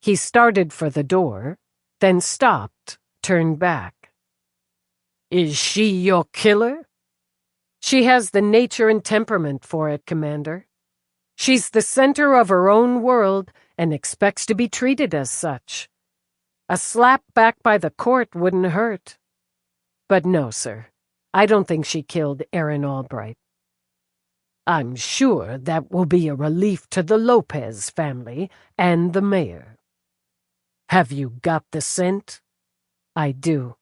He started for the door, then stopped, turned back. "Is she your killer?" "She has the nature and temperament for it, Commander. She's the center of her own world and expects to be treated as such. A slap back by the court wouldn't hurt. But no, sir, I don't think she killed Aaron Albright." "I'm sure that will be a relief to the Lopez family and the mayor." "Have you got the scent?" "I do."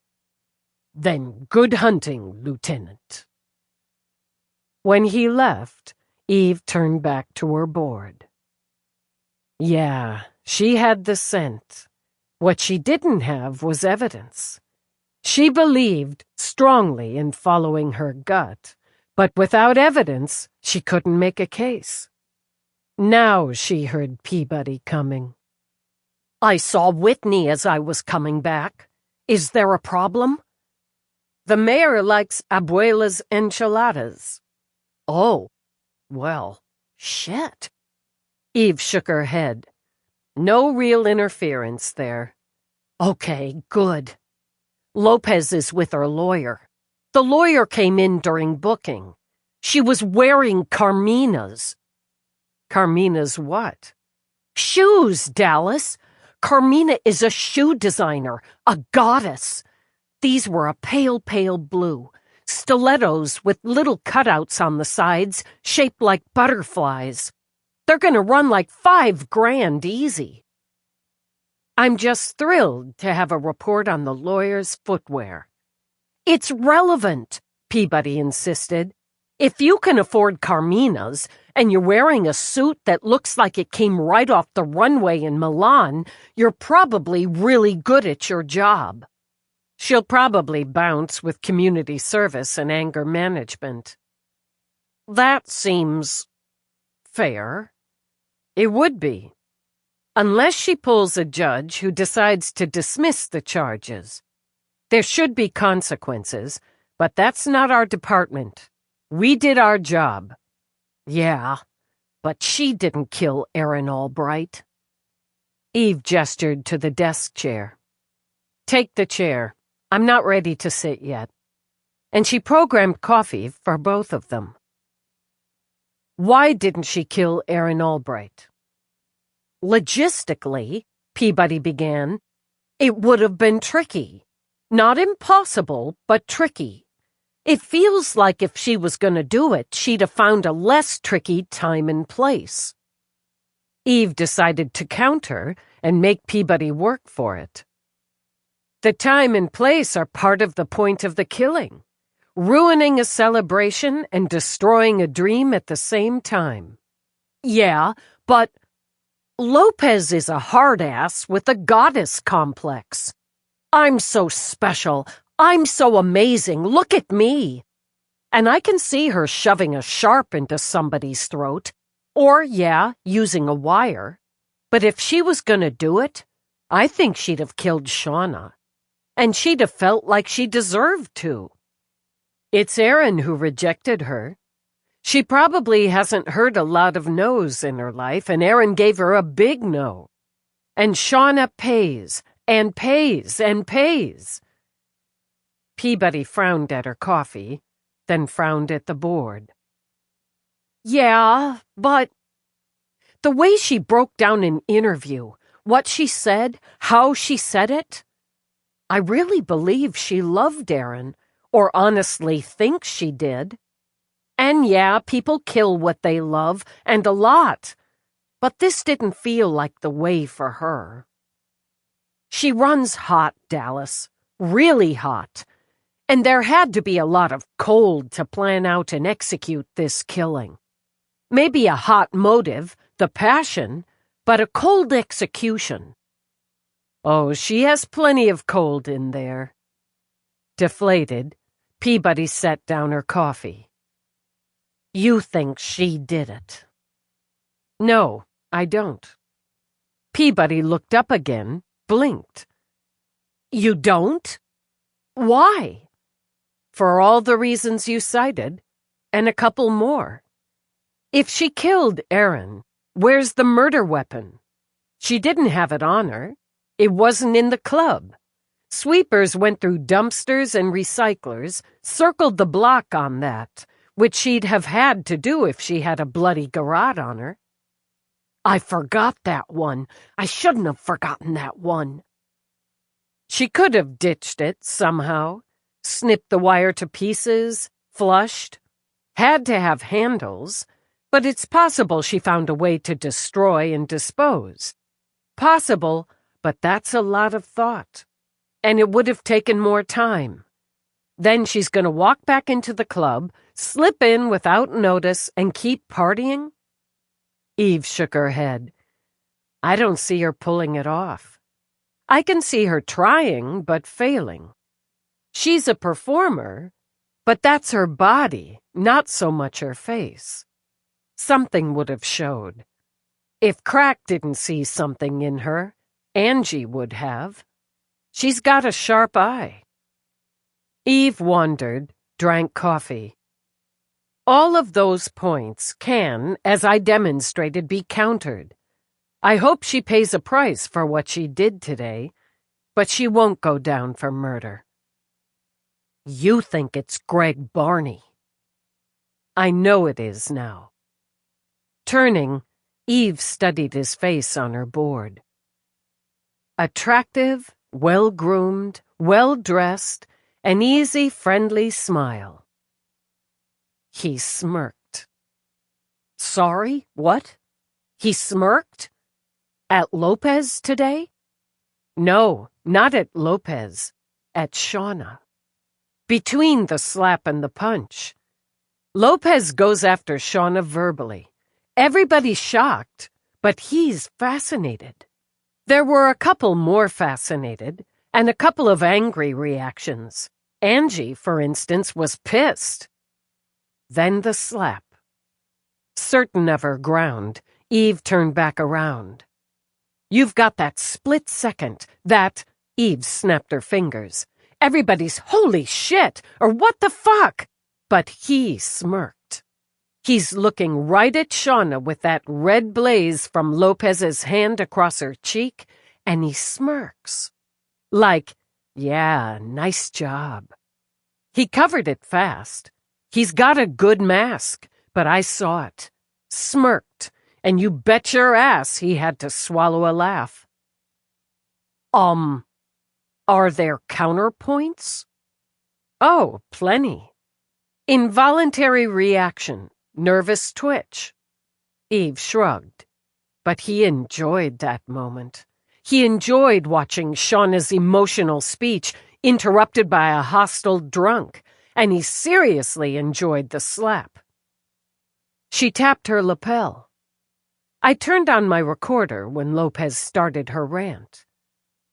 "Then good hunting, Lieutenant." When he left, Eve turned back to her board. Yeah, she had the scent. What she didn't have was evidence. She believed strongly in following her gut, but without evidence, she couldn't make a case. Now she heard Peabody coming. "I saw Whitney as I was coming back. Is there a problem?" "The mayor likes Abuela's enchiladas." "Oh, well, shit." Eve shook her head. No real interference there. "Okay, good. Lopez is with her lawyer. The lawyer came in during booking. She was wearing Carmina's." "Carmina's what?" "Shoes, Dallas. Carmina is a shoe designer, a goddess. These were a pale, pale blue. Stilettos with little cutouts on the sides, shaped like butterflies. They're gonna run like $5,000 easy." "I'm just thrilled to have a report on the lawyer's footwear." "It's relevant," Peabody insisted. "If you can afford Carmina's, and you're wearing a suit that looks like it came right off the runway in Milan, you're probably really good at your job." "She'll probably bounce with community service and anger management." "That seems fair." "It would be. Unless she pulls a judge who decides to dismiss the charges. There should be consequences, but that's not our department. We did our job." "Yeah, but she didn't kill Aaron Albright." Eve gestured to the desk chair. "Take the chair. I'm not ready to sit yet." And she programmed coffee for both of them. "Why didn't she kill Aaron Albright?" "Logistically," Peabody began, "it would have been tricky. Not impossible, but tricky. It feels like if she was going to do it, she'd have found a less tricky time and place." Eve decided to counter and make Peabody work for it. "The time and place are part of the point of the killing. Ruining a celebration and destroying a dream at the same time." "Yeah, but Lopez is a hard-ass with a goddess complex. I'm so special. I'm so amazing. Look at me. And I can see her shoving a sharp into somebody's throat. Or, yeah, using a wire. But if she was gonna do it, I think she'd have killed Shauna. And she'd have felt like she deserved to. It's Aaron who rejected her. She probably hasn't heard a lot of no's in her life, and Aaron gave her a big no. And Shauna pays, and pays, and pays." Peabody frowned at her coffee, then frowned at the board. "Yeah, but the way she broke down an interview, what she said, how she said it, I really believe she loved Aaron, or honestly thinks she did. And yeah, people kill what they love, and a lot. But this didn't feel like the way for her. She runs hot, Dallas. Really hot. And there had to be a lot of cold to plan out and execute this killing. Maybe a hot motive, the passion, but a cold execution. Oh, she has plenty of cold in there." Deflated, Peabody set down her coffee. "You think she did it?" "No, I don't." Peabody looked up again, blinked. "You don't? Why?" "For all the reasons you cited, and a couple more. If she killed Aaron, where's the murder weapon? She didn't have it on her. It wasn't in the club. Sweepers went through dumpsters and recyclers, circled the block on that, which she'd have had to do if she had a bloody garrote on her. I forgot that one. I shouldn't have forgotten that one. She could have ditched it somehow, snipped the wire to pieces, flushed. Had to have handles, but it's possible she found a way to destroy and dispose. Possible, but that's a lot of thought. And it would have taken more time. Then she's going to walk back into the club, slip in without notice, and keep partying? Eve shook her head. I don't see her pulling it off. I can see her trying, but failing. She's a performer, but that's her body, not so much her face. Something would have showed. If Crack didn't see something in her, Angie would have. She's got a sharp eye. Eve wondered, drank coffee. All of those points can, as I demonstrated, be countered. I hope she pays a price for what she did today, but she won't go down for murder. You think it's Greg Barney. I know it is now. Turning, Eve studied his face on her board. Attractive, well-groomed, well-dressed, an easy, friendly smile. He smirked. Sorry, what? He smirked? At Lopez today? No, not at Lopez. At Shauna. Between the slap and the punch. Lopez goes after Shauna verbally. Everybody's shocked, but he's fascinated. There were a couple more fascinated, and a couple of angry reactions. Angie, for instance, was pissed. Then the slap. Certain of her ground, Eve turned back around. You've got that split second, that, Eve snapped her fingers. Everybody's holy shit, or what the fuck? But he smirked. He's looking right at Shauna with that red blaze from Lopez's hand across her cheek, and he smirks. Like, yeah, nice job. He covered it fast. He's got a good mask, but I saw it. Smirked, and you bet your ass he had to swallow a laugh. Are there counterpoints? Oh, plenty. Involuntary reaction, nervous twitch. Eve shrugged, but he enjoyed that moment. He enjoyed watching Shauna's emotional speech interrupted by a hostile drunk, and he seriously enjoyed the slap. She tapped her lapel. I turned on my recorder when Lopez started her rant.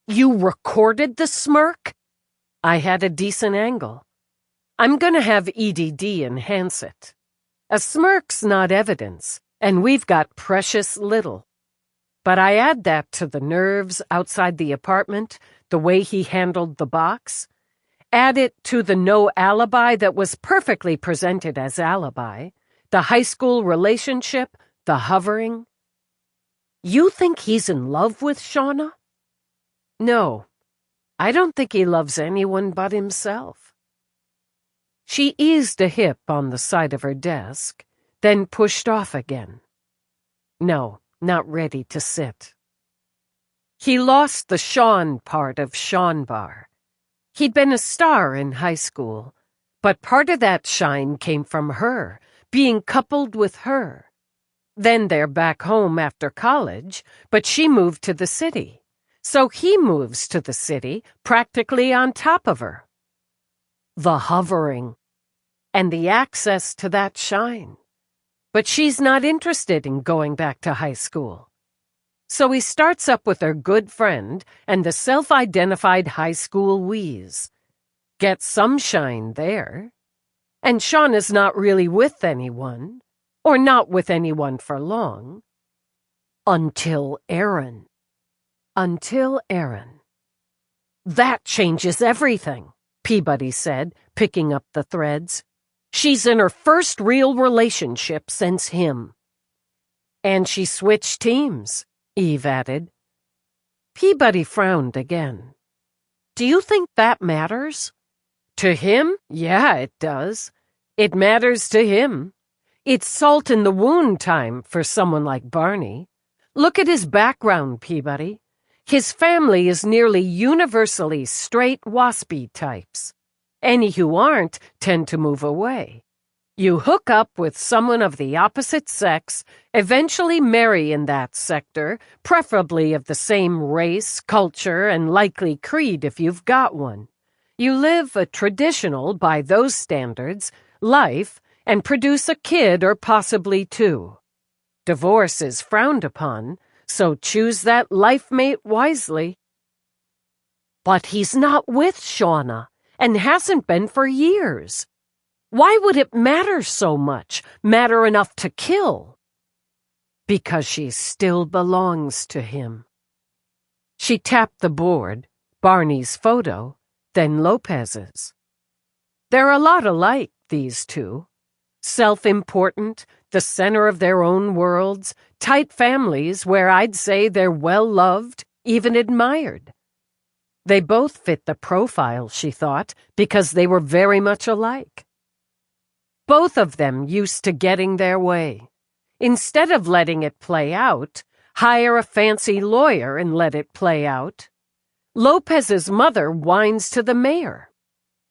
You recorded the smirk? I had a decent angle. I'm gonna have EDD enhance it. A smirk's not evidence, and we've got precious little. But I add that to the nerves outside the apartment, the way he handled the box. Add it to the no alibi that was perfectly presented as alibi, the high school relationship, the hovering. You think he's in love with Shauna? No, I don't think he loves anyone but himself. She eased a hip on the side of her desk, then pushed off again. No, not ready to sit. He lost the Sean part of Sean Bar. He'd been a star in high school, but part of that shine came from her, being coupled with her. Then they're back home after college, but she moved to the city. So he moves to the city, practically on top of her. The hovering, and the access to that shine. But she's not interested in going back to high school. So he starts up with her good friend and the self-identified high school wheeze. Gets some shine there. And Shauna's not really with anyone, or not with anyone for long. Until Aaron. Until Aaron. That changes everything, Peabody said, picking up the threads. She's in her first real relationship since him. And she switched teams, Eve added, Peabody frowned again. Do you think that matters? To him? Yeah, it does. It matters to him. It's salt in the wound time for someone like Barney. Look at his background, Peabody. His family is nearly universally straight waspy types. Any who aren't tend to move away. You hook up with someone of the opposite sex, eventually marry in that sector, preferably of the same race, culture, and likely creed if you've got one. You live a traditional, by those standards, life, and produce a kid or possibly two. Divorce is frowned upon, so choose that life mate wisely. But he's not with Shauna, and hasn't been for years. Why would it matter so much, matter enough to kill? Because she still belongs to him. She tapped the board, Barney's photo, then Lopez's. They're a lot alike, these two. Self-important, the center of their own worlds, tight families where I'd say they're well-loved, even admired. They both fit the profile, she thought, because they were very much alike. Both of them used to getting their way. Instead of letting it play out, hire a fancy lawyer and let it play out. Lopez's mother whines to the mayor.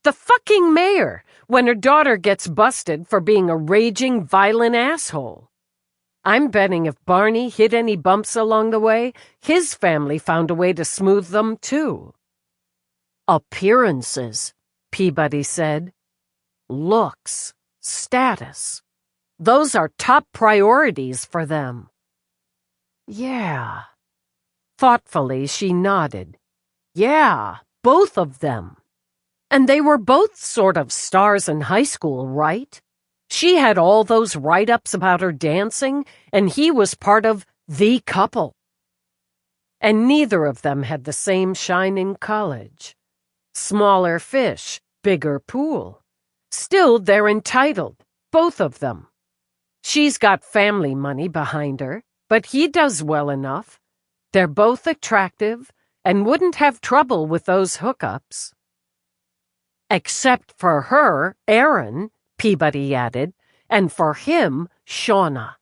The fucking mayor, when her daughter gets busted for being a raging, violent asshole. I'm betting if Barney hit any bumps along the way, his family found a way to smooth them, too. Appearances, Peabody said. Looks. Status. Those are top priorities for them. Yeah. Thoughtfully, she nodded. Yeah, both of them. And they were both sort of stars in high school, right? She had all those write-ups about her dancing, and he was part of the couple. And neither of them had the same shine in college. Smaller fish, bigger pool. Still, they're entitled, both of them. She's got family money behind her, but he does well enough. They're both attractive and wouldn't have trouble with those hookups. Except for her, Aaron, Peabody added, and for him, Shauna.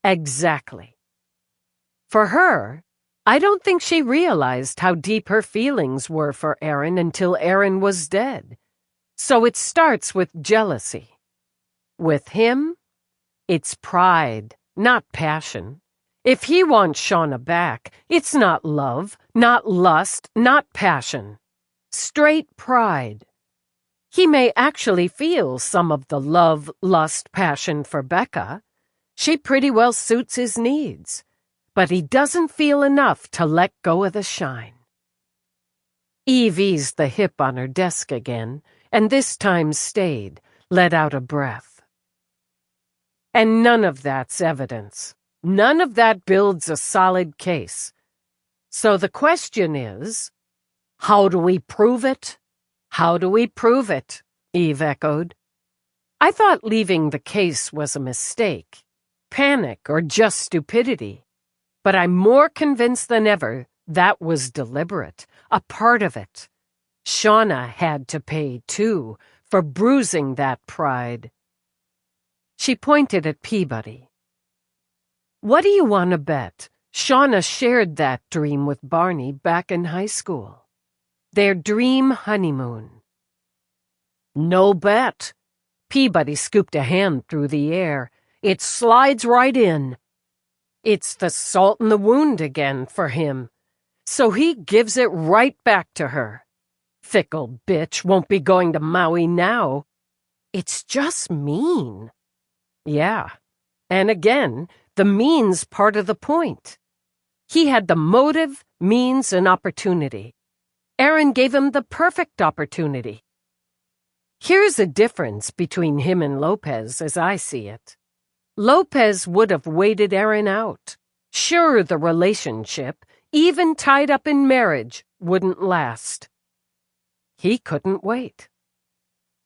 Exactly. For her, I don't think she realized how deep her feelings were for Aaron until Aaron was dead. So it starts with jealousy. With him, it's pride, not passion. If he wants Shauna back, it's not love, not lust, not passion. Straight pride. He may actually feel some of the love, lust, passion for Becca. She pretty well suits his needs. But he doesn't feel enough to let go of the shine. Eve eased the hip on her desk again, and this time stayed, let out a breath. And none of that's evidence. None of that builds a solid case. So the question is, how do we prove it? How do we prove it? Eve echoed. I thought leaving the case was a mistake, panic, or just stupidity. But I'm more convinced than ever that was deliberate, a part of it. Shauna had to pay, too, for bruising that pride. She pointed at Peabody. What do you want to bet? Shauna shared that dream with Barney back in high school. Their dream honeymoon. No bet. Peabody scooped a hand through the air. It slides right in. It's the salt in the wound again for him. So he gives it right back to her. Fickle bitch won't be going to Maui now. It's just mean. Yeah. And again, the mean's part of the point. He had the motive, means, and opportunity. Aaron gave him the perfect opportunity. Here's a difference between him and Lopez as I see it. Lopez would have waited Aaron out. Sure, the relationship, even tied up in marriage, wouldn't last. He couldn't wait.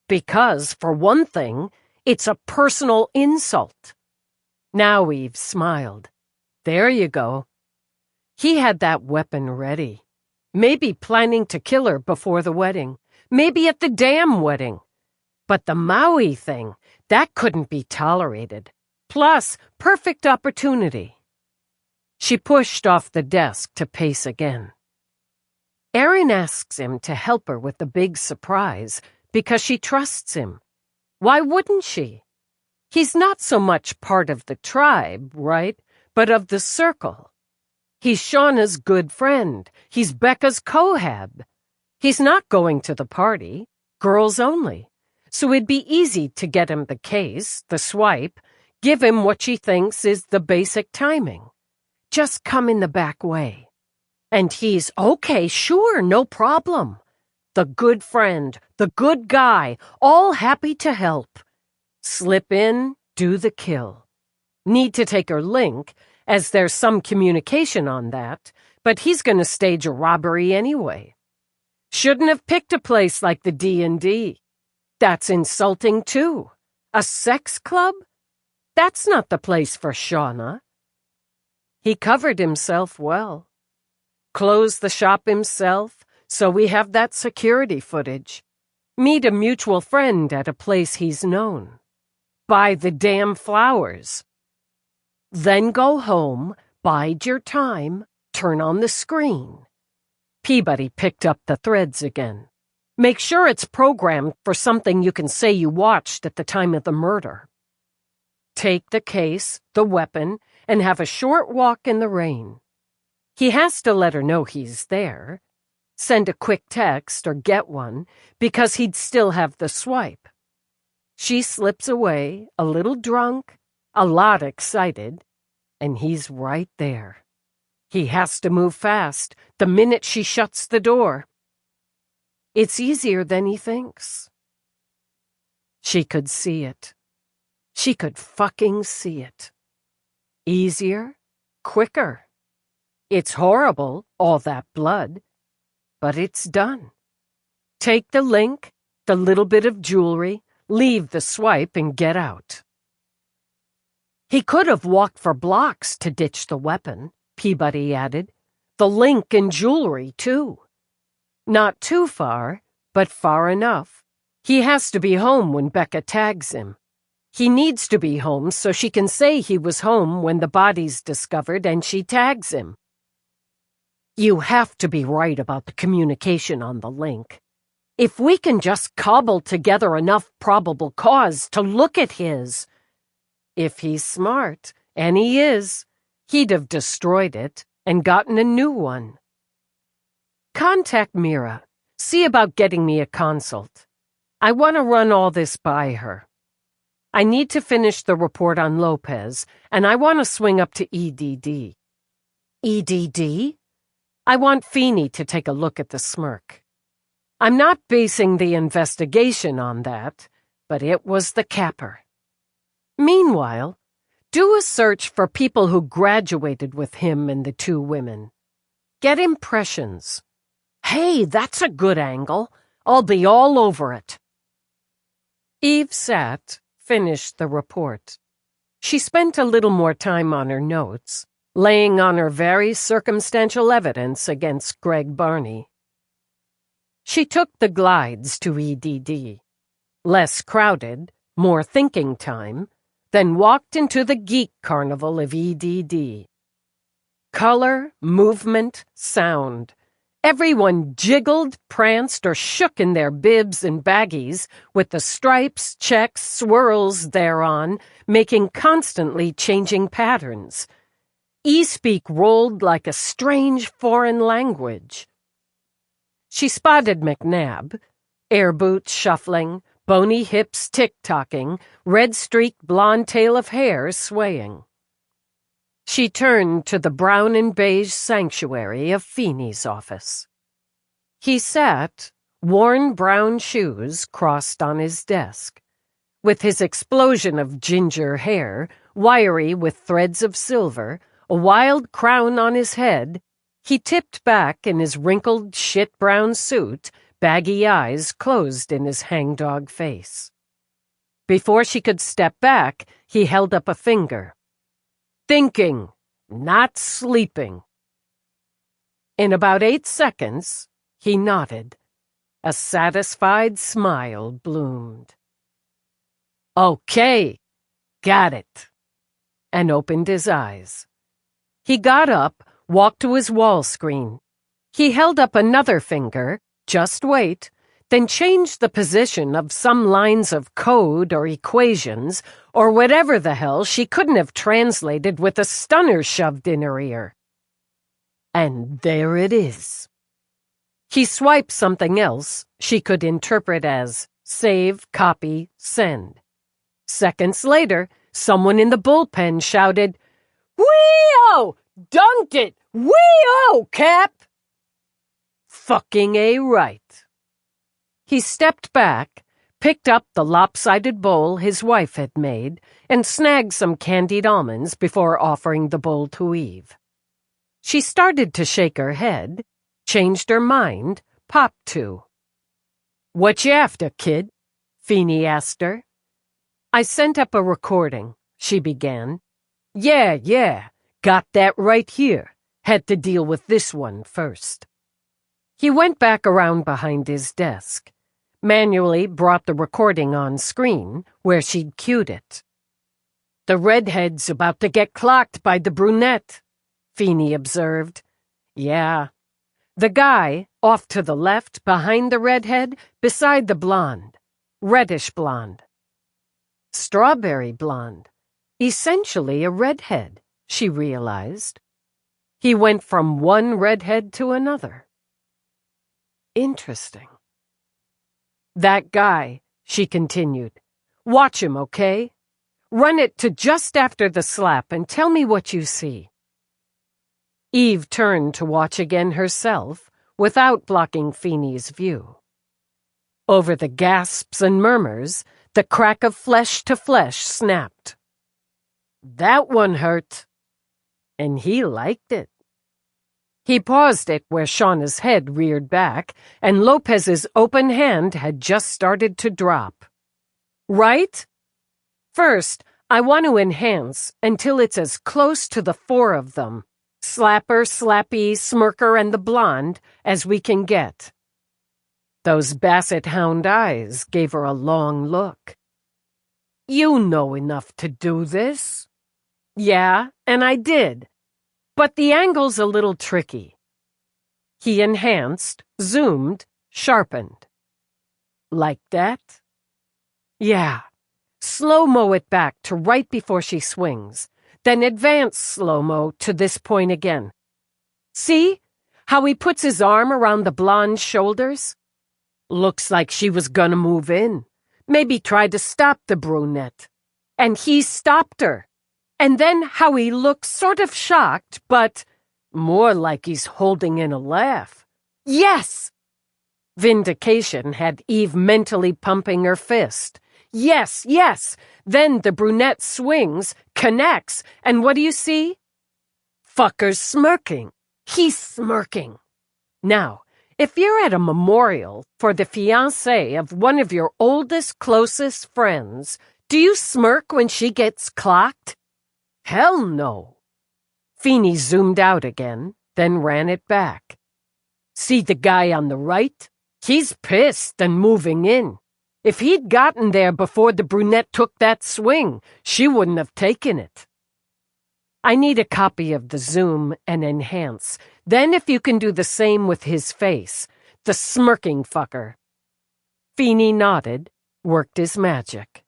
Because, for one thing, it's a personal insult. Now Eve smiled. There you go. He had that weapon ready. Maybe planning to kill her before the wedding. Maybe at the damn wedding. But the Maui thing, that couldn't be tolerated. Plus, perfect opportunity. She pushed off the desk to pace again. Erin asks him to help her with the big surprise because she trusts him. Why wouldn't she? He's not so much part of the tribe, right, but of the circle. He's Shauna's good friend. He's Becca's cohab. He's not going to the party. Girls only. So it'd be easy to get him the case, the swipe, give him what she thinks is the basic timing. Just come in the back way. And he's, okay, sure, no problem. The good friend, the good guy, all happy to help. Slip in, do the kill. Need to take her link, as there's some communication on that, but he's going to stage a robbery anyway. Shouldn't have picked a place like the D&D. That's insulting, too. A sex club? That's not the place for Shauna. He covered himself well. Closed the shop himself, so we have that security footage. Meet a mutual friend at a place he's known. Buy the damn flowers. Then go home, bide your time, turn on the screen. Peabody picked up the threads again. Make sure it's programmed for something you can say you watched at the time of the murder. Take the case, the weapon, and have a short walk in the rain. He has to let her know he's there. Send a quick text or get one, because he'd still have the swipe. She slips away, a little drunk, a lot excited, and he's right there. He has to move fast the minute she shuts the door. It's easier than he thinks. She could see it. She could fucking see it. Easier, quicker. It's horrible, all that blood, but it's done. Take the link, the little bit of jewelry, leave the swipe and get out. He could have walked for blocks to ditch the weapon, Peabody added. The link and jewelry, too. Not too far, but far enough. He has to be home when Becca tags him. He needs to be home so she can say he was home when the body's discovered and she tags him. You have to be right about the communication on the link. If we can just cobble together enough probable cause to look at his... If he's smart, and he is, he'd have destroyed it and gotten a new one. Contact Mira. See about getting me a consult. I want to run all this by her. I need to finish the report on Lopez, and I want to swing up to EDD. EDD? I want Feeney to take a look at the smirk. I'm not basing the investigation on that, but it was the capper. Meanwhile, do a search for people who graduated with him and the two women. Get impressions. Hey, that's a good angle. I'll be all over it. Eve sat, finished the report. She spent a little more time on her notes, laying on her very circumstantial evidence against Greg Barney. She took the glides to EDD. Less crowded, more thinking time, then walked into the geek carnival of EDD. Color, movement, sound. Everyone jiggled, pranced, or shook in their bibs and baggies, with the stripes, checks, swirls thereon, making constantly changing patterns. E-speak rolled like a strange foreign language. She spotted McNabb, air boots shuffling, bony hips tick-tocking, red-streaked blonde tail of hair swaying. She turned to the brown and beige sanctuary of Feeney's office. He sat, worn brown shoes crossed on his desk. With his explosion of ginger hair, wiry with threads of silver, a wild crown on his head, he tipped back in his wrinkled shit-brown suit, baggy eyes closed in his hangdog face. Before she could step back, he held up a finger. Thinking, not sleeping. In about 8 seconds, he nodded. A satisfied smile bloomed. "Okay, got it," and opened his eyes. He got up, walked to his wall screen. He held up another finger, just wait, then changed the position of some lines of code or equations or whatever the hell she couldn't have translated with a stunner shoved in her ear. And there it is. He swiped something else she could interpret as save, copy, send. Seconds later, someone in the bullpen shouted, "Whee-oh! Dunked it! Whee-oh, Cap!" Fucking A right. He stepped back, picked up the lopsided bowl his wife had made, and snagged some candied almonds before offering the bowl to Eve. She started to shake her head, changed her mind, popped to. "What you after, kid?" Feeney asked her. "I sent up a recording," she began. Yeah, got that right here. Had to deal with this one first." He went back around behind his desk, manually brought the recording on screen where she'd cued it. "The redhead's about to get clocked by the brunette," Feeney observed. "Yeah. The guy, off to the left, behind the redhead, beside the blonde. Reddish blonde. Strawberry blonde. Essentially a redhead," she realized. He went from one redhead to another. Interesting. "That guy," she continued. "Watch him, okay? Run it to just after the slap and tell me what you see." Eve turned to watch again herself, without blocking Feeney's view. Over the gasps and murmurs, the crack of flesh to flesh snapped. That one hurt. And he liked it. He paused it where Shauna's head reared back, and Lopez's open hand had just started to drop. "Right? First, I want to enhance until it's as close to the 4 of them, Slapper, Slappy, Smirker, and the blonde, as we can get." Those basset hound eyes gave her a long look. "You know enough to do this." "Yeah, and I did. But the angle's a little tricky." He enhanced, zoomed, sharpened. "Like that?" "Yeah. Slow-mo it back to right before she swings, then advance slow-mo to this point again. See how he puts his arm around the blonde's shoulders? Looks like she was gonna move in, maybe try to stop the brunette. And he stopped her. And then how he looks sort of shocked, but more like he's holding in a laugh. Yes! Vindication had Eve mentally pumping her fist. Yes! Then the brunette swings, connects, and what do you see? Fucker's smirking. He's smirking. Now, if you're at a memorial for the fiancé of one of your oldest, closest friends, do you smirk when she gets clocked? Hell no. Feeney zoomed out again, then ran it back. See the guy on the right? He's pissed and moving in. If he'd gotten there before the brunette took that swing, she wouldn't have taken it. I need a copy of the zoom and enhance. Then if you can do the same with his face, the smirking fucker. Feeney nodded, worked his magic.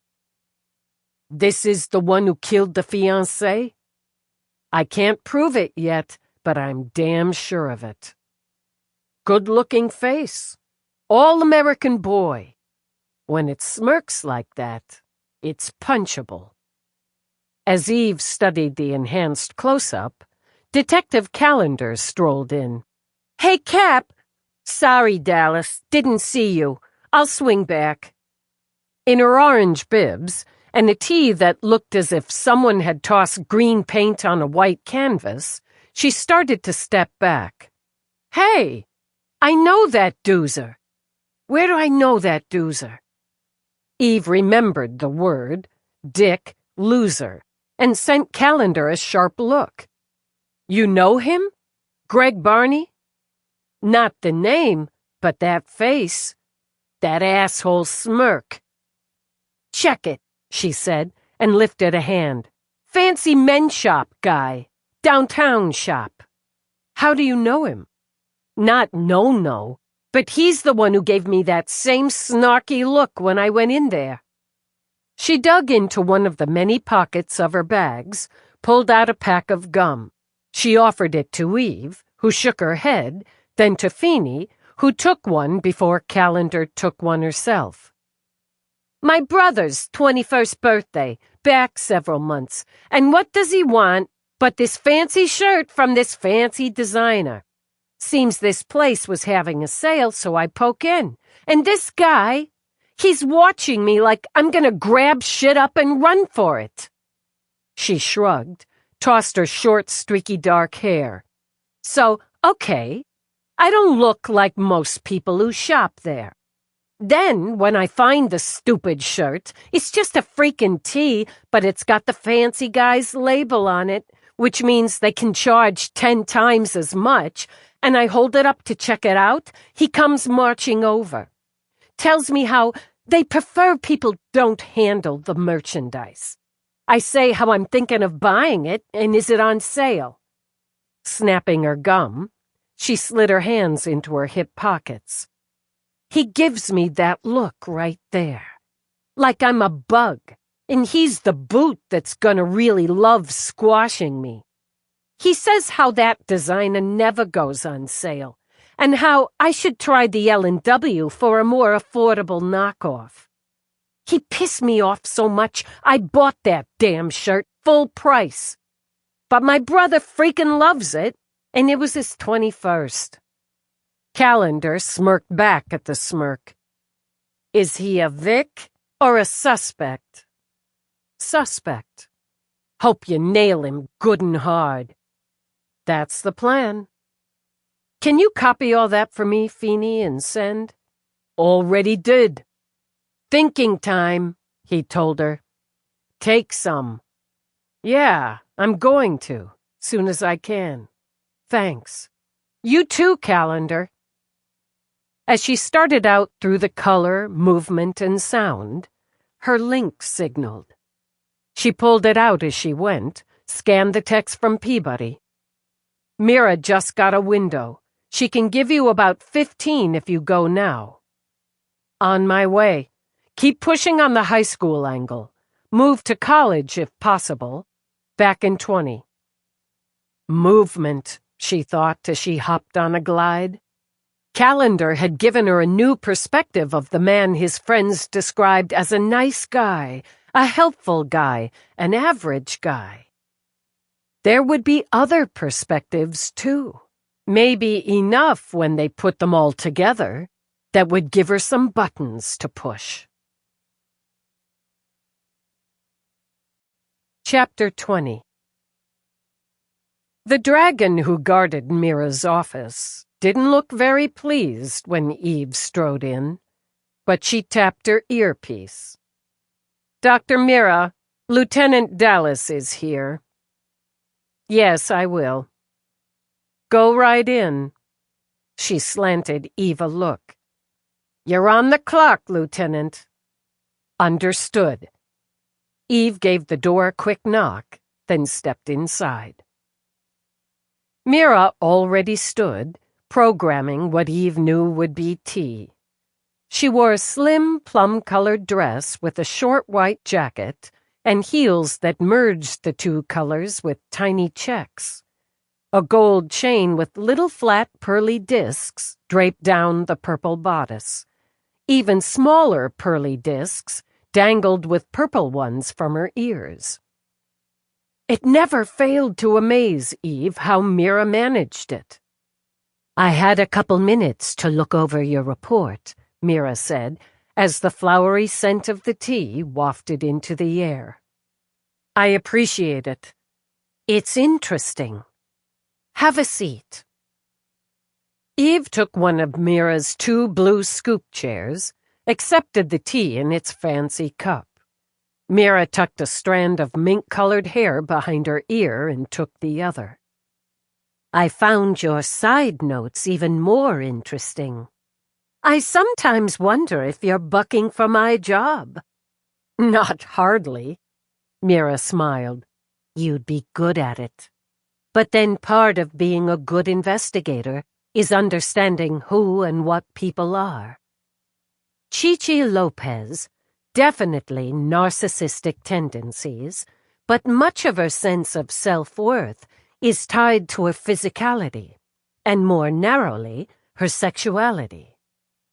This is the one who killed the fiancé? I can't prove it yet, but I'm damn sure of it. Good-looking face. All-American boy. When it smirks like that, it's punchable. As Eve studied the enhanced close-up, Detective Calendar strolled in. Hey, Cap! Sorry, Dallas, didn't see you. I'll swing back. In her orange bibs, and a tee that looked as if someone had tossed green paint on a white canvas, she started to step back. Hey! I know that doozer. Where do I know that doozer? Eve remembered the word, Dick, loser, and sent Calendar a sharp look. You know him? Greg Barney? Not the name, but that face. That asshole smirk. Check it, she said, and lifted a hand. Fancy men's shop guy. Downtown shop. How do you know him? Not no, but he's the one who gave me that same snarky look when I went in there. She dug into one of the many pockets of her bags, pulled out a pack of gum. She offered it to Eve, who shook her head, then to Feeney, who took one before Calendar took one herself. My brother's 21st birthday, back several months, and what does he want but this fancy shirt from this fancy designer? Seems this place was having a sale, so I poke in. And this guy, he's watching me like I'm gonna grab shit up and run for it. She shrugged, tossed her short, streaky dark hair. So, okay, I don't look like most people who shop there. Then, when I find the stupid shirt, it's just a freaking tee, but it's got the fancy guy's label on it, which means they can charge 10 times as much, and I hold it up to check it out. He comes marching over. Tells me how they prefer people don't handle the merchandise. I say how I'm thinking of buying it, and is it on sale? Snapping her gum, she slid her hands into her hip pockets. He gives me that look right there. Like I'm a bug, and he's the boot that's gonna really love squashing me. He says how that designer never goes on sale, and how I should try the L&W for a more affordable knockoff. He pissed me off so much I bought that damn shirt full price. But my brother freaking loves it, and it was his 21st. Calendar smirked back at the smirk. Is he a Vic or a suspect? Suspect. Hope you nail him good and hard. That's the plan. Can you copy all that for me, Feeney, and send? Already did. Thinking time, he told her. Take some. Yeah, I'm going to, soon as I can. Thanks. You too, Calendar. As she started out through the color, movement, and sound, her link signaled. She pulled it out as she went, scanned the text from Peabody. Mira just got a window. She can give you about 15 if you go now. On my way. Keep pushing on the high school angle. Move to college if possible. Back in 20. Movement, she thought as she hopped on a glide. Calendar had given her a new perspective of the man his friends described as a nice guy, a helpful guy, an average guy. There would be other perspectives, too. Maybe enough when they put them all together that would give her some buttons to push. Chapter 20. The dragon who guarded Mira's office didn't look very pleased when Eve strode in, but she tapped her earpiece. Dr. Mira, Lieutenant Dallas is here. Yes, I will. Go right in. She slanted Eve a look. You're on the clock, Lieutenant. Understood. Eve gave the door a quick knock, then stepped inside. Mira already stood, programming what Eve knew would be tea. She wore a slim, plum-colored dress with a short white jacket and heels that merged the two colors with tiny checks. A gold chain with little flat pearly discs draped down the purple bodice. Even smaller pearly discs dangled with purple ones from her ears. It never failed to amaze Eve how Mira managed it. I had a couple minutes to look over your report, Mira said, as the flowery scent of the tea wafted into the air. I appreciate it. It's interesting. Have a seat. Eve took one of Mira's 2 blue scoop chairs, accepted the tea in its fancy cup. Mira tucked a strand of mink-colored hair behind her ear and took the other. I found your side notes even more interesting. I sometimes wonder if you're bucking for my job." "Not hardly," Mira smiled. "You'd be good at it. But then part of being a good investigator is understanding who and what people are." Chichi Lopez, definitely narcissistic tendencies, but much of her sense of self-worth is tied to her physicality, and more narrowly, her sexuality.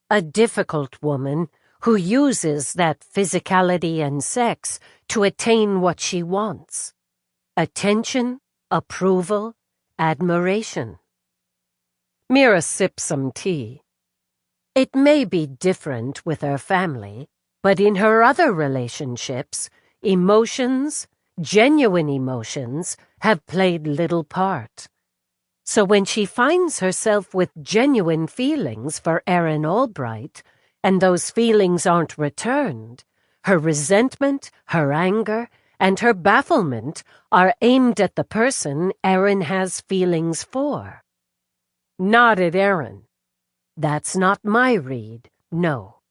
A difficult woman who uses that physicality and sex to attain what she wants: attention, approval, admiration. Mira sipped some tea. It may be different with her family, but in her other relationships, emotions, genuine emotions, have played little part. So when she finds herself with genuine feelings for Erin Albright, and those feelings aren't returned, her resentment, her anger, and her bafflement are aimed at the person Erin has feelings for. Not at Erin. That's not my read, no.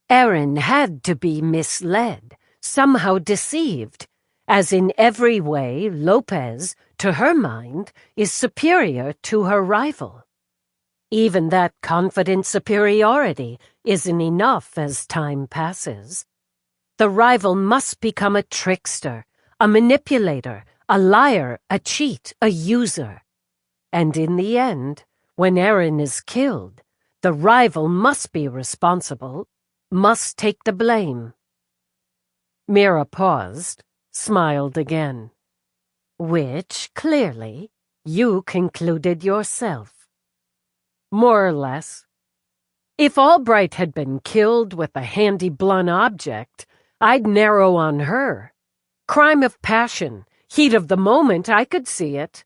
Erin had to be misled, somehow deceived, as in every way Lopez, to her mind, is superior to her rival. Even that confident superiority isn't enough as time passes. The rival must become a trickster, a manipulator, a liar, a cheat, a user. And in the end, when Erin is killed, the rival must be responsible, must take the blame. Mira paused, smiled again. Which, clearly, you concluded yourself. More or less. If Albright had been killed with a handy blunt object, I'd narrow on her. Crime of passion, heat of the moment, I could see it.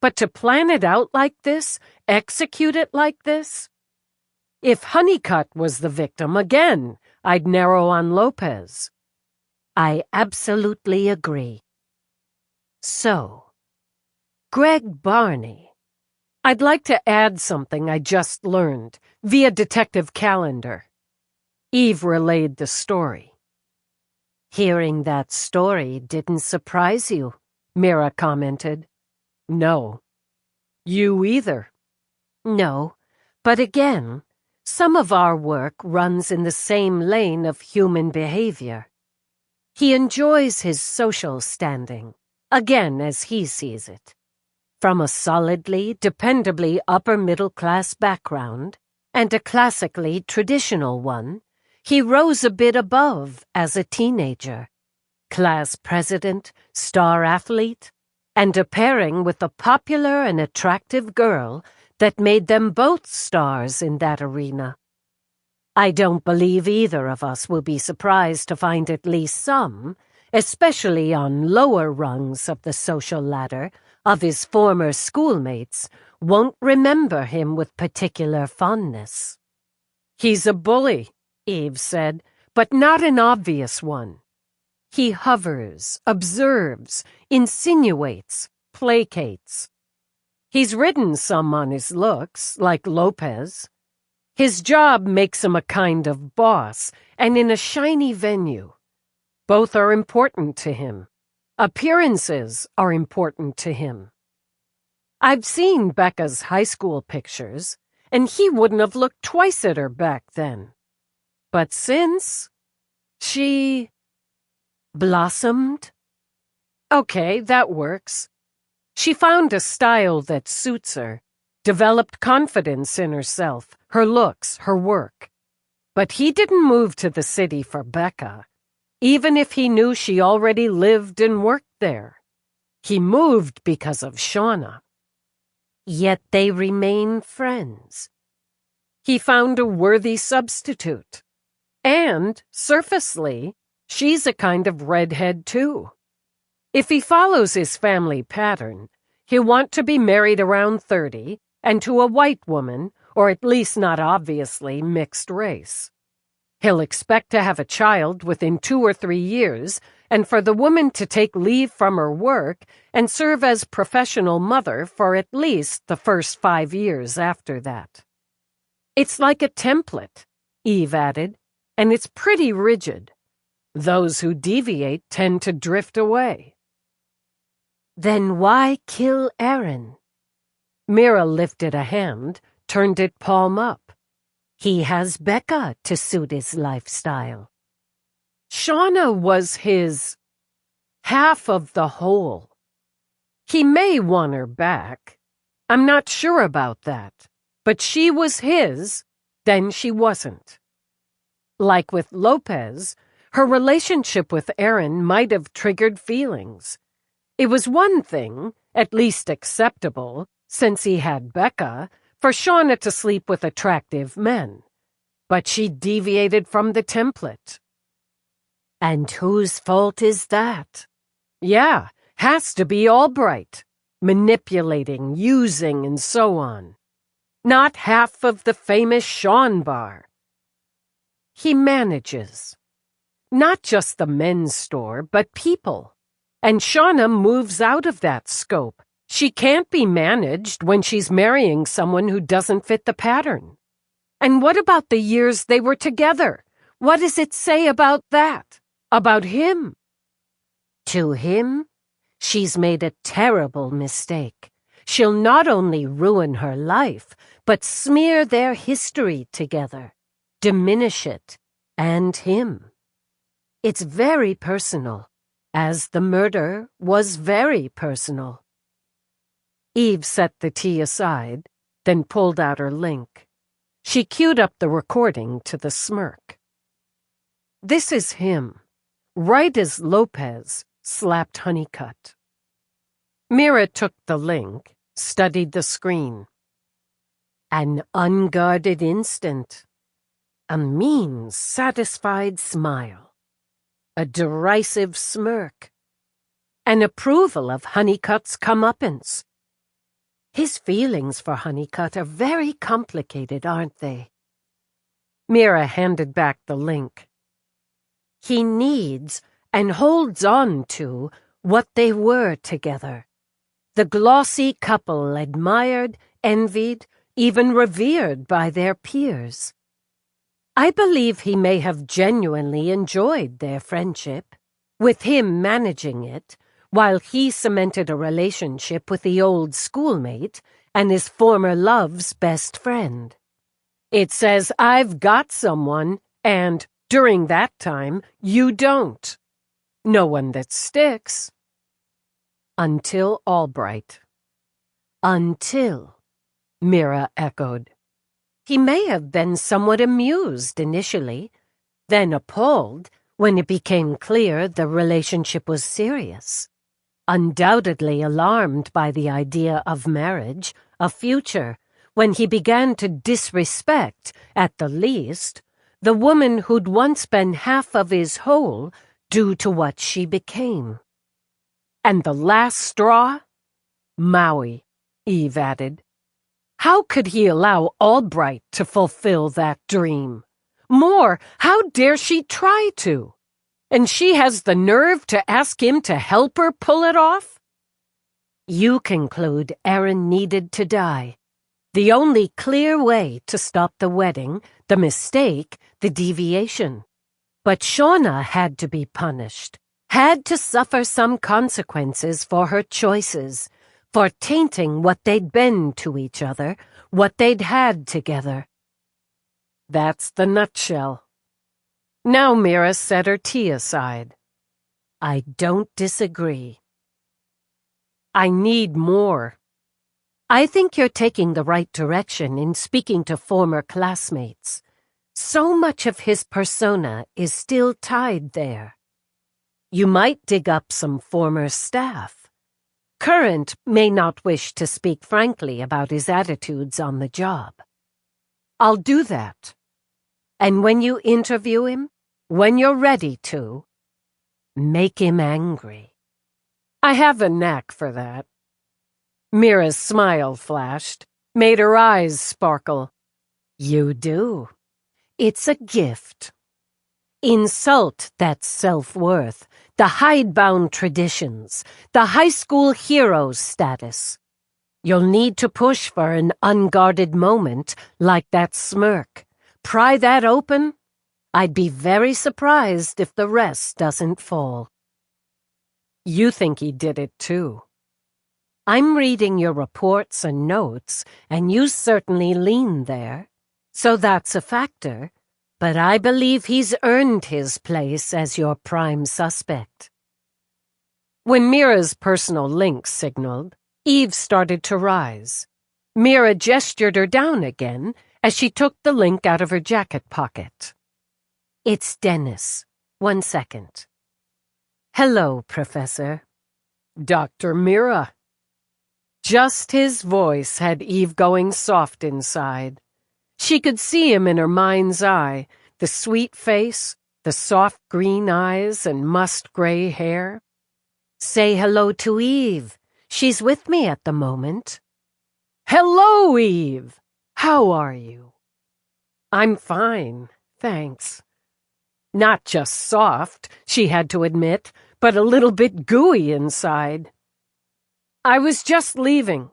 But to plan it out like this, execute it like this? If Honeycutt was the victim, again, I'd narrow on Lopez. I absolutely agree. So, Greg Barney. I'd like to add something I just learned via Detective Calendar. Eve relayed the story. Hearing that story didn't surprise you, Mira commented. No. You either. No, but again, some of our work runs in the same lane of human behavior. He enjoys his social standing, again as he sees it. From a solidly, dependably upper-middle-class background, and a classically traditional one, he rose a bit above as a teenager. Class president, star athlete, and a pairing with a popular and attractive girl that made them both stars in that arena. I don't believe either of us will be surprised to find at least some, especially on lower rungs of the social ladder, of his former schoolmates, won't remember him with particular fondness. He's a bully, Eve said, but not an obvious one. He hovers, observes, insinuates, placates. He's ridden some on his looks, like Lopez. His job makes him a kind of boss, and in a shiny venue. Both are important to him. Appearances are important to him. I've seen Becca's high school pictures, and he wouldn't have looked twice at her back then. But since she blossomed? Okay, that works. She found a style that suits her, developed confidence in herself, her looks, her work. But he didn't move to the city for Becca, even if he knew she already lived and worked there. He moved because of Shauna. Yet they remain friends. He found a worthy substitute. And, surfacely, she's a kind of redhead too. If he follows his family pattern, he'll want to be married around 30 and to a white woman, or at least not obviously mixed race. He'll expect to have a child within 2 or 3 years, and for the woman to take leave from her work and serve as professional mother for at least the first 5 years after that. It's like a template, Eve added, and it's pretty rigid. Those who deviate tend to drift away. Then why kill Aaron? Mira lifted a hand, turned it palm up. He has Becca to suit his lifestyle. Shauna was his half of the whole. He may want her back. I'm not sure about that. But she was his, then she wasn't. Like with Lopez, her relationship with Aaron might have triggered feelings. It was one thing, at least acceptable, since he had Becca, for Shauna to sleep with attractive men. But she deviated from the template. And whose fault is that? Yeah, has to be Albright. Manipulating, using, and so on. Not half of the famous Sean Bar. He manages. Not just the men's store, but people. And Shauna moves out of that scope. She can't be managed when she's marrying someone who doesn't fit the pattern. And what about the years they were together? What does it say about that? About him? To him, she's made a terrible mistake. She'll not only ruin her life, but smear their history together, diminish it, and him. It's very personal, as the murder was very personal. Eve set the tea aside, then pulled out her link. She queued up the recording to the smirk. This is him, right as Lopez slapped Honeycutt. Mira took the link, studied the screen. An unguarded instant. A mean, satisfied smile. A derisive smirk. An approval of Honeycutt's comeuppance. His feelings for Honeycutt are very complicated, aren't they? Mira handed back the link. He needs and holds on to what they were together. The glossy couple admired, envied, even revered by their peers. I believe he may have genuinely enjoyed their friendship, with him managing it, while he cemented a relationship with the old schoolmate and his former love's best friend. It says I've got someone, and during that time, you don't. No one that sticks. Until Albright. Until, Mira echoed. He may have been somewhat amused initially, then appalled when it became clear the relationship was serious. Undoubtedly alarmed by the idea of marriage, a future, when he began to disrespect, at the least, the woman who'd once been half of his whole due to what she became. And the last straw? Maui, Eve added. How could he allow Albright to fulfill that dream? More, how dare she try to? And she has the nerve to ask him to help her pull it off? You conclude Aaron needed to die. The only clear way to stop the wedding, the mistake, the deviation. But Shauna had to be punished, had to suffer some consequences for her choices, for tainting what they'd been to each other, what they'd had together. That's the nutshell. Now Mira set her tea aside. I don't disagree. I need more. I think you're taking the right direction in speaking to former classmates. So much of his persona is still tied there. You might dig up some former staff. Current may not wish to speak frankly about his attitudes on the job. I'll do that. And when you interview him, when you're ready to, make him angry. I have a knack for that. Mira's smile flashed, made her eyes sparkle. You do. It's a gift. insult that self-worth, the hidebound traditions, the high school hero status. You'll need to push for an unguarded moment like that smirk. Pry that open. I'd be very surprised if the rest doesn't fall. You think he did it too. I'm reading your reports and notes, and you certainly lean there. So that's a factor, but I believe he's earned his place as your prime suspect. When Mira's personal link signaled, Eve started to rise. Mira gestured her down again as she took the link out of her jacket pocket. It's Dennis. 1 second. Hello, Professor. Dr. Mira. Just his voice had Eve going soft inside. She could see him in her mind's eye, the sweet face, the soft green eyes and must-gray hair. Say hello to Eve. She's with me at the moment. Hello, Eve. How are you? I'm fine, thanks. Not just soft, she had to admit, but a little bit gooey inside. I was just leaving.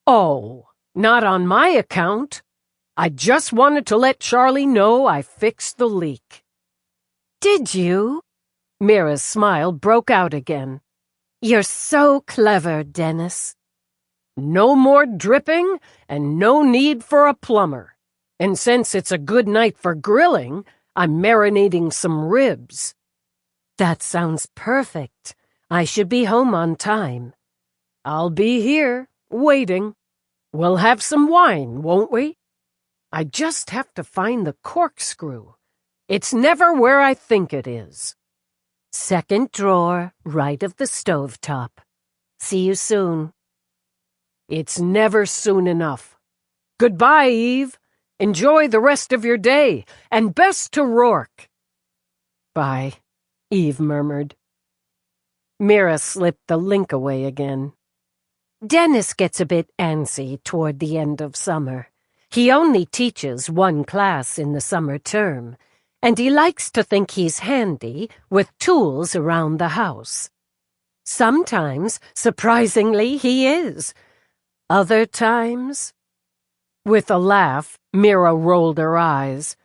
Oh, not on my account. I just wanted to let Charlie know I fixed the leak. Did you? Mira's smile broke out again. You're so clever, Dennis. No more dripping and no need for a plumber. And since it's a good night for grilling, I'm marinating some ribs. That sounds perfect. I should be home on time. I'll be here, waiting. We'll have some wine, won't we? I just have to find the corkscrew. It's never where I think it is. Second drawer, right of the stovetop. See you soon. It's never soon enough. Goodbye, Eve. Enjoy the rest of your day, and best to Rourke. Bye, Eve murmured. Mira slipped the link away again. Dennis gets a bit antsy toward the end of summer. He only teaches 1 class in the summer term, and he likes to think he's handy with tools around the house. Sometimes, surprisingly, he is. Other times... With a laugh, Mira rolled her eyes.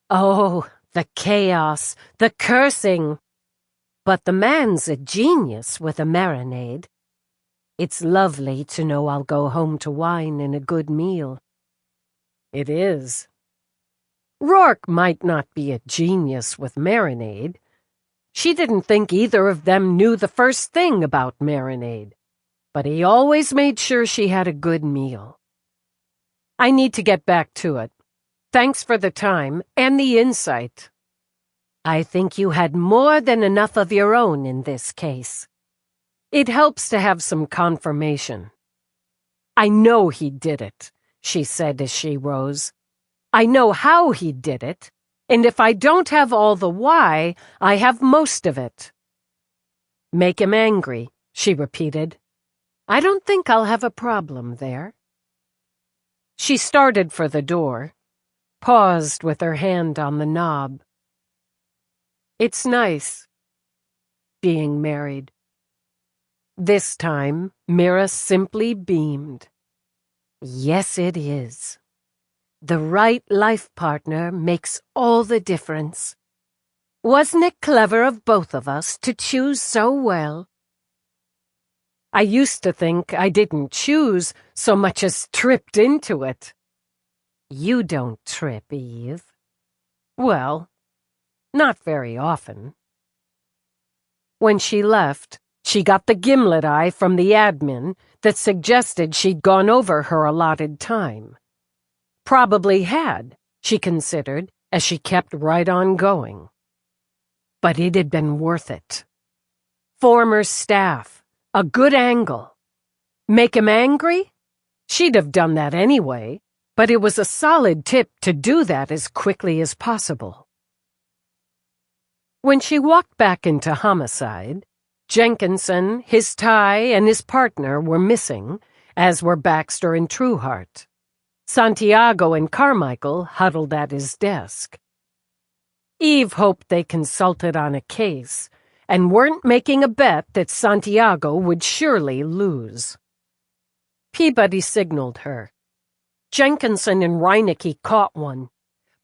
Oh, the chaos, the cursing. But the man's a genius with a marinade. It's lovely to know I'll go home to wine and a good meal. It is. Rourke might not be a genius with marinade. She didn't think either of them knew the first thing about marinade, but he always made sure she had a good meal. I need to get back to it. Thanks for the time and the insight. I think you had more than enough of your own in this case. It helps to have some confirmation. I know he did it, she said as she rose. I know how he did it, and if I don't have all the why, I have most of it. Make him angry, she repeated. I don't think I'll have a problem there. She started for the door, paused with her hand on the knob. It's nice, being married. This time, Mira simply beamed. Yes, it is. The right life partner makes all the difference. Wasn't it clever of both of us to choose so well? I used to think I didn't choose so much as tripped into it. You don't trip, Eve. Well, not very often. When she left, she got the gimlet eye from the admin that suggested she'd gone over her allotted time. Probably had, she considered, as she kept right on going. But it had been worth it. Former staff. A good angle. Make him angry? She'd have done that anyway, but it was a solid tip to do that as quickly as possible. When she walked back into homicide, Jenkinson, his tie, and his partner were missing, as were Baxter and Trueheart. Santiago and Carmichael huddled at his desk. Eve hoped they consulted on a case and weren't making a bet that Santiago would surely lose. Peabody signaled her. Jenkinson and Reinecke caught one.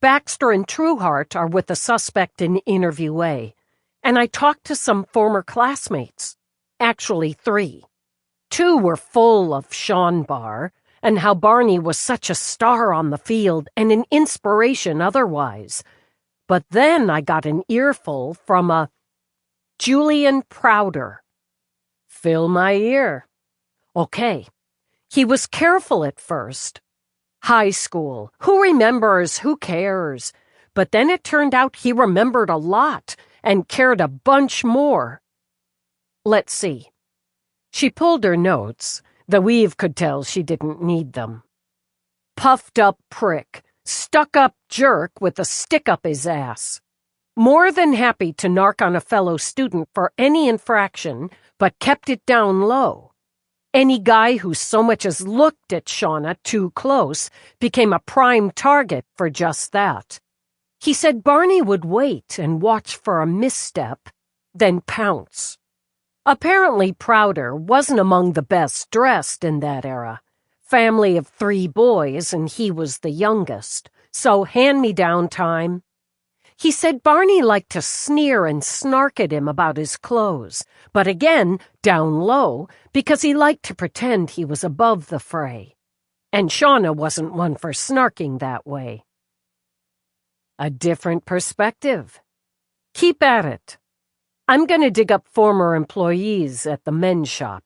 Baxter and Trueheart are with the suspect in Interview A, and I talked to some former classmates. Actually, 3. 2 were full of Sean Barr and how Barney was such a star on the field and an inspiration otherwise. But then I got an earful from a Julian Prouder. Fill my ear. Okay. He was careful at first. High school. Who remembers? Who cares? But then it turned out he remembered a lot and cared a bunch more. Let's see. She pulled her notes, though Eve could tell she didn't need them. Puffed up prick. Stuck up jerk with a stick up his ass. More than happy to narc on a fellow student for any infraction, but kept it down low. Any guy who so much as looked at Shauna too close became a prime target for just that. He said Barney would wait and watch for a misstep, then pounce. Apparently Prouder wasn't among the best dressed in that era. Family of 3 boys, and he was the youngest, so hand-me-down time. He said Barney liked to sneer and snark at him about his clothes, but again, down low, because he liked to pretend he was above the fray. And Shauna wasn't one for snarking that way. A different perspective. Keep at it. I'm going to dig up former employees at the men's shop.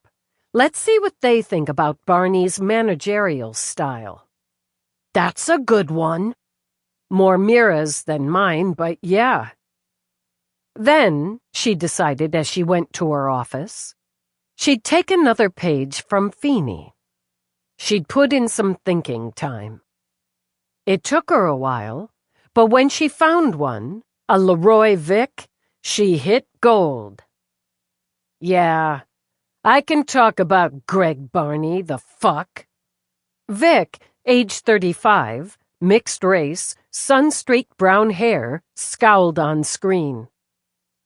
Let's see what they think about Barney's managerial style. That's a good one. More Mira's than mine, but yeah. Then, she decided as she went to her office, she'd take another page from Feeney. She'd put in some thinking time. It took her a while, but when she found one, a Leroy Vic, she hit gold. Yeah, I can talk about Greg Barney, the fuck. Vic, age 35, mixed race, sun-streaked brown hair, scowled on screen.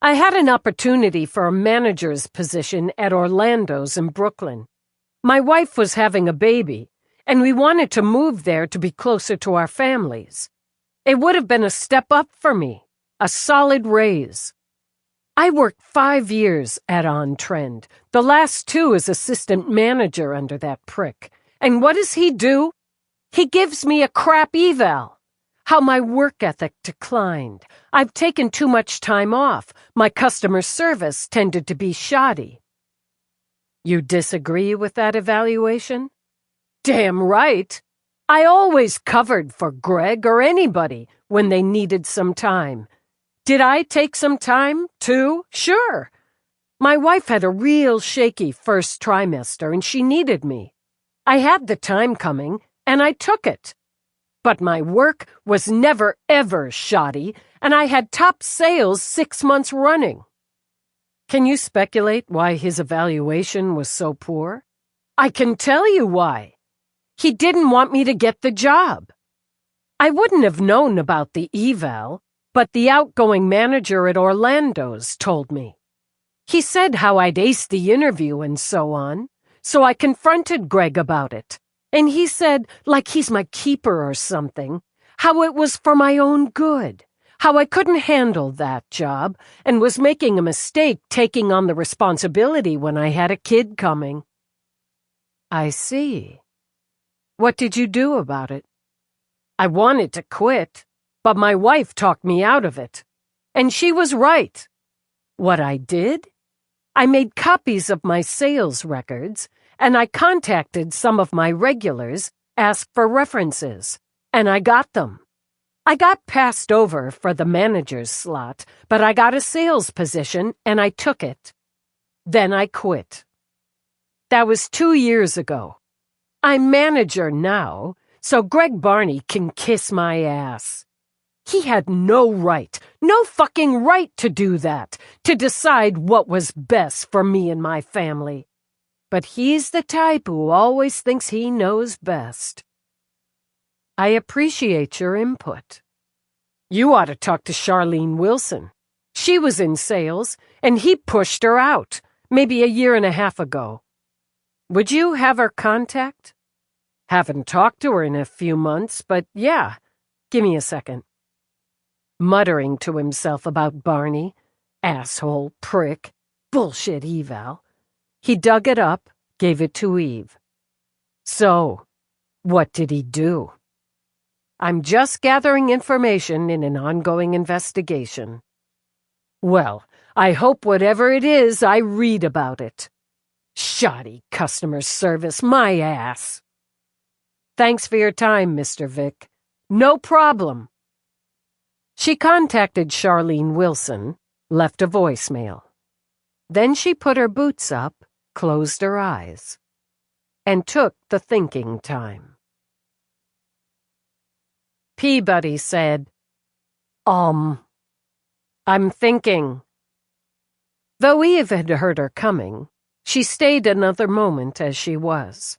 I had an opportunity for a manager's position at Orlando's in Brooklyn. My wife was having a baby, and we wanted to move there to be closer to our families. It would have been a step up for me, a solid raise. I worked 5 years at On Trend, the last 2 as assistant manager under that prick. And what does he do? He gives me a crap eval. How my work ethic declined. I've taken too much time off. My customer service tended to be shoddy. You disagree with that evaluation? Damn right. I always covered for Greg or anybody when they needed some time. Did I take some time, too? Sure. My wife had a real shaky first trimester and she needed me. I had the time coming, and I took it. But my work was never, ever shoddy, and I had top sales 6 months running. Can you speculate why his evaluation was so poor? I can tell you why. He didn't want me to get the job. I wouldn't have known about the eval, but the outgoing manager at Orlando's told me. He said how I'd aced the interview and so on, so I confronted Greg about it. And he said, like he's my keeper or something, how it was for my own good, how I couldn't handle that job and was making a mistake taking on the responsibility when I had a kid coming. I see. What did you do about it? I wanted to quit, but my wife talked me out of it. And she was right. What I did? I made copies of my sales records, and I contacted some of my regulars, asked for references, and I got them. I got passed over for the manager's slot, but I got a sales position, and I took it. Then I quit. That was 2 years ago. I'm manager now, so Greg Barney can kiss my ass. He had no right, no fucking right to do that, to decide what was best for me and my family. But he's the type who always thinks he knows best. I appreciate your input. You ought to talk to Charlene Wilson. She was in sales, and he pushed her out, maybe a year and a half ago. Would you have her contact? Haven't talked to her in a few months, but yeah, give me a second. Muttering to himself about Barney, asshole, prick, bullshit eval, he dug it up, gave it to Eve. So, what did he do? I'm just gathering information in an ongoing investigation. Well, I hope whatever it is, I read about it. Shoddy customer service, my ass. Thanks for your time, Mr. Vick. No problem. She contacted Charlene Wilson, left a voicemail. Then she put her boots up, closed her eyes, and took the thinking time. Peabody said, I'm thinking. Though Eve had heard her coming, she stayed another moment as she was.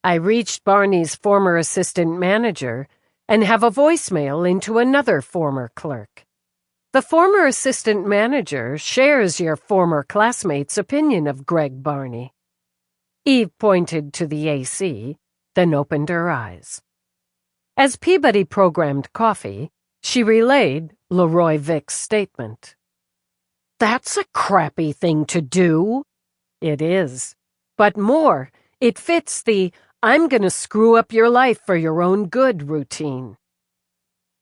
I reached Barney's former assistant manager and have a voicemail into another former clerk. The former assistant manager shares your former classmate's opinion of Greg Barney. Eve pointed to the AC, then opened her eyes. As Peabody programmed coffee, she relayed Leroy Vick's statement. That's a crappy thing to do. It is. But more, it fits the I'm gonna screw up your life for your own good routine.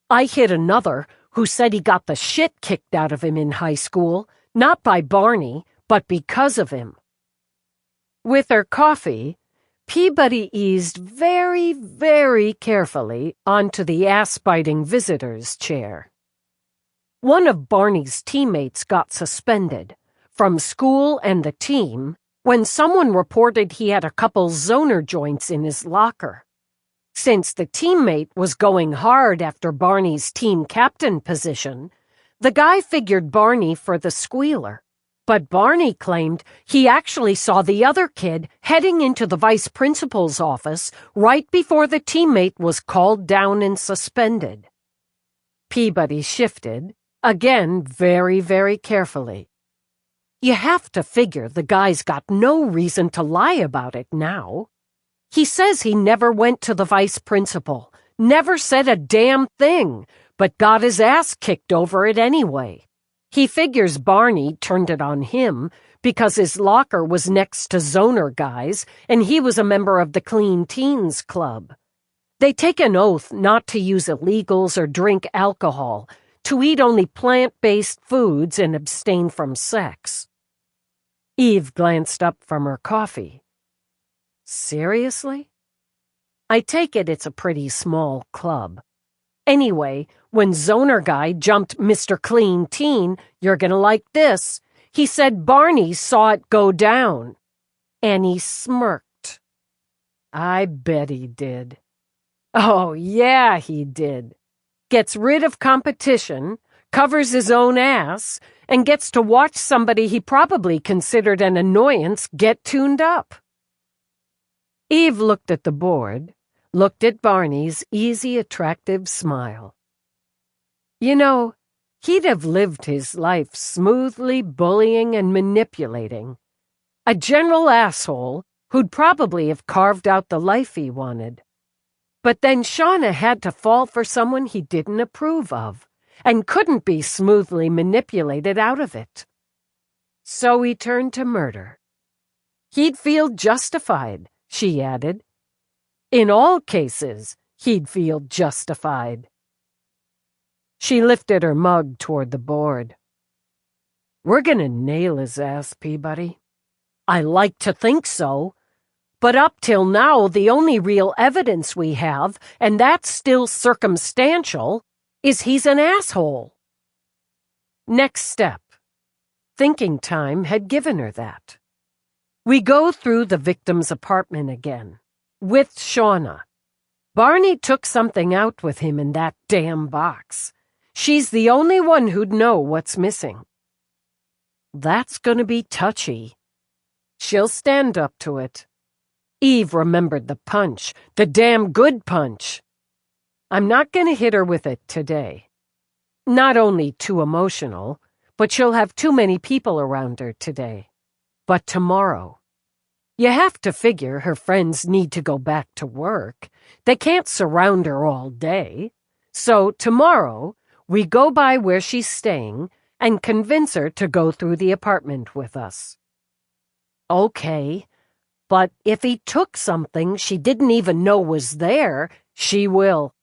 I hit another who said he got the shit kicked out of him in high school, not by Barney, but because of him. With her coffee, Peabody eased very, very carefully onto the ass-biting visitor's chair. One of Barney's teammates got suspended from school and the team when someone reported he had a couple zoner joints in his locker. Since the teammate was going hard after Barney's team captain position, the guy figured Barney for the squealer. But Barney claimed he actually saw the other kid heading into the vice principal's office right before the teammate was called down and suspended. Peabody shifted, again very, very carefully. You have to figure the guy's got no reason to lie about it now. He says he never went to the vice principal, never said a damn thing, but got his ass kicked over it anyway. He figures Barney turned it on him because his locker was next to zoner guys and he was a member of the Clean Teens Club. They take an oath not to use illegals or drink alcohol, to eat only plant-based foods and abstain from sex. Eve glanced up from her coffee. Seriously? I take it it's a pretty small club. Anyway, when Zoner Guy jumped Mr. Clean Teen, you're gonna like this, he said Barney saw it go down. And he smirked. I bet he did. Oh, yeah, he did. Gets rid of competition, covers his own ass, and gets to watch somebody he probably considered an annoyance get tuned up. Eve looked at the board, looked at Barney's easy, attractive smile. You know, he'd have lived his life smoothly bullying and manipulating. A general asshole who'd probably have carved out the life he wanted. But then Shauna had to fall for someone he didn't approve of, and couldn't be smoothly manipulated out of it. So he turned to murder. He'd feel justified, she added. In all cases, he'd feel justified. She lifted her mug toward the board. We're gonna nail his ass, Peabody. I like to think so. But up till now, the only real evidence we have, and that's still circumstantial, is he's an asshole. Next step. Thinking time had given her that. We go through the victim's apartment again, with Shauna. Barney took something out with him in that damn box. She's the only one who'd know what's missing. That's gonna be touchy. She'll stand up to it. Eve remembered the punch, the damn good punch. I'm not gonna hit her with it today. Not only too emotional, but she'll have too many people around her today. But tomorrow, you have to figure her friends need to go back to work. They can't surround her all day. So tomorrow, we go by where she's staying and convince her to go through the apartment with us. Okay, but if he took something she didn't even know was there, she will.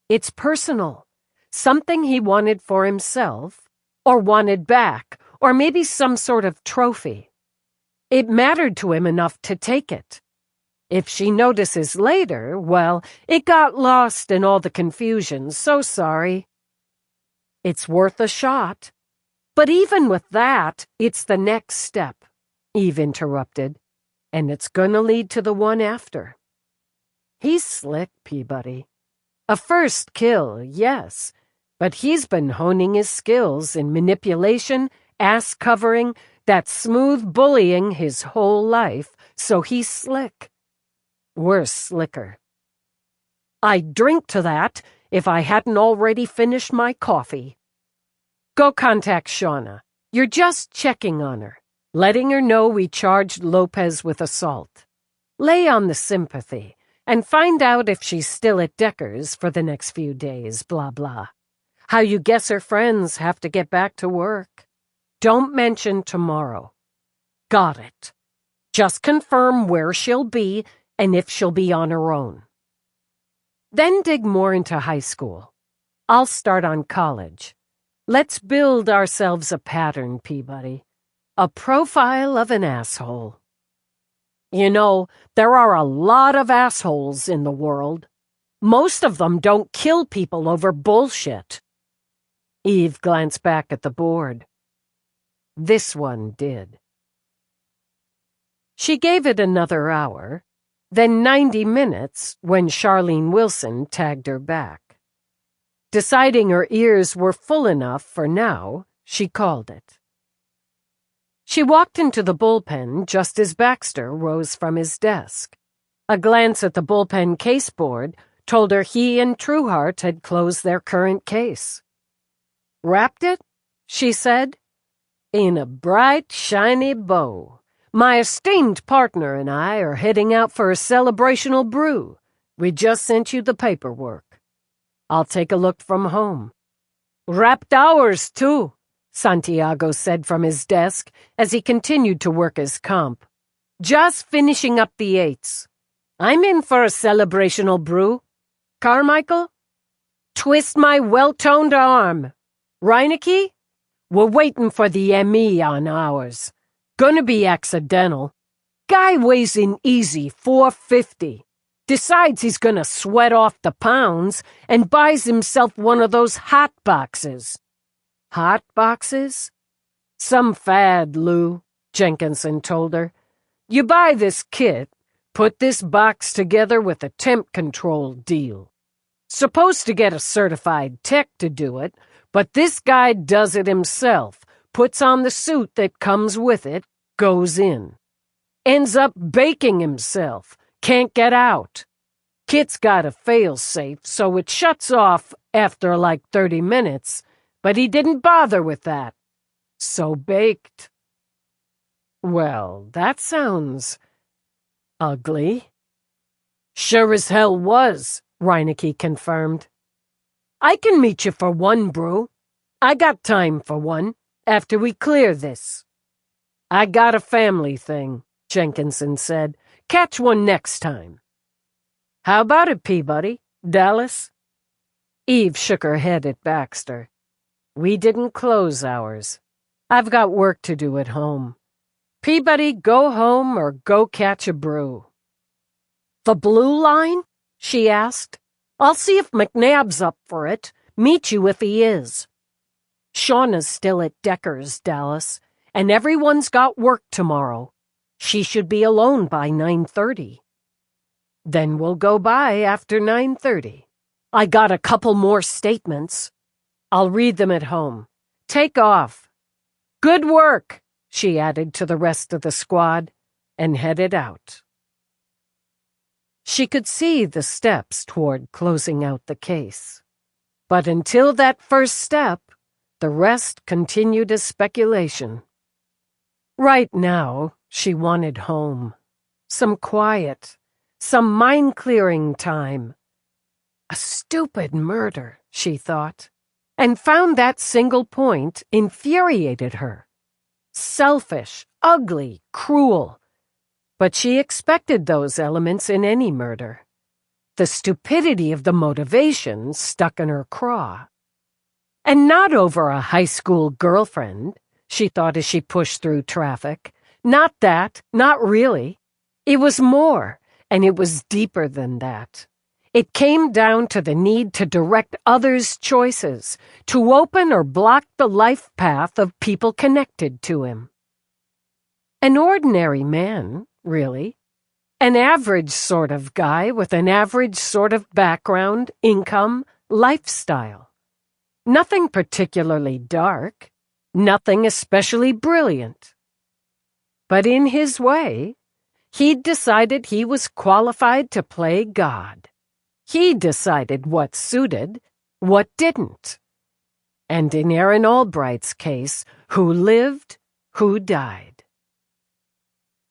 It's personal. Something he wanted for himself, or wanted back, or maybe some sort of trophy. It mattered to him enough to take it. If she notices later, well, it got lost in all the confusion, so sorry. It's worth a shot. But even with that, it's the next step, Eve interrupted, and it's gonna lead to the one after. He's slick, Peabody. A first kill, yes, but he's been honing his skills in manipulation, ass-covering, that smooth bullying his whole life, so he's slick. We're slicker. I'd drink to that if I hadn't already finished my coffee. Go contact Shauna. You're just checking on her, letting her know we charged Lopez with assault. Lay on the sympathy, and find out if she's still at Decker's for the next few days, blah blah. How you guess her friends have to get back to work. Don't mention tomorrow. Got it. Just confirm where she'll be and if she'll be on her own. Then dig more into high school. I'll start on college. Let's build ourselves a pattern, Peabody. A profile of an asshole. You know, there are a lot of assholes in the world. Most of them don't kill people over bullshit. Eve glanced back at the board. This one did. She gave it another hour, then 90 minutes when Charlene Wilson tagged her back. Deciding her ears were full enough for now, she called it. She walked into the bullpen just as Baxter rose from his desk. A glance at the bullpen caseboard told her he and Trueheart had closed their current case. Wrapped it? She said. In a bright, shiny bow. My esteemed partner and I are heading out for a celebrational brew. We just sent you the paperwork. I'll take a look from home. Wrapped ours, too, Santiago said from his desk as he continued to work his comp. Just finishing up the 8s. I'm in for a celebrational brew. Carmichael? Twist my well-toned arm. Reineke? We're waiting for the ME on ours. Gonna be accidental. Guy weighs in easy 450. Decides he's gonna sweat off the pounds and buys himself one of those hot boxes. Hot boxes? Some fad, Lou, Jenkinson told her. You buy this kit, put this box together with a temp control deal. Supposed to get a certified tech to do it, but this guy does it himself, puts on the suit that comes with it, goes in. Ends up baking himself, can't get out. Kit's got a fail-safe, so it shuts off after like 30 minutes, but he didn't bother with that. So baked. Well, that sounds ugly. Sure as hell was, Reineke confirmed. I can meet you for one brew. I got time for one, after we clear this. I got a family thing, Jenkinson said. Catch one next time. How about it, Peabody? Dallas? Eve shook her head at Baxter. We didn't close ours. I've got work to do at home. Peabody, go home or go catch a brew. The blue line? She asked. I'll see if McNabb's up for it. Meet you if he is. Shauna's still at Decker's, Dallas, and everyone's got work tomorrow. She should be alone by 9:30. Then we'll go by after 9:30. I got a couple more statements. I'll read them at home. Take off. Good work, she added to the rest of the squad, and headed out. She could see the steps toward closing out the case. But until that first step, The rest continued as speculation. Right now, she wanted home. Some quiet. Some mind-clearing time. A stupid murder, she thought, and found that single point infuriated her. Selfish, ugly, cruel. But she expected those elements in any murder. The stupidity of the motivation stuck in her craw. And not over a high school girlfriend, she thought as she pushed through traffic. Not that, not really. It was more, and it was deeper than that. It came down to the need to direct others' choices, to open or block the life path of people connected to him. An ordinary man, really. An average sort of guy with an average sort of background, income, lifestyle. Nothing particularly dark, nothing especially brilliant. But in his way, he'd decided he was qualified to play God. He decided what suited, what didn't. And in Aaron Albright's case, who lived, who died.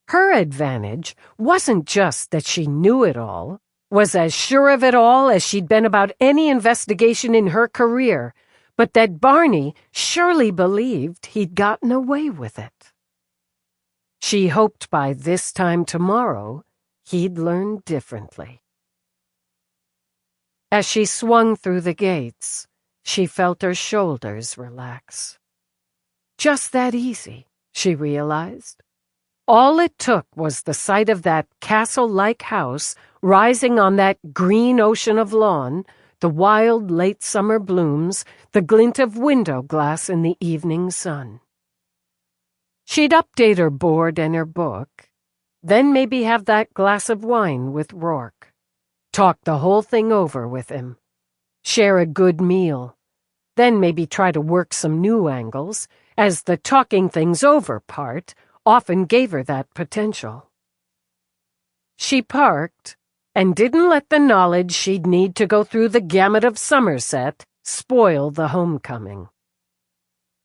Her advantage wasn't just that she knew it all, was as sure of it all as she'd been about any investigation in her career, but that Barney surely believed he'd gotten away with it. She hoped by this time tomorrow he'd learn differently. As she swung through the gates, she felt her shoulders relax. Just that easy, she realized. All it took was the sight of that castle-like house rising on that green ocean of lawn, the wild late summer blooms, the glint of window glass in the evening sun. She'd update her board and her book, then maybe have that glass of wine with Rourke. Talk the whole thing over with him. Share a good meal. Then maybe try to work some new angles, as the talking things over part often gave her that potential. She parked and didn't let the knowledge she'd need to go through the gamut of Somerset spoil the homecoming.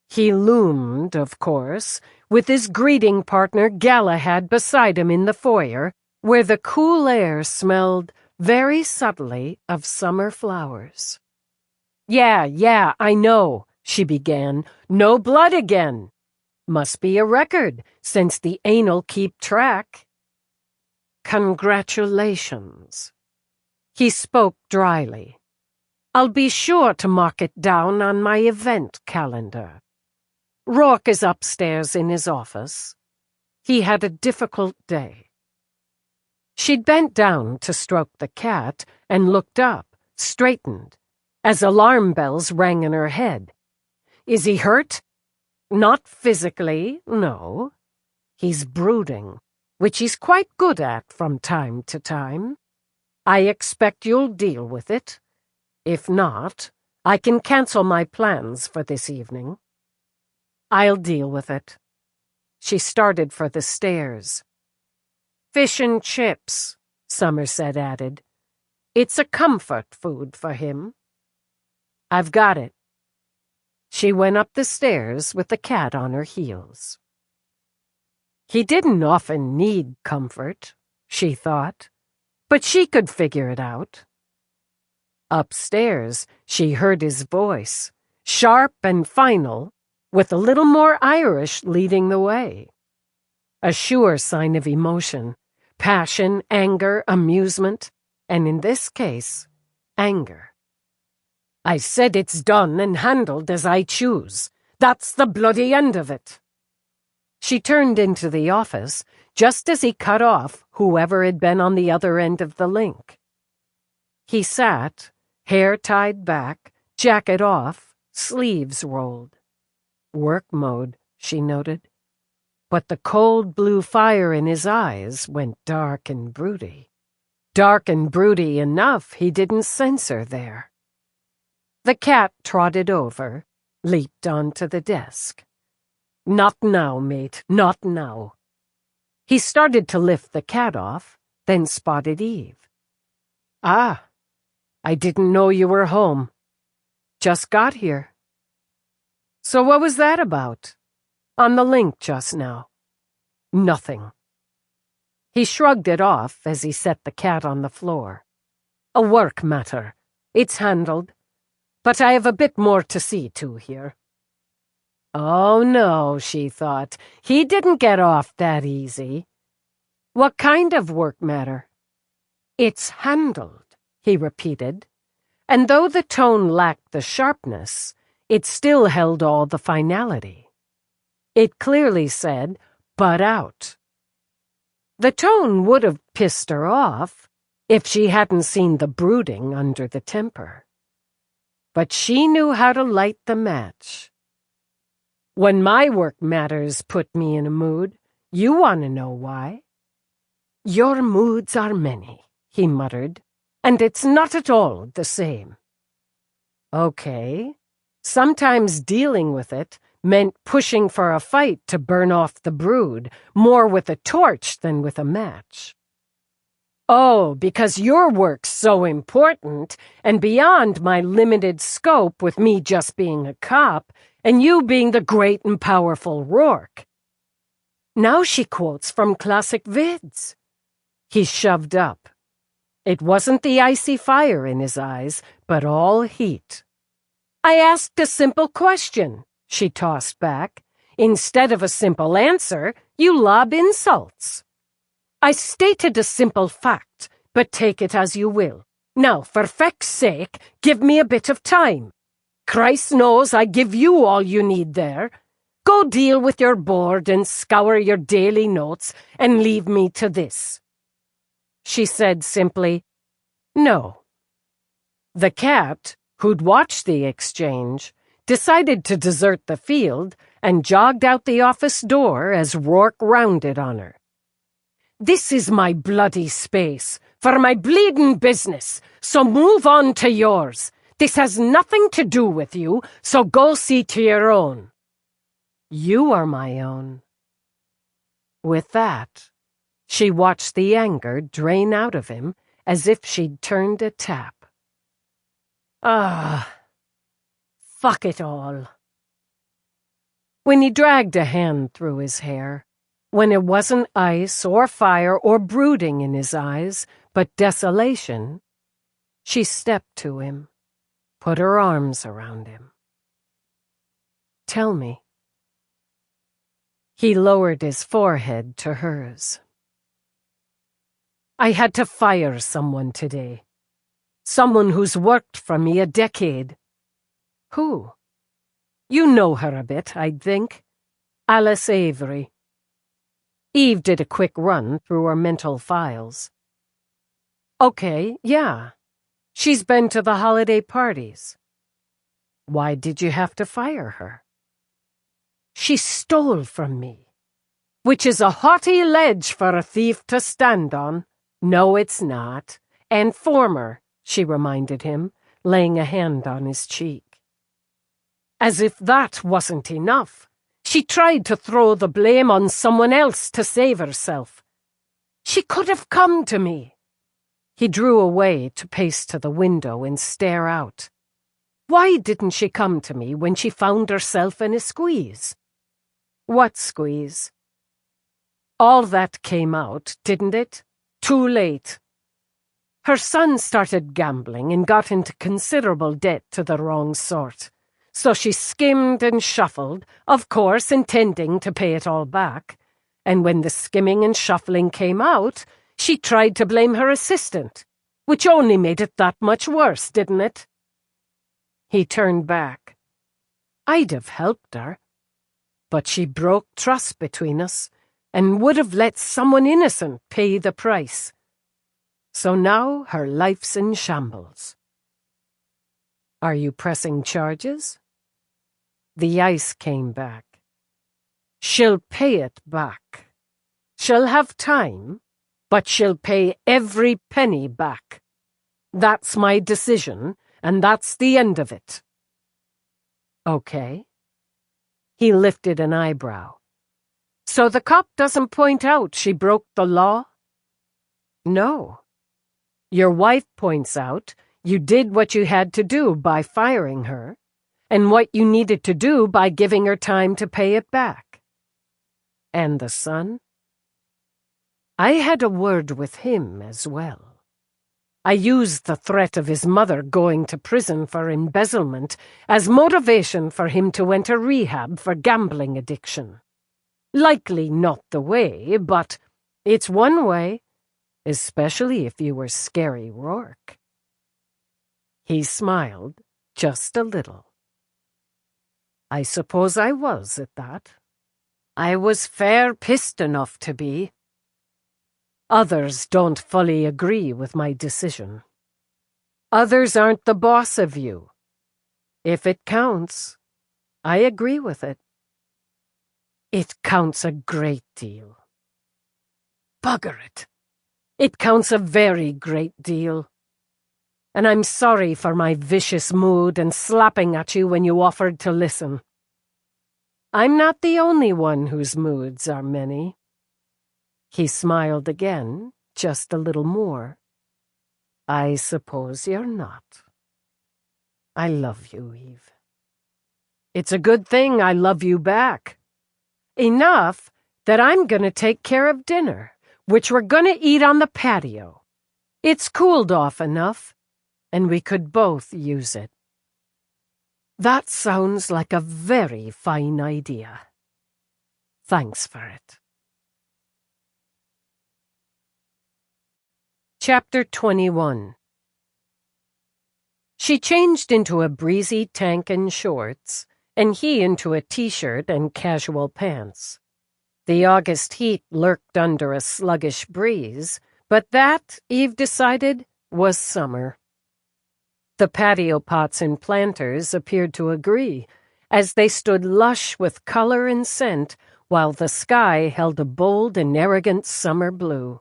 He loomed, of course, with his greeting partner Galahad beside him in the foyer, where the cool air smelled very subtly of summer flowers. Yeah, I know, she began. No blood again. Must be a record, since the anal keep track. Congratulations. He spoke dryly. I'll be sure to mark it down on my event calendar. Rourke is upstairs in his office. He had a difficult day. She'd bent down to stroke the cat and looked up, straightened, as alarm bells rang in her head. Is he hurt? Not physically, no. He's brooding, which he's quite good at from time to time. I expect you'll deal with it. If not, I can cancel my plans for this evening. I'll deal with it. She started for the stairs. Fish and chips, Somerset added. It's a comfort food for him. I've got it. She went up the stairs with the cat on her heels. He didn't often need comfort, she thought, but she could figure it out. Upstairs, she heard his voice, sharp and final, with a little more Irish leading the way. A sure sign of emotion, passion, anger, amusement, and in this case, anger. I said it's done and handled as I choose. That's the bloody end of it. She turned into the office just as he cut off whoever had been on the other end of the link. He sat, hair tied back, jacket off, sleeves rolled. Work mode, she noted. But the cold blue fire in his eyes went dark and broody. Dark and broody enough he didn't censor there. The cat trotted over, leaped onto the desk. Not now, mate, not now. He started to lift the cat off, then spotted Eve. Ah, I didn't know you were home. Just got here. So what was that about? On the link just now. Nothing. He shrugged it off as he set the cat on the floor. A work matter. It's handled. But I have a bit more to see to here. Oh no, she thought. He didn't get off that easy. What kind of work matter? It's handled, he repeated. And though the tone lacked the sharpness, it still held all the finality. It clearly said, "Butt out." The tone would have pissed her off if she hadn't seen the brooding under the temper. But she knew how to light the match. When my work matters put me in a mood, you want to know why? Your moods are many, he muttered, and it's not at all the same. Okay. Sometimes dealing with it meant pushing for a fight to burn off the brood, more with a torch than with a match. Oh, because your work's so important and beyond my limited scope with me just being a cop and you being the great and powerful Rourke. Now she quotes from classic vids. He shoved up. It wasn't the icy fire in his eyes, but all heat. I asked a simple question, she tossed back. Instead of a simple answer, you lob insults. I stated a simple fact, but take it as you will. Now, for feck's sake, give me a bit of time. Christ knows I give you all you need there. Go deal with your board and scour your daily notes and leave me to this. She said simply, no. The cat, who'd watched the exchange, decided to desert the field and jogged out the office door as Rourke rounded on her. This is my bloody space, for my bleeding business, so move on to yours. This has nothing to do with you, so go see to your own. You are my own. With that, she watched the anger drain out of him as if she'd turned a tap. Fuck it all. When he dragged a hand through his hair, when it wasn't ice or fire or brooding in his eyes, but desolation, she stepped to him, put her arms around him. Tell me. He lowered his forehead to hers. I had to fire someone today. Someone who's worked for me a decade. Who? You know her a bit, I'd think. Alice Avery. Eve did a quick run through her mental files. Okay, yeah. She's been to the holiday parties. Why did you have to fire her? She stole from me, which is a haughty ledge for a thief to stand on. No, it's not. And former, she reminded him, laying a hand on his cheek. As if that wasn't enough, she tried to throw the blame on someone else to save herself. She could have come to me. He drew away to pace to the window and stare out. Why didn't she come to me when she found herself in a squeeze? What squeeze? All that came out, didn't it? Too late. Her son started gambling and got into considerable debt to the wrong sort. So she skimmed and shuffled, of course intending to pay it all back. And when the skimming and shuffling came out, she tried to blame her assistant, which only made it that much worse, didn't it? He turned back. I'd have helped her. But she broke trust between us and would have let someone innocent pay the price. So now her life's in shambles. Are you pressing charges? The ice came back. She'll pay it back. She'll have time, but she'll pay every penny back. That's my decision, and that's the end of it. Okay. He lifted an eyebrow. So the cop doesn't point out she broke the law? No. Your wife points out you did what you had to do by firing her, and what you needed to do by giving her time to pay it back. And the son? I had a word with him as well. I used the threat of his mother going to prison for embezzlement as motivation for him to enter rehab for gambling addiction. Likely not the way, but it's one way, especially if you were Scary Rourke. He smiled, just a little. I suppose I was at that. I was fair pissed enough to be. Others don't fully agree with my decision. Others aren't the boss of you. If it counts, I agree with it. It counts a great deal. Bugger it. It counts a very great deal. And I'm sorry for my vicious mood and slapping at you when you offered to listen. I'm not the only one whose moods are many. He smiled again, just a little more. I suppose you're not. I love you, Eve. It's a good thing I love you back. Enough that I'm gonna take care of dinner, which we're gonna eat on the patio. It's cooled off enough, and we could both use it. That sounds like a very fine idea. Thanks for it. Chapter 21. She changed into a breezy tank and shorts, and he into a t-shirt and casual pants. The August heat lurked under a sluggish breeze, but that, Eve decided, was summer. The patio pots and planters appeared to agree, as they stood lush with color and scent, while the sky held a bold and arrogant summer blue.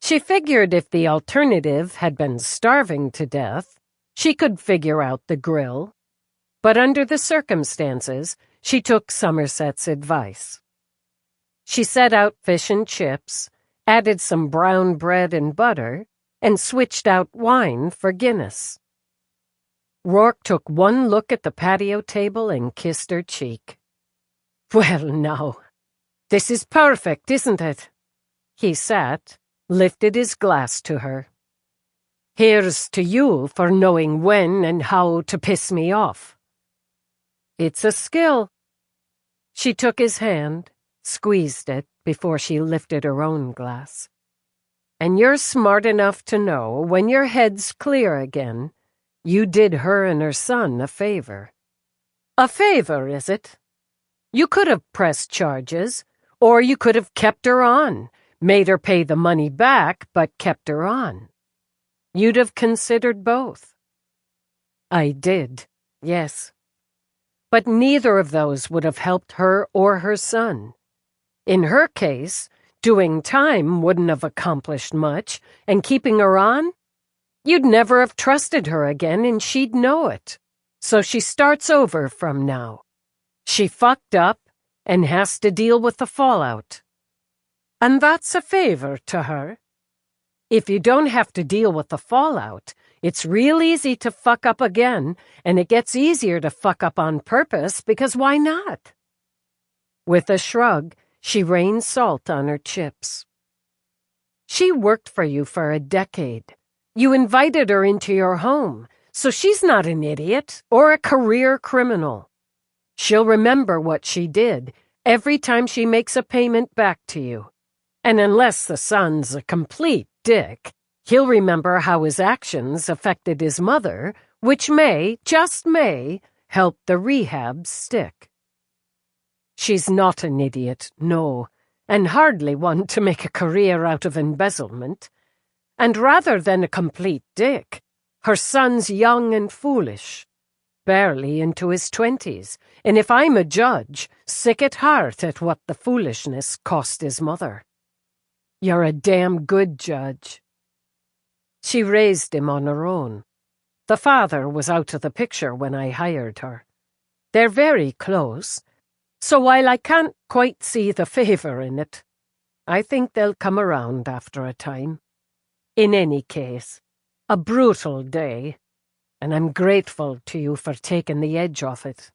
She figured if the alternative had been starving to death, she could figure out the grill. But under the circumstances, she took Somerset's advice. She set out fish and chips, added some brown bread and butter, and switched out wine for Guinness. Rourke took one look at the patio table and kissed her cheek. "Well, now, this is perfect, isn't it?" He sat, lifted his glass to her. "Here's to you for knowing when and how to piss me off." "It's a skill." She took his hand, squeezed it before she lifted her own glass. "And you're smart enough to know when your head's clear again, you did her and her son a favor." "A favor, is it? You could have pressed charges, or you could have kept her on, made her pay the money back, but kept her on. You'd have considered both." "I did, yes. But neither of those would have helped her or her son. In her case, doing time wouldn't have accomplished much, and keeping her on? You'd never have trusted her again, and she'd know it. So she starts over from now. She fucked up and has to deal with the fallout. And that's a favor to her. If you don't have to deal with the fallout, it's real easy to fuck up again, and it gets easier to fuck up on purpose because why not?" With a shrug, she rained salt on her chips. "She worked for you for a decade. You invited her into your home, so she's not an idiot or a career criminal. She'll remember what she did every time she makes a payment back to you. And unless the son's a complete dick, he'll remember how his actions affected his mother, which may, just may, help the rehab stick. She's not an idiot, no, and hardly one to make a career out of embezzlement. And rather than a complete dick, her son's young and foolish, barely into his 20s, and if I'm a judge, sick at heart at what the foolishness cost his mother. You're a damn good judge." She raised him on her own. The father was out of the picture when I hired her. They're very close, so while I can't quite see the favor in it, I think they'll come around after a time. In any case, a brutal day. and I'm grateful to you for taking the edge off it.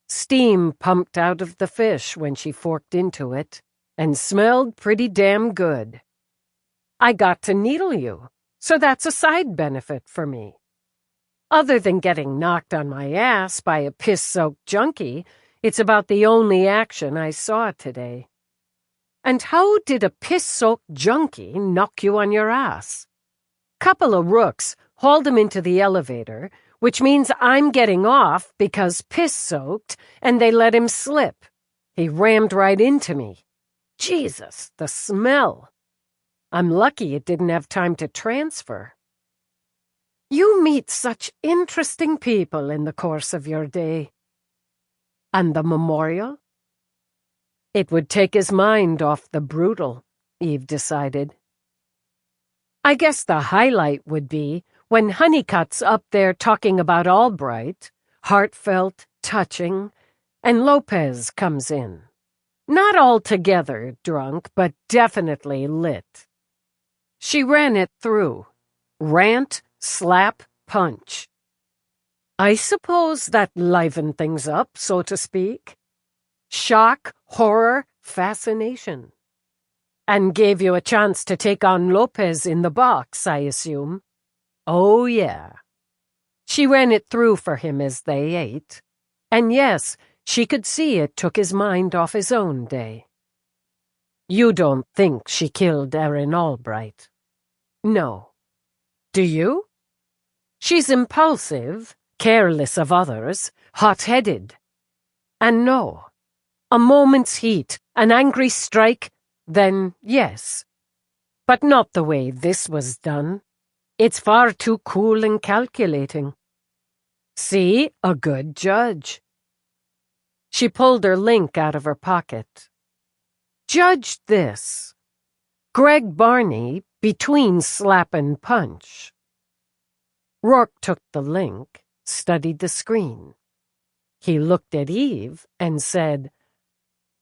Steam pumped out of the fish when she forked into it, and smelled pretty damn good. I got to needle you, so that's a side benefit for me. Other than getting knocked on my ass by a piss-soaked junkie, it's about the only action I saw today. And how did a piss-soaked junkie knock you on your ass? Couple of rooks hauled him into the elevator, which means I'm getting off because piss-soaked, and they let him slip. He rammed right into me. Jesus, the smell. I'm lucky it didn't have time to transfer. You meet such interesting people in the course of your day. And the memorial? It would take his mind off the brutal, Eve decided. I guess the highlight would be when Honeycutt's up there talking about Albright, heartfelt, touching, and Lopez comes in. Not altogether drunk, but definitely lit. She ran it through. Rant, slap, punch. I suppose that livened things up, so to speak. Shock, horror, fascination. And gave you a chance to take on Lopez in the box, I assume. Oh, yeah. She ran it through for him as they ate. And yes, she could see it took his mind off his own day. You don't think she killed Erin Albright? No. Do you? She's impulsive, careless of others, hot-headed. And no. A moment's heat, an angry strike, then yes. But not the way this was done. It's far too cool and calculating. See, a good judge. She pulled her link out of her pocket. Judge this. Greg Barney between slap and punch. Rourke took the link, studied the screen. He looked at Eve and said,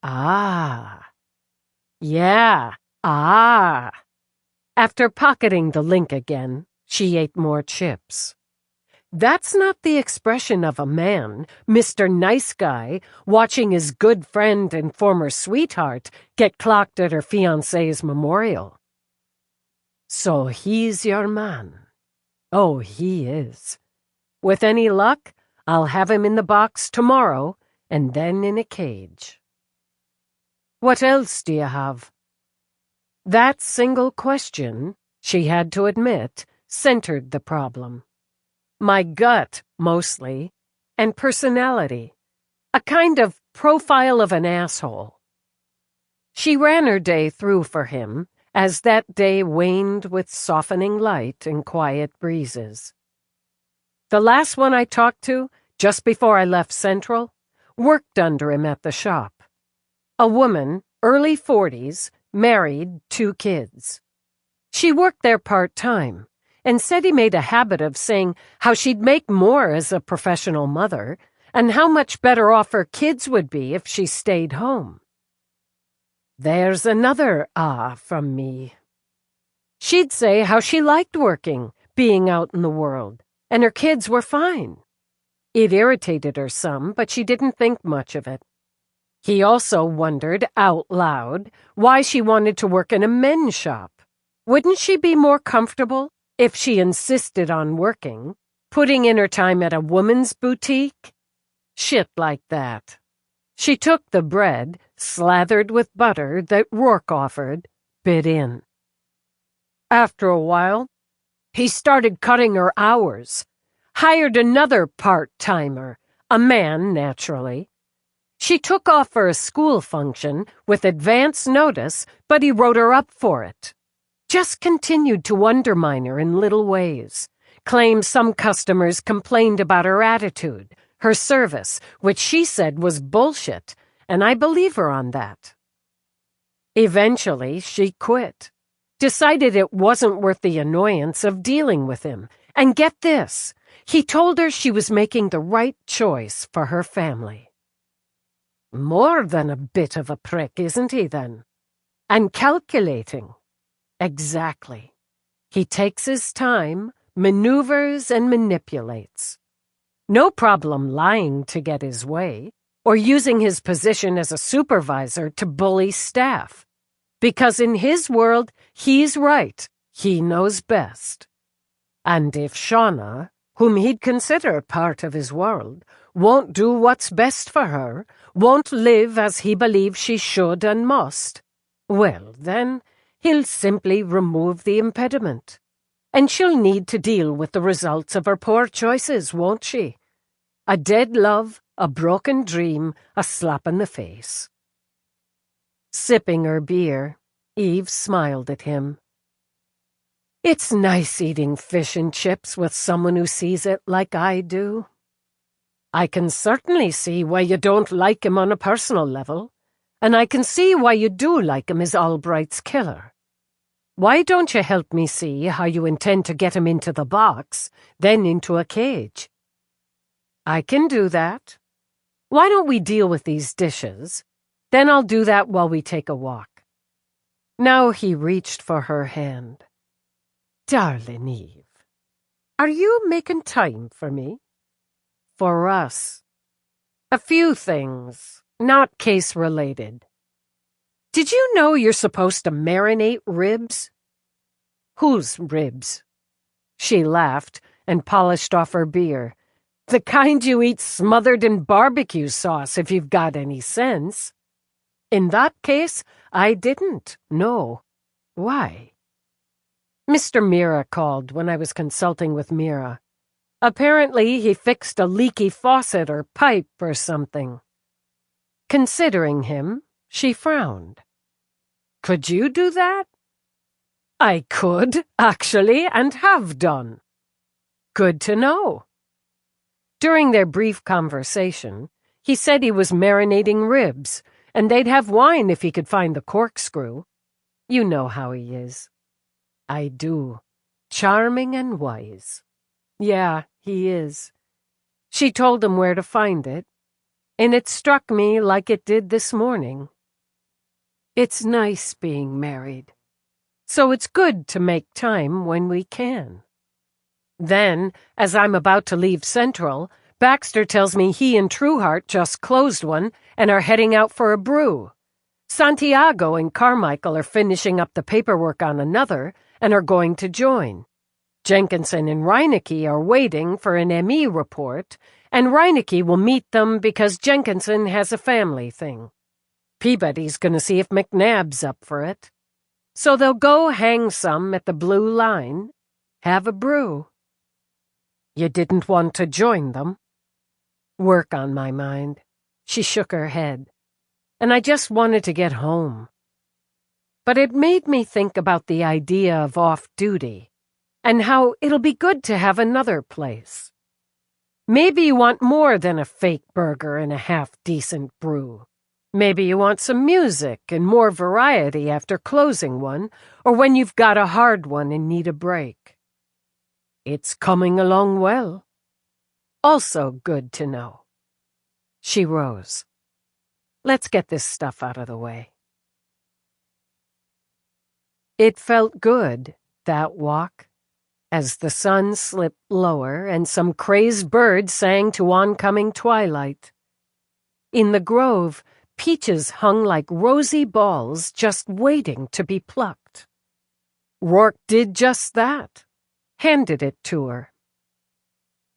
Ah. Yeah, ah. After pocketing the link again, she ate more chips. That's not the expression of a man, Mr. Nice Guy, watching his good friend and former sweetheart get clocked at her fiancé's memorial. So he's your man. Oh, he is. With any luck, I'll have him in the box tomorrow, and then in a cage. What else do you have? That single question, she had to admit, centered the problem. My gut, mostly, and personality. A kind of profile of an asshole. She ran her day through for him, as that day waned with softening light and quiet breezes. The last one I talked to, just before I left Central, worked under him at the shop. A woman, early 40s, married, 2 kids. She worked there part-time, and said he made a habit of saying how she'd make more as a professional mother, and how much better off her kids would be if she stayed home. There's another ah from me. She'd say how she liked working, being out in the world, and her kids were fine. It irritated her some, but she didn't think much of it. He also wondered, out loud, why she wanted to work in a men's shop. Wouldn't she be more comfortable if she insisted on working, putting in her time at a woman's boutique? Shit like that. She took the bread, slathered with butter, that Rourke offered, bit in. After a while, he started cutting her hours, hired another part-timer, a man, naturally. She took off for a school function with advance notice, but he wrote her up for it. Just continued to undermine her in little ways. Claimed some customers complained about her attitude, her service, which she said was bullshit, and I believe her on that. Eventually, she quit. Decided it wasn't worth the annoyance of dealing with him. And get this, he told her she was making the right choice for her family. More than a bit of a prick, isn't he, then? And calculating. Exactly. He takes his time, maneuvers and manipulates. No problem lying to get his way, or using his position as a supervisor to bully staff. Because in his world, he's right. He knows best. And if Shauna, whom he'd consider part of his world, won't do what's best for her, won't live as he believes she should and must, well, then he'll simply remove the impediment. And she'll need to deal with the results of her poor choices, won't she? A dead love, a broken dream, a slap in the face. Sipping her beer, Eve smiled at him. It's nice eating fish and chips with someone who sees it like I do. I can certainly see why you don't like him on a personal level, and I can see why you do like him as Albright's killer. Why don't you help me see how you intend to get him into the box, then into a cage? I can do that. Why don't we deal with these dishes? Then I'll do that while we take a walk. Now he reached for her hand. Darling Eve, are you making time for me? For us. A few things, not case-related. Did you know you're supposed to marinate ribs? Whose ribs? She laughed and polished off her beer. The kind you eat smothered in barbecue sauce if you've got any sense. In that case, I didn't, no. Why? Mr. Mira called when I was consulting with Mira. Apparently, he fixed a leaky faucet or pipe or something. Considering him, she frowned. Could you do that? I could, actually, and have done. Good to know. During their brief conversation, he said he was marinating ribs, and they'd have wine if he could find the corkscrew. You know how he is. I do. Charming and wise. Yeah, he is. She told him where to find it, and it struck me like it did this morning. It's nice being married, so it's good to make time when we can. Then, as I'm about to leave Central, Baxter tells me he and Trueheart just closed one and are heading out for a brew. Santiago and Carmichael are finishing up the paperwork on another and are going to join. Jenkinson and Reinecke are waiting for an ME report, and Reinecke will meet them because Jenkinson has a family thing. Peabody's going to see if McNabb's up for it. So they'll go hang some at the Blue Line, have a brew. You didn't want to join them? Work on my mind. She shook her head. And I just wanted to get home. But it made me think about the idea of off-duty, and how it'll be good to have another place. Maybe you want more than a fake burger and a half-decent brew. Maybe you want some music and more variety after closing one, or when you've got a hard one and need a break. It's coming along well. Also good to know. She rose. Let's get this stuff out of the way. It felt good, that walk, as the sun slipped lower and some crazed bird sang to oncoming twilight. In the grove, peaches hung like rosy balls just waiting to be plucked. Rourke did just that, handed it to her.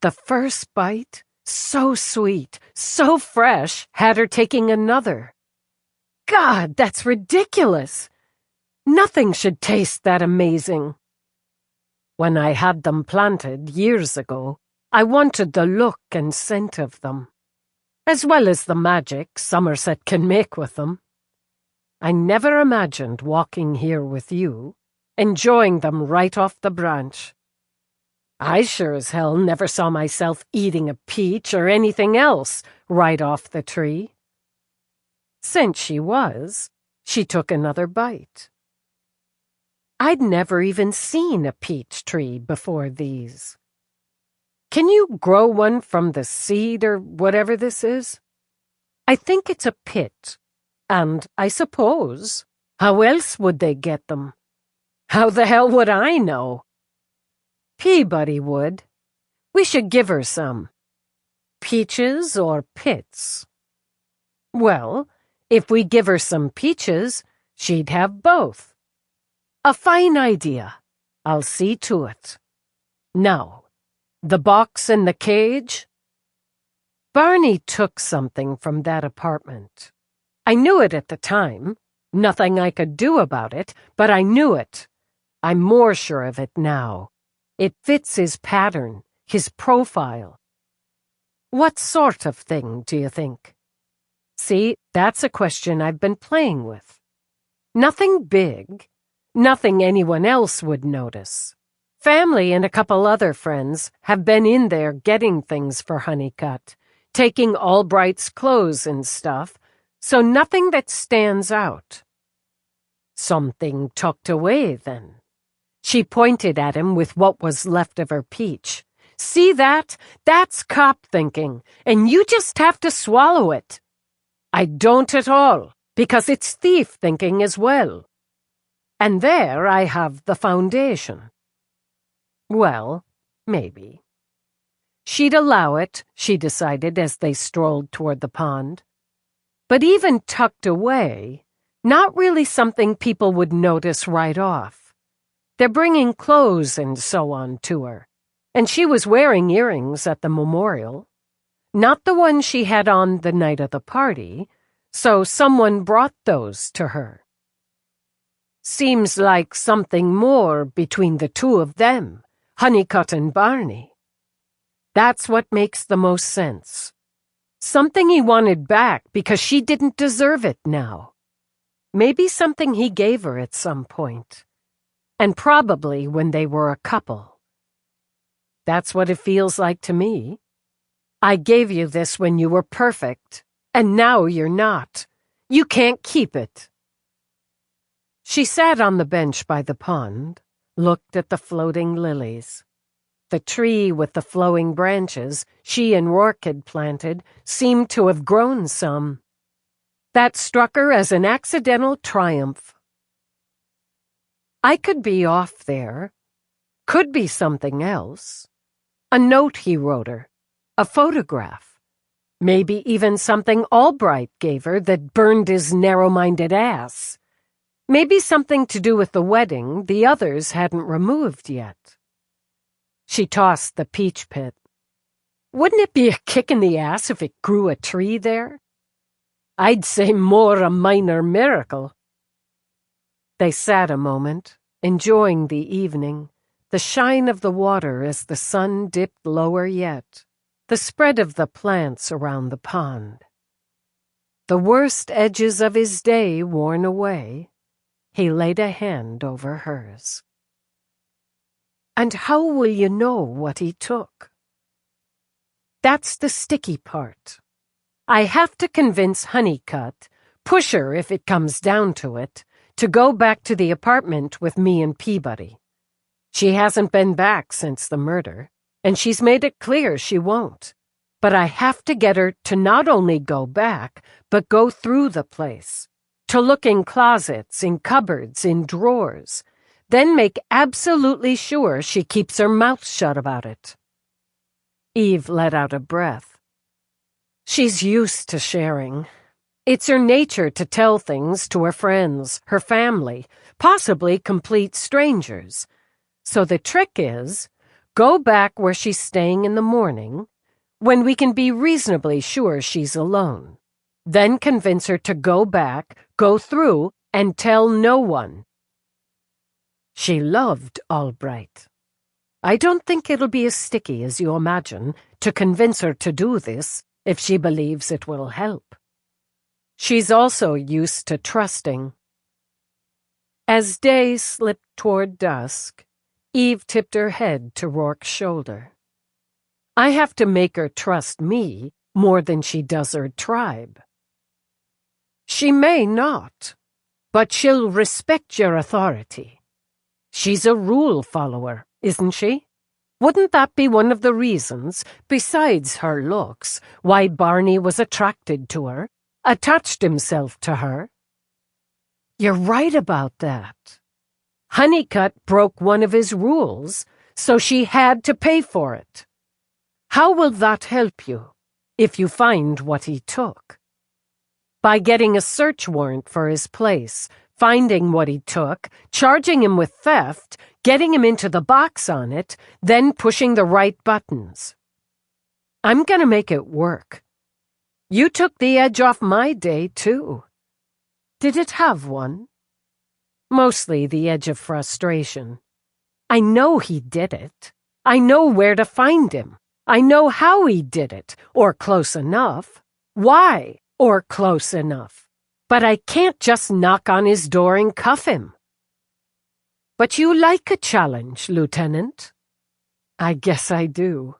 The first bite, so sweet, so fresh, had her taking another. God, that's ridiculous! Nothing should taste that amazing. When I had them planted years ago, I wanted the look and scent of them, as well as the magic Somerset can make with them. I never imagined walking here with you, enjoying them right off the branch. I sure as hell never saw myself eating a peach or anything else right off the tree. Since she was, she took another bite. I'd never even seen a peach tree before these. Can you grow one from the seed or whatever this is? I think it's a pit, and I suppose, how else would they get them? How the hell would I know? Peabody would. We should give her some. Peaches or pits? Well, if we give her some peaches, she'd have both. A fine idea. I'll see to it. Now, the box and the cage? Barney took something from that apartment. I knew it at the time. Nothing I could do about it, but I knew it. I'm more sure of it now. It fits his pattern, his profile. What sort of thing, do you think? See, that's a question I've been playing with. Nothing big, nothing anyone else would notice. Family and a couple other friends have been in there getting things for Honeycutt, taking Albright's clothes and stuff, so nothing that stands out. Something tucked away, then. She pointed at him with what was left of her peach. See that? That's cop thinking, and you just have to swallow it. I don't at all, because it's thief thinking as well. And there I have the foundation. Well, maybe. She'd allow it, she decided as they strolled toward the pond. But even tucked away, not really something people would notice right off. They're bringing clothes and so on to her, and she was wearing earrings at the memorial. Not the one she had on the night of the party, so someone brought those to her. Seems like something more between the two of them, Honeycutt and Barney. That's what makes the most sense. Something he wanted back because she didn't deserve it now. Maybe something he gave her at some point. And probably when they were a couple. That's what it feels like to me. I gave you this when you were perfect, and now you're not. You can't keep it. She sat on the bench by the pond, looked at the floating lilies. The tree with the flowing branches she and Rourke had planted seemed to have grown some. That struck her as an accidental triumph. I could be off there. Could be something else. A note he wrote her. A photograph. Maybe even something Albright gave her that burned his narrow-minded ass. Maybe something to do with the wedding the others hadn't removed yet. She tossed the peach pit. Wouldn't it be a kick in the ass if it grew a tree there? I'd say more a minor miracle. They sat a moment, enjoying the evening, the shine of the water as the sun dipped lower yet, the spread of the plants around the pond. The worst edges of his day worn away, he laid a hand over hers. And how will you know what he took? That's the sticky part. I have to convince Honeycutt, push her if it comes down to it, to go back to the apartment with me and Peabody. She hasn't been back since the murder, and she's made it clear she won't. But I have to get her to not only go back, but go through the place, to look in closets, in cupboards, in drawers, then make absolutely sure she keeps her mouth shut about it. Eve let out a breath. She's used to sharing. It's her nature to tell things to her friends, her family, possibly complete strangers. So the trick is, go back where she's staying in the morning, when we can be reasonably sure she's alone. Then convince her to go back, go through, and tell no one. She loved Albright. I don't think it'll be as sticky as you imagine to convince her to do this if she believes it will help. She's also used to trusting. As day slipped toward dusk, Eve tipped her head to Rourke's shoulder. I have to make her trust me more than she does her tribe. She may not, but she'll respect your authority. She's a rule follower, isn't she? Wouldn't that be one of the reasons, besides her looks, why Barney was attracted to her, attached himself to her? You're right about that. Honeycutt broke one of his rules, so she had to pay for it. How will that help you if you find what he took? By getting a search warrant for his place, finding what he took, charging him with theft, getting him into the box on it, then pushing the right buttons. I'm gonna make it work. You took the edge off my day, too. Did it have one? Mostly the edge of frustration. I know he did it. I know where to find him. I know how he did it, or close enough. Why, or close enough. But I can't just knock on his door and cuff him. But you like a challenge, Lieutenant. I guess I do.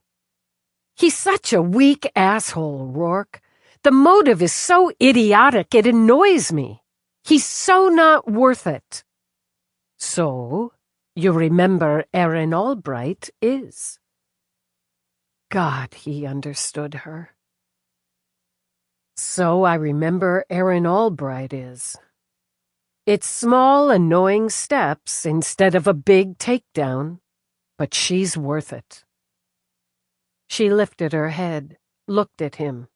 He's such a weak asshole, Rourke. The motive is so idiotic it annoys me. He's so not worth it. So, you remember Erin Albright is. God, he understood her. So I remember Erin Albright is. It's small, annoying steps instead of a big takedown, but she's worth it. She lifted her head, looked at him.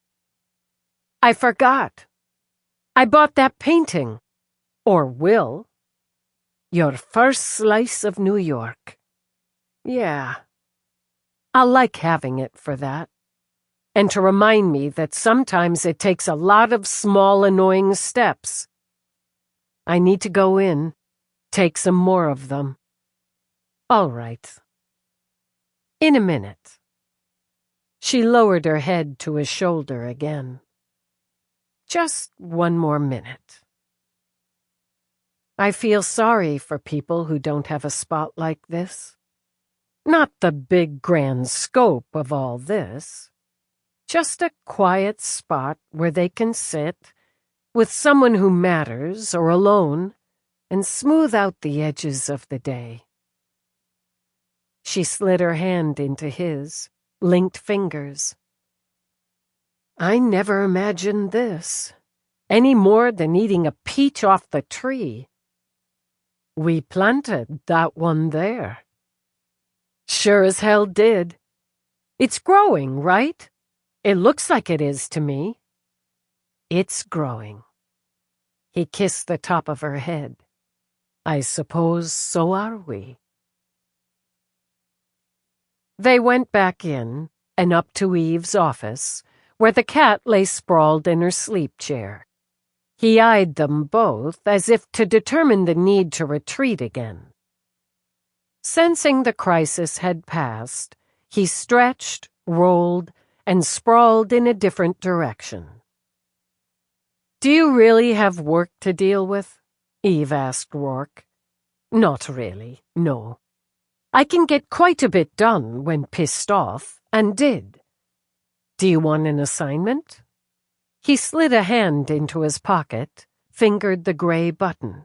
I forgot. I bought that painting. Or will. Your first slice of New York. Yeah. I'll like having it for that. And to remind me that sometimes it takes a lot of small, annoying steps. I need to go in, take some more of them. All right. In a minute. She lowered her head to his shoulder again. Just one more minute. I feel sorry for people who don't have a spot like this. Not the big grand scope of all this. Just a quiet spot where they can sit with someone who matters or alone and smooth out the edges of the day. She slid her hand into his, linked fingers. I never imagined this, any more than eating a peach off the tree. We planted that one there. Sure as hell did. It's growing, right? It looks like it is to me. It's growing. He kissed the top of her head. I suppose so are we. They went back in and up to Eve's office, where the cat lay sprawled in her sleep chair. He eyed them both as if to determine the need to retreat again. Sensing the crisis had passed, he stretched, rolled, and sprawled in a different direction. Do you really have work to deal with? Eve asked Rourke. Not really, no. I can get quite a bit done when pissed off, and did. Do you want an assignment? He slid a hand into his pocket, fingered the gray button.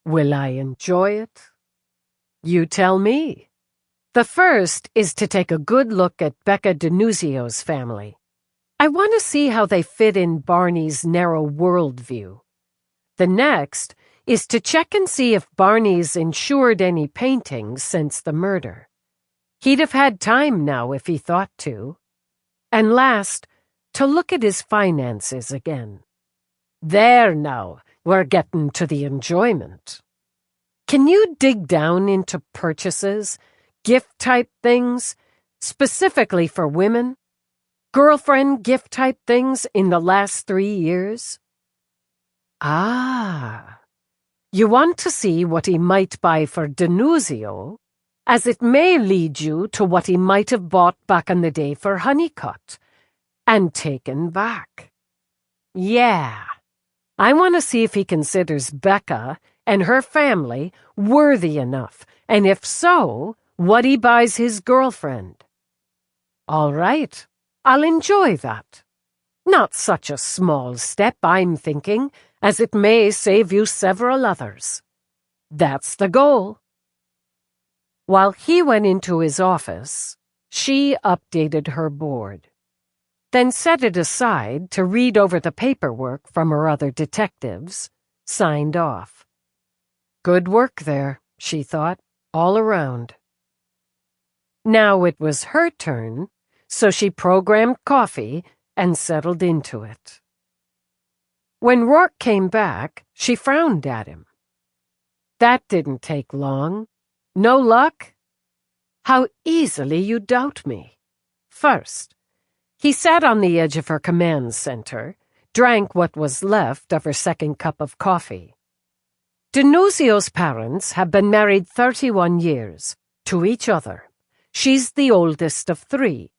Will I enjoy it? You tell me. The first is to take a good look at Becca Denuzio's family. I want to see how they fit in Barney's narrow worldview. The next is to check and see if Barney's insured any paintings since the murder. He'd have had time now if he thought to. And last, to look at his finances again. There now, we're getting to the enjoyment. Can you dig down into purchases, gift-type things, specifically for women? Girlfriend gift-type things in the last 3 years? Ah, you want to see what he might buy for Denuzio, as it may lead you to what he might have bought back in the day for Honeycutt, and taken back. Yeah, I want to see if he considers Becca and her family worthy enough, and if so, what he buys his girlfriend. All right, I'll enjoy that. Not such a small step, I'm thinking, as it may save you several others. That's the goal. While he went into his office, she updated her board, then set it aside to read over the paperwork from her other detectives, signed off. Good work there, she thought, all around. Now it was her turn, so she programmed coffee and settled into it. When Rourke came back, she frowned at him. That didn't take long. No luck? How easily you doubt me. First, he sat on the edge of her command center, drank what was left of her second cup of coffee. Denuzio's parents have been married 31 years, to each other. She's the oldest of 3.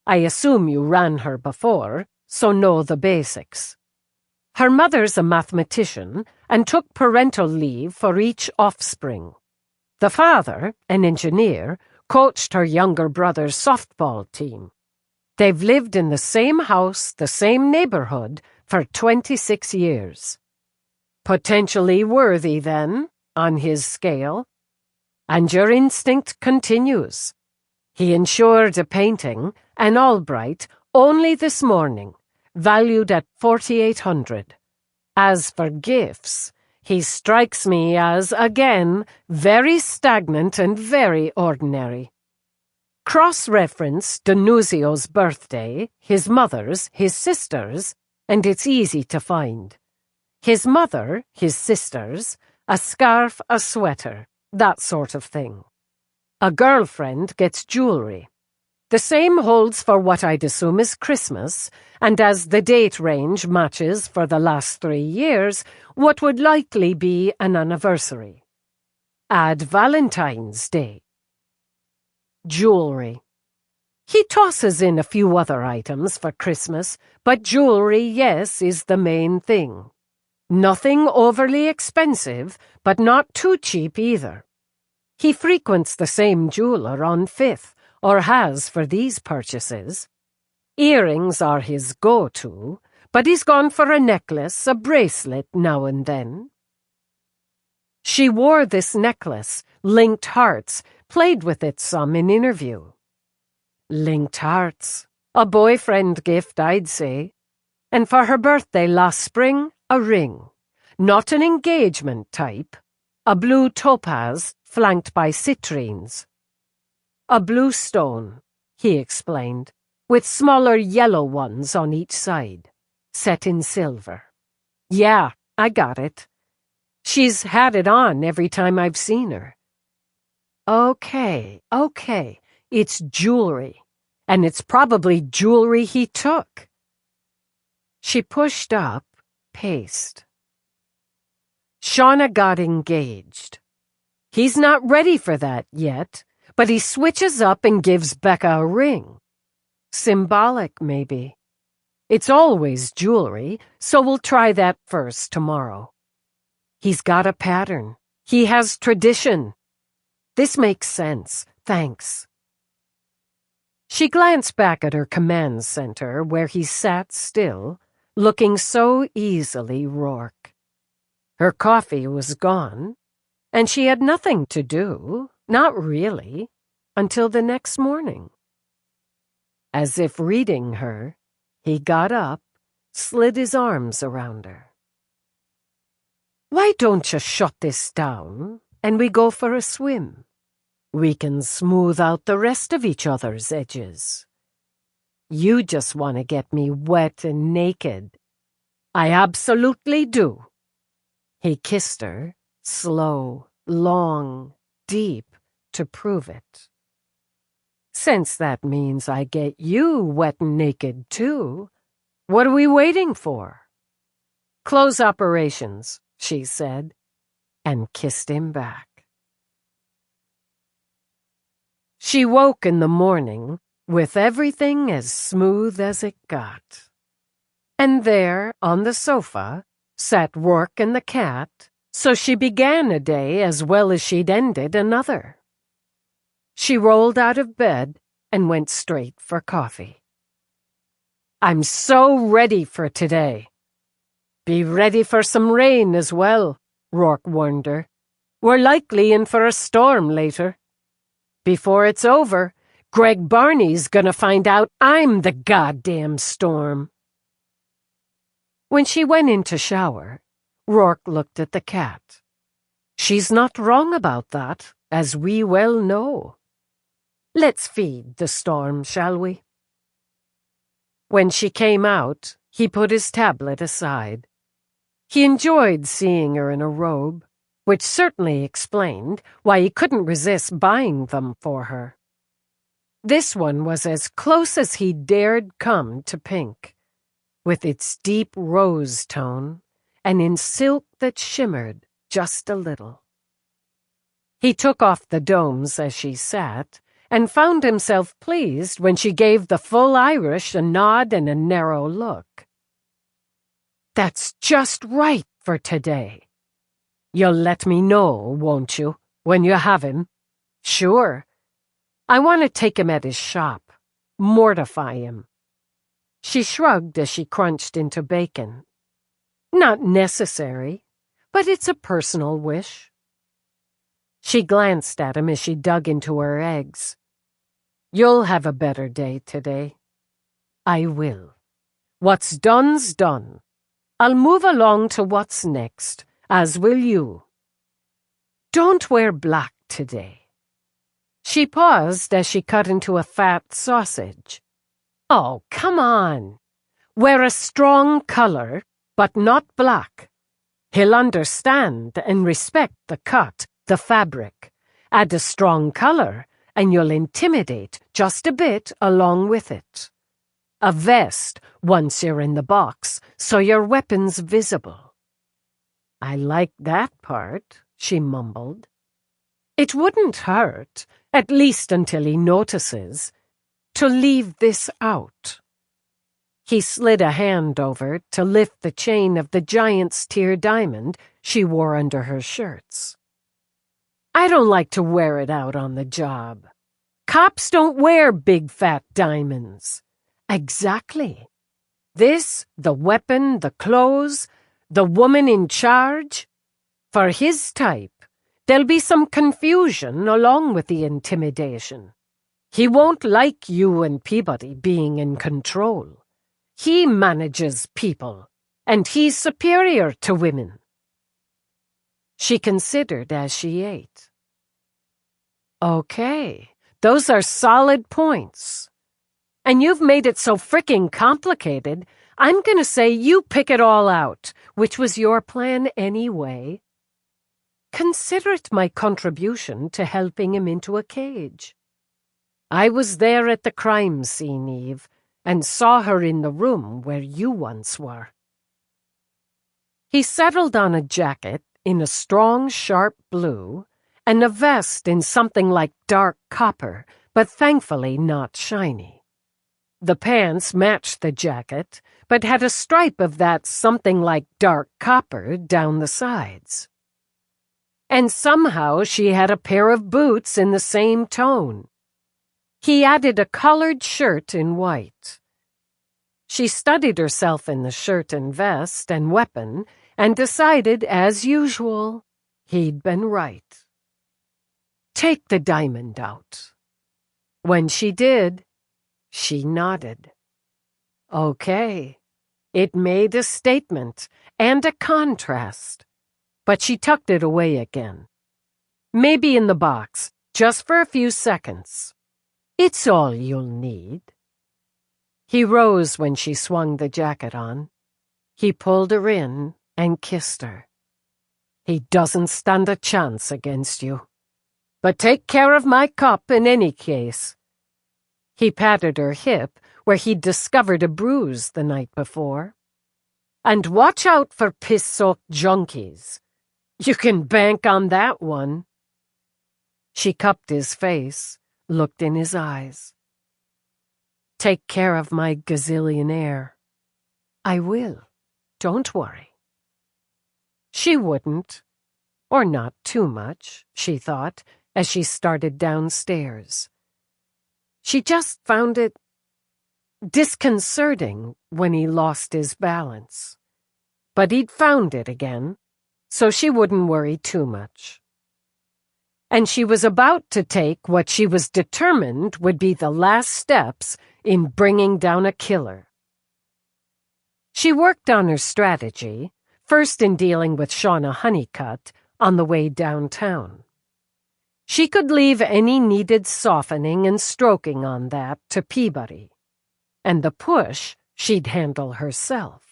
I assume you ran her before, so know the basics. Her mother's a mathematician and took parental leave for each offspring. The father, an engineer, coached her younger brother's softball team. They've lived in the same house, the same neighborhood, for 26 years. Potentially worthy, then, on his scale. And your instinct continues. He insured a painting, an Albright, only this morning, valued at $4,800. As for gifts, he strikes me as, again, very stagnant and very ordinary. Cross-reference Denuzio's birthday, his mother's, his sister's, and it's easy to find. His mother, his sister's, a scarf, a sweater, that sort of thing. A girlfriend gets jewelry. The same holds for what I'd assume is Christmas, and as the date range matches for the last 3 years, what would likely be an anniversary. Add Valentine's Day. Jewelry. He tosses in a few other items for Christmas, but jewelry, yes, is the main thing. Nothing overly expensive, but not too cheap either. He frequents the same jeweler on 5th, or has for these purchases. Earrings are his go-to, but he's gone for a necklace, a bracelet now and then. She wore this necklace, linked hearts, played with it some in interview. Linked hearts, a boyfriend gift, I'd say. And for her birthday last spring, a ring. Not an engagement type. A blue topaz flanked by citrines. A blue stone, he explained, with smaller yellow ones on each side, set in silver. Yeah, I got it. She's had it on every time I've seen her. Okay, it's jewelry, and it's probably jewelry he took. She pushed up, paced. Shauna got engaged. He's not ready for that yet, but he switches up and gives Becca a ring. Symbolic, maybe. It's always jewelry, so we'll try that first tomorrow. He's got a pattern. He has tradition. This makes sense, thanks. She glanced back at her command center where he sat still, looking so easily Rourke. Her coffee was gone, and she had nothing to do, not really, until the next morning. As if reading her, he got up, slid his arms around her. Why don't you shut this down, and we go for a swim? We can smooth out the rest of each other's edges. You just want to get me wet and naked. I absolutely do. He kissed her, slow, long, deep, to prove it. Since that means I get you wet and naked, too, what are we waiting for? Close operations, she said, and kissed him back. She woke in the morning with everything as smooth as it got. And there, on the sofa, sat Rourke and the cat, so she began a day as well as she'd ended another. She rolled out of bed and went straight for coffee. I'm so ready for today. Be ready for some rain as well, Rourke warned her. We're likely in for a storm later. Before it's over, Greg Barney's gonna find out I'm the goddamn storm. When she went in to shower, Rourke looked at the cat. She's not wrong about that, as we well know. Let's feed the storm, shall we? When she came out, he put his tablet aside. He enjoyed seeing her in a robe, which certainly explained why he couldn't resist buying them for her. This one was as close as he dared come to pink, with its deep rose tone and in silk that shimmered just a little. He took off the domes as she sat, and found himself pleased when she gave the full Irish a nod and a narrow look. That's just right for today. You'll let me know, won't you, when you have him? Sure. I want to take him at his shop, mortify him. She shrugged as she crunched into bacon. Not necessary, but it's a personal wish. She glanced at him as she dug into her eggs. You'll have a better day today. I will. What's done's done. I'll move along to what's next, as will you. Don't wear black today. She paused as she cut into a fat sausage. Oh, come on. Wear a strong color, but not black. He'll understand and respect the cut, the fabric. Add a strong color, and you'll intimidate just a bit along with it. A vest once you're in the box, so your weapon's visible. I like that part, she mumbled. It wouldn't hurt, at least until he notices, to leave this out. He slid a hand over to lift the chain of the giant's tear diamond she wore under her shirts. I don't like to wear it out on the job. Cops don't wear big fat diamonds. Exactly. This, the weapon, the clothes, the woman in charge. For his type, there'll be some confusion along with the intimidation. He won't like you and Peabody being in control. He manages people, and he's superior to women. She considered as she ate. Okay, those are solid points. And you've made it so fricking complicated, I'm gonna say you pick it all out, which was your plan anyway. Consider it my contribution to helping him into a cage. I was there at the crime scene, Eve, and saw her in the room where you once were. He settled on a jacket in a strong, sharp blue, and a vest in something like dark copper, but thankfully not shiny. The pants matched the jacket, but had a stripe of that something like dark copper down the sides. And somehow she had a pair of boots in the same tone. He added a collared shirt in white. She studied herself in the shirt and vest and weapon, and decided, as usual, he'd been right. Take the diamond out. When she did, she nodded. Okay, it made a statement and a contrast, but she tucked it away again. Maybe in the box, just for a few seconds. It's all you'll need. He rose when she swung the jacket on. He pulled her in and kissed her. He doesn't stand a chance against you. But take care of my cup in any case. He patted her hip where he'd discovered a bruise the night before. And watch out for piss-soaked junkies. You can bank on that one. She cupped his face, looked in his eyes. Take care of my gazillionaire. I will. Don't worry. She wouldn't. Or not too much, she thought, as she started downstairs. She just found it disconcerting when he lost his balance. But he'd found it again, so she wouldn't worry too much. And she was about to take what she was determined would be the last steps in bringing down a killer. She worked on her strategy, first in dealing with Shauna Honeycutt on the way downtown. She could leave any needed softening and stroking on that to Peabody, and the push she'd handle herself.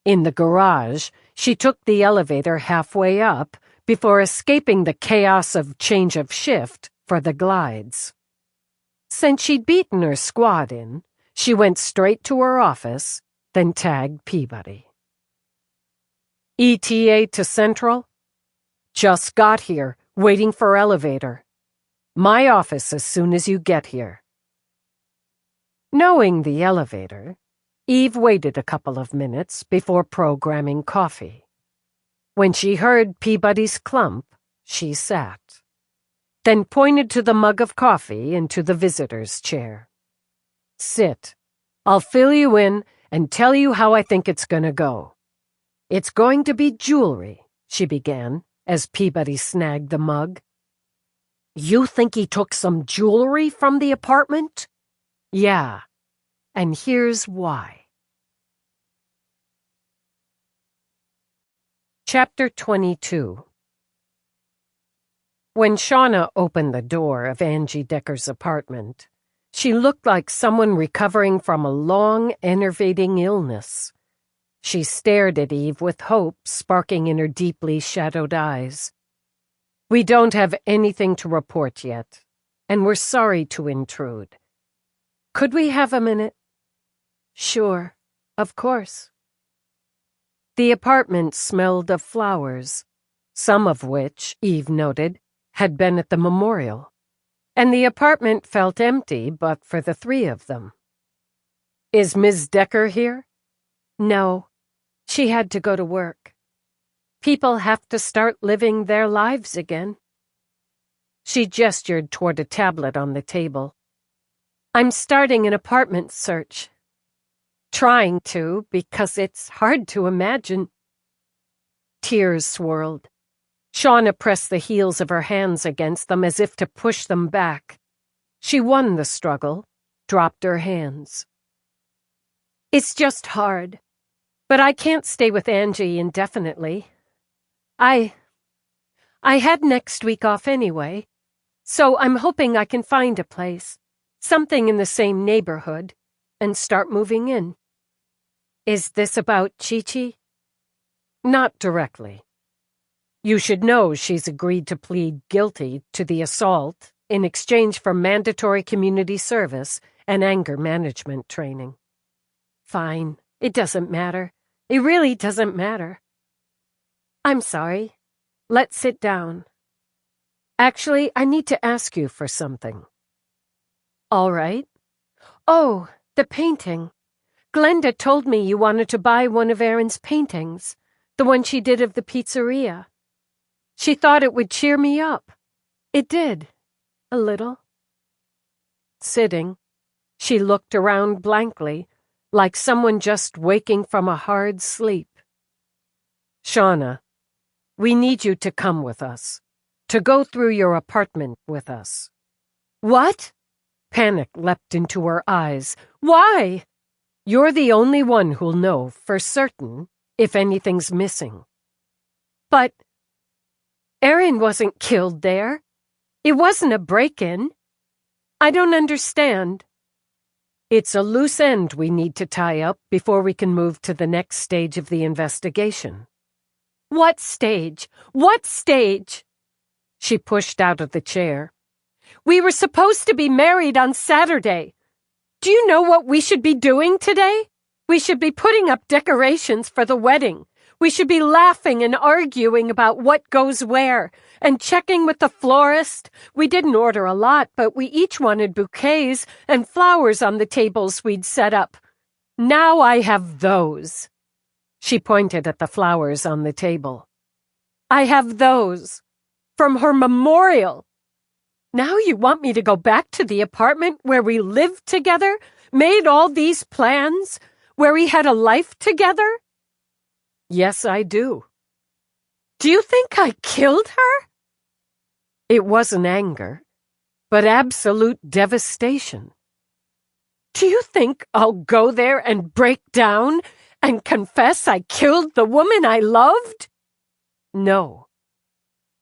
In the garage, she took the elevator halfway up before escaping the chaos of change of shift for the glides. Since she'd beaten her squad in, she went straight to her office, then tagged Peabody. ETA to Central? Just got here, waiting for elevator. My office as soon as you get here. Knowing the elevator, Eve waited a couple of minutes before programming coffee. When she heard Peabody's clump, she sat, then pointed to the mug of coffee and to the visitor's chair. Sit. I'll fill you in and tell you how I think it's gonna go. It's going to be jewelry, she began, as Peabody snagged the mug. You think he took some jewelry from the apartment? Yeah, and here's why. Chapter 22. When Shauna opened the door of Angie Decker's apartment, she looked like someone recovering from a long, enervating illness. She stared at Eve with hope sparking in her deeply shadowed eyes. We don't have anything to report yet, and we're sorry to intrude. Could we have a minute? Sure, of course. The apartment smelled of flowers, some of which, Eve noted, had been at the memorial, and the apartment felt empty but for the three of them. Is Ms. Decker here? No, she had to go to work. People have to start living their lives again. She gestured toward a tablet on the table. I'm starting an apartment search. Trying to, because it's hard to imagine. Tears swirled. Shauna pressed the heels of her hands against them as if to push them back. She won the struggle, dropped her hands. It's just hard, but I can't stay with Angie indefinitely. I had next week off anyway, so I'm hoping I can find a place, something in the same neighborhood, and start moving in. Is this about Chi-Chi? Not directly. You should know she's agreed to plead guilty to the assault in exchange for mandatory community service and anger management training. Fine, it doesn't matter. It really doesn't matter. I'm sorry. Let's sit down. Actually, I need to ask you for something. All right. Oh, the painting. Glenda told me you wanted to buy one of Erin's paintings, the one she did of the pizzeria. She thought it would cheer me up. It did. A little. Sitting, she looked around blankly, like someone just waking from a hard sleep. Shauna, we need you to come with us, to go through your apartment with us. What? Panic leapt into her eyes. Why? You're the only one who'll know for certain if anything's missing. But Erin wasn't killed there. It wasn't a break-in. I don't understand. It's a loose end we need to tie up before we can move to the next stage of the investigation. What stage? What stage? She pushed out of the chair. We were supposed to be married on Saturday. Do you know what we should be doing today? We should be putting up decorations for the wedding. We should be laughing and arguing about what goes where, and checking with the florist. We didn't order a lot, but we each wanted bouquets and flowers on the tables we'd set up. Now I have those. She pointed at the flowers on the table. I have those. From her memorial. Now you want me to go back to the apartment where we lived together, made all these plans, where we had a life together? Yes, I do. Do you think I killed her? It wasn't anger, but absolute devastation. Do you think I'll go there and break down and confess I killed the woman I loved? No.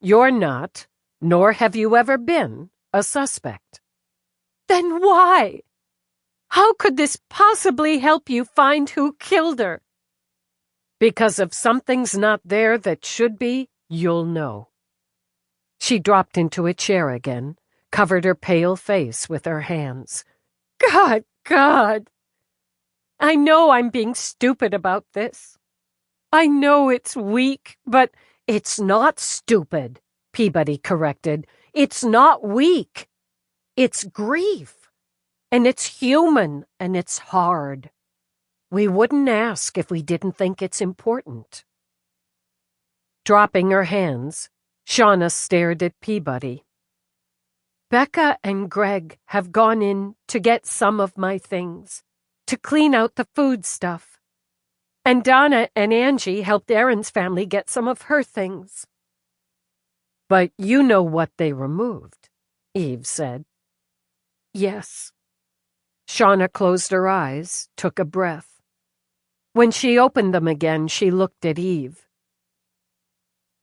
You're not, nor have you ever been a suspect. Then why? How could this possibly help you find who killed her? Because if something's not there that should be, you'll know. She dropped into a chair again, covered her pale face with her hands. God! I know I'm being stupid about this. I know it's weak, but it's not stupid, Peabody corrected. It's not weak. It's grief. And it's human, and it's hard. We wouldn't ask if we didn't think it's important. Dropping her hands, Shauna stared at Peabody. Becca and Greg have gone in to get some of my things, to clean out the food stuff. And Donna and Angie helped Erin's family get some of her things. But you know what they removed, Eve said. Yes. Shauna closed her eyes, took a breath. When she opened them again, she looked at Eve.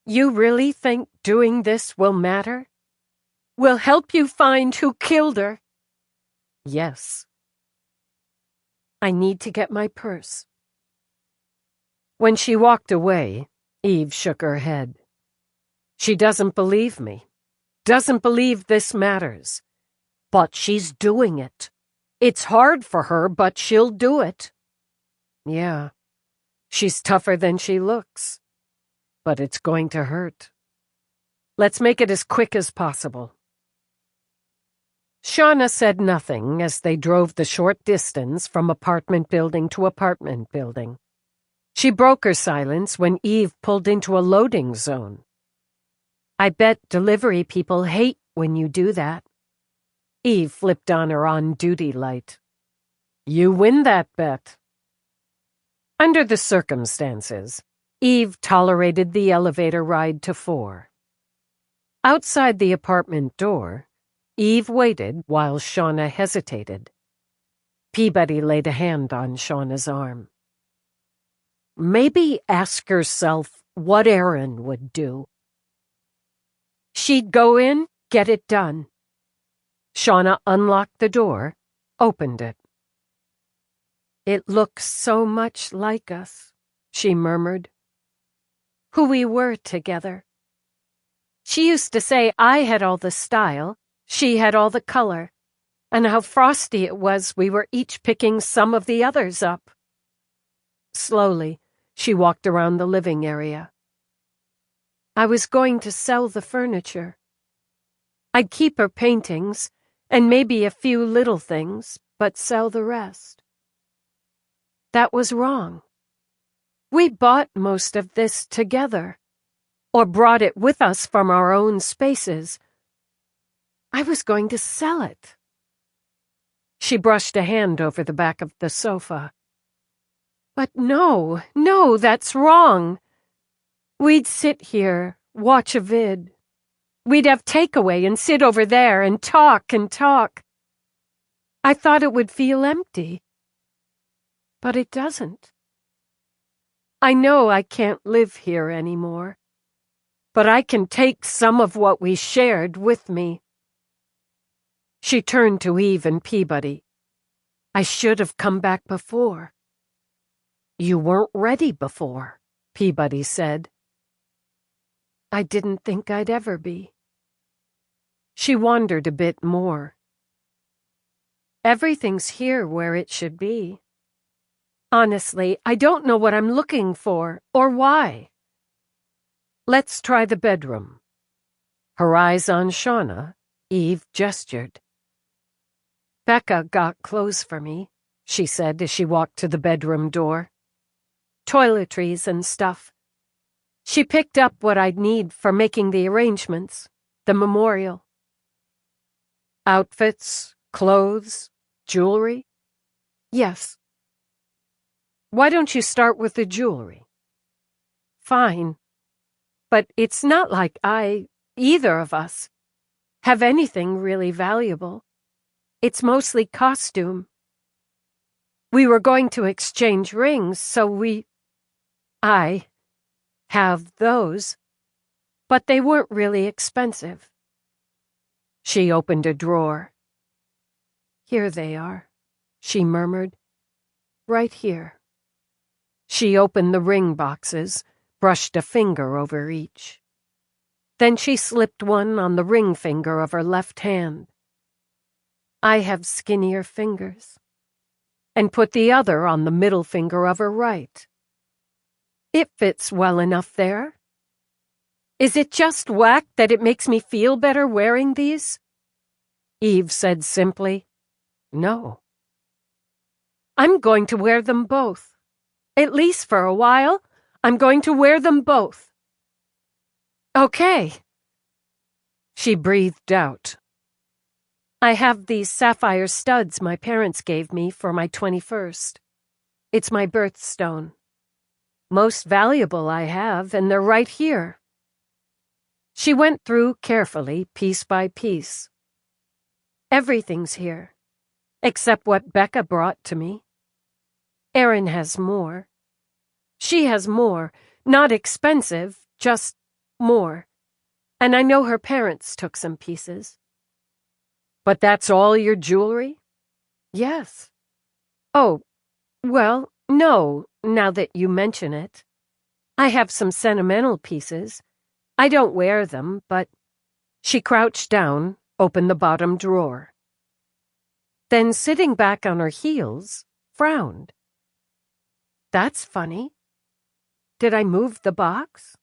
You really think doing this will matter? Will help you find who killed her? Yes. I need to get my purse. When she walked away, Eve shook her head. She doesn't believe me. Doesn't believe this matters. But she's doing it. It's hard for her, but she'll do it. Yeah, she's tougher than she looks. But it's going to hurt. Let's make it as quick as possible. Shauna said nothing as they drove the short distance from apartment building to apartment building. She broke her silence when Eve pulled into a loading zone. I bet delivery people hate when you do that. Eve flipped on her on-duty light. You win that bet. Under the circumstances, Eve tolerated the elevator ride to 4. Outside the apartment door, Eve waited while Shauna hesitated. Peabody laid a hand on Shauna's arm. Maybe ask yourself what Erin would do. She'd go in, get it done. Shauna unlocked the door, opened it. It looks so much like us, she murmured. Who we were together. She used to say I had all the style, she had all the color, and how frosty it was we were each picking some of the others up. Slowly, she walked around the living area. I was going to sell the furniture. I'd keep her paintings, and maybe a few little things, but sell the rest. That was wrong. We bought most of this together, or brought it with us from our own spaces. I was going to sell it. She brushed a hand over the back of the sofa. But no, that's wrong. We'd sit here, watch a vid. We'd have takeaway and sit over there and talk and talk. I thought it would feel empty. But it doesn't. I know I can't live here anymore. But I can take some of what we shared with me. She turned to Eve and Peabody. I should have come back before. You weren't ready before, Peabody said. I didn't think I'd ever be. She wondered a bit more. Everything's here where it should be. Honestly, I don't know what I'm looking for, or why. Let's try the bedroom. Her eyes on Shauna, Eve gestured. Becca got clothes for me, she said as she walked to the bedroom door. Toiletries and stuff. She picked up what I'd need for making the arrangements, the memorial. Outfits, clothes, jewelry? Yes. Why don't you start with the jewelry? Fine. But it's not like either of us, have anything really valuable. It's mostly costume. We were going to exchange rings, so I have those, but they weren't really expensive. She opened a drawer. "Here they are," she murmured. "Right here." She opened the ring boxes, brushed a finger over each. Then she slipped one on the ring finger of her left hand. "I have skinnier fingers," and put the other on the middle finger of her right. "It fits well enough there. Is it just whack that it makes me feel better wearing these?" Eve said simply, "No." "I'm going to wear them both. At least for a while, I'm going to wear them both." "Okay." She breathed out. "I have these sapphire studs my parents gave me for my 21st. It's my birthstone. Most valuable I have, and they're right here." She went through carefully, piece by piece. "Everything's here, except what Becca brought to me. Erin has more. She has more, not expensive, just more. And I know her parents took some pieces." "But that's all your jewelry?" "Yes." "Oh, well, no, now that you mention it. I have some sentimental pieces. I don't wear them, but—" She crouched down, opened the bottom drawer. Then, sitting back on her heels, frowned. "That's funny. Did I move the box?"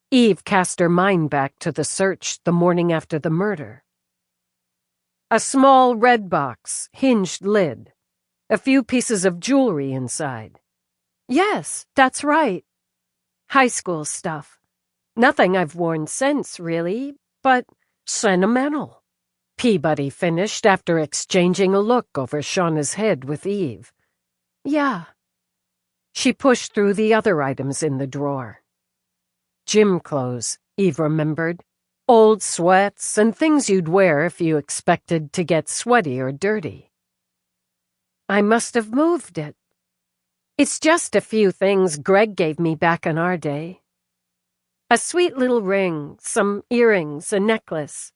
Eve cast her mind back to the search the morning after the murder. A small red box, hinged lid. A few pieces of jewelry inside. "Yes, that's right. High school stuff. Nothing I've worn since, really, but sentimental," Peabody finished after exchanging a look over Shauna's head with Eve. "Yeah." She pushed through the other items in the drawer. Gym clothes, Eve remembered. Old sweats and things you'd wear if you expected to get sweaty or dirty. "I must have moved it. It's just a few things Greg gave me back in our day. A sweet little ring, some earrings, a necklace.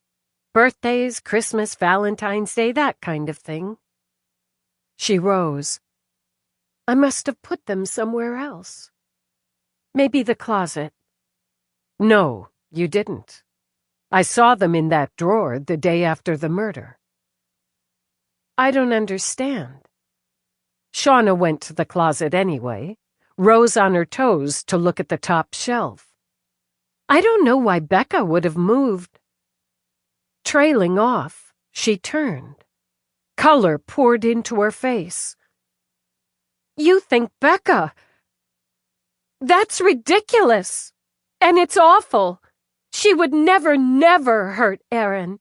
Birthdays, Christmas, Valentine's Day, that kind of thing." She rose. "I must have put them somewhere else. Maybe the closet." "No, you didn't. I saw them in that drawer the day after the murder." "I don't understand." Shauna went to the closet anyway, rose on her toes to look at the top shelf. "I don't know why Becca would have moved." Trailing off, she turned. Color poured into her face. "You think Becca? That's ridiculous. And it's awful. She would never, never hurt Erin.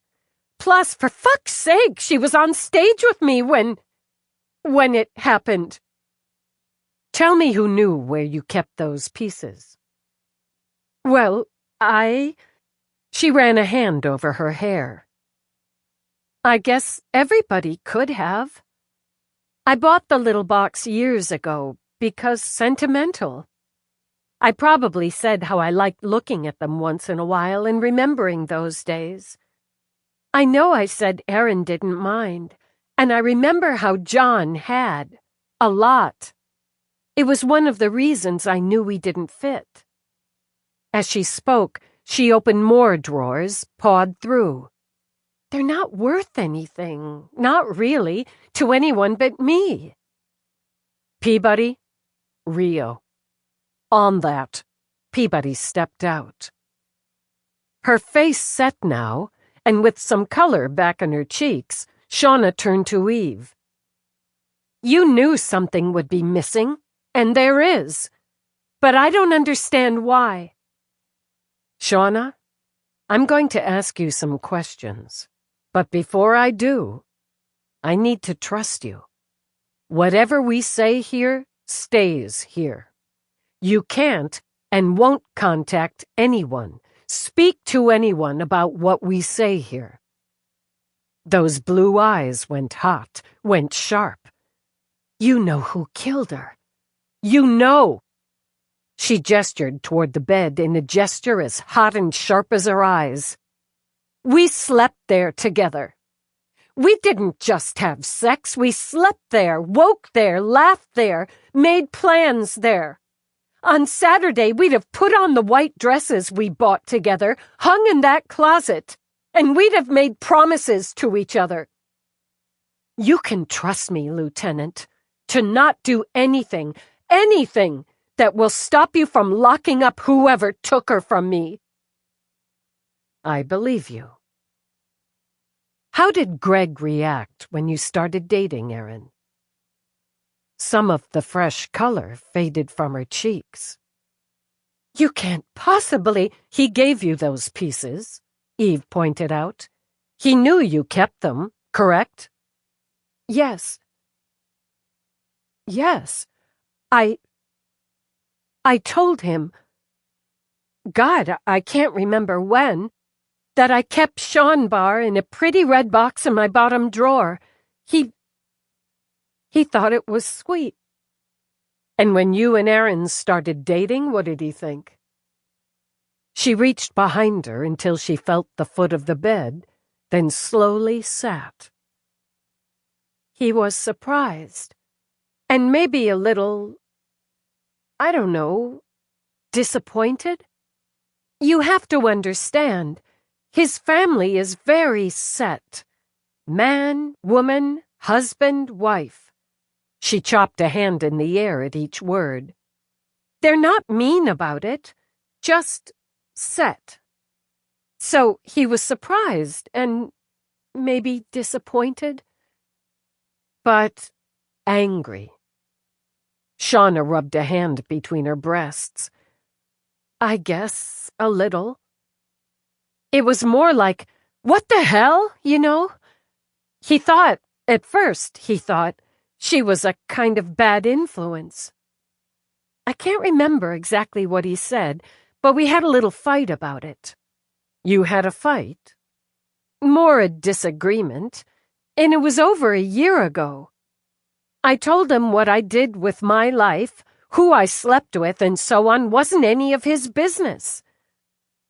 Plus, for fuck's sake, she was on stage with me when it happened." "Tell me who knew where you kept those pieces." "Well, She ran a hand over her hair. "I guess everybody could have. I bought the little box years ago because sentimental. I probably said how I liked looking at them once in a while and remembering those days. I know I said Erin didn't mind, and I remember how John had. A lot. It was one of the reasons I knew we didn't fit." As she spoke, she opened more drawers, pawed through. "They're not worth anything, not really, to anyone but me." "Peabody?" "Rio." On that, Peabody stepped out. Her face set now, and with some color back on her cheeks, Shauna turned to Eve. "You knew something would be missing, and there is. But I don't understand why." "Shauna, I'm going to ask you some questions. But before I do, I need to trust you. Whatever we say here stays here. You can't and won't contact anyone, speak to anyone about what we say here." Those blue eyes went hot, went sharp. "You know who killed her. You know." She gestured toward the bed in a gesture as hot and sharp as her eyes. We slept there together. We didn't just have sex. We slept there, woke there, laughed there, made plans there. On Saturday, we'd have put on the white dresses we bought together, hung in that closet, and we'd have made promises to each other. You can trust me, Lieutenant, to not do anything that will stop you from locking up whoever took her from me. I believe you. How did Greg react when you started dating Erin? Some of the fresh color faded from her cheeks. You can't possibly— He gave you those pieces, Eve pointed out. He knew you kept them, correct? Yes. Yes. I told him, God, I can't remember when, that I kept Sean Bar in a pretty red box in my bottom drawer. He thought it was sweet. And when you and Erin started dating, what did he think? She reached behind her until she felt the foot of the bed, then slowly sat. He was surprised, and maybe a little, I don't know, disappointed? You have to understand, his family is very set. Man, woman, husband, wife. She chopped a hand in the air at each word. They're not mean about it, just set. So he was surprised and maybe disappointed, but angry. Shauna rubbed a hand between her breasts. I guess a little. It was more like, what the hell, you know? At first he thought, she was a kind of bad influence. I can't remember exactly what he said, but we had a little fight about it. You had a fight? More a disagreement, and it was over a year ago. I told him what I did with my life, who I slept with, and so on wasn't any of his business.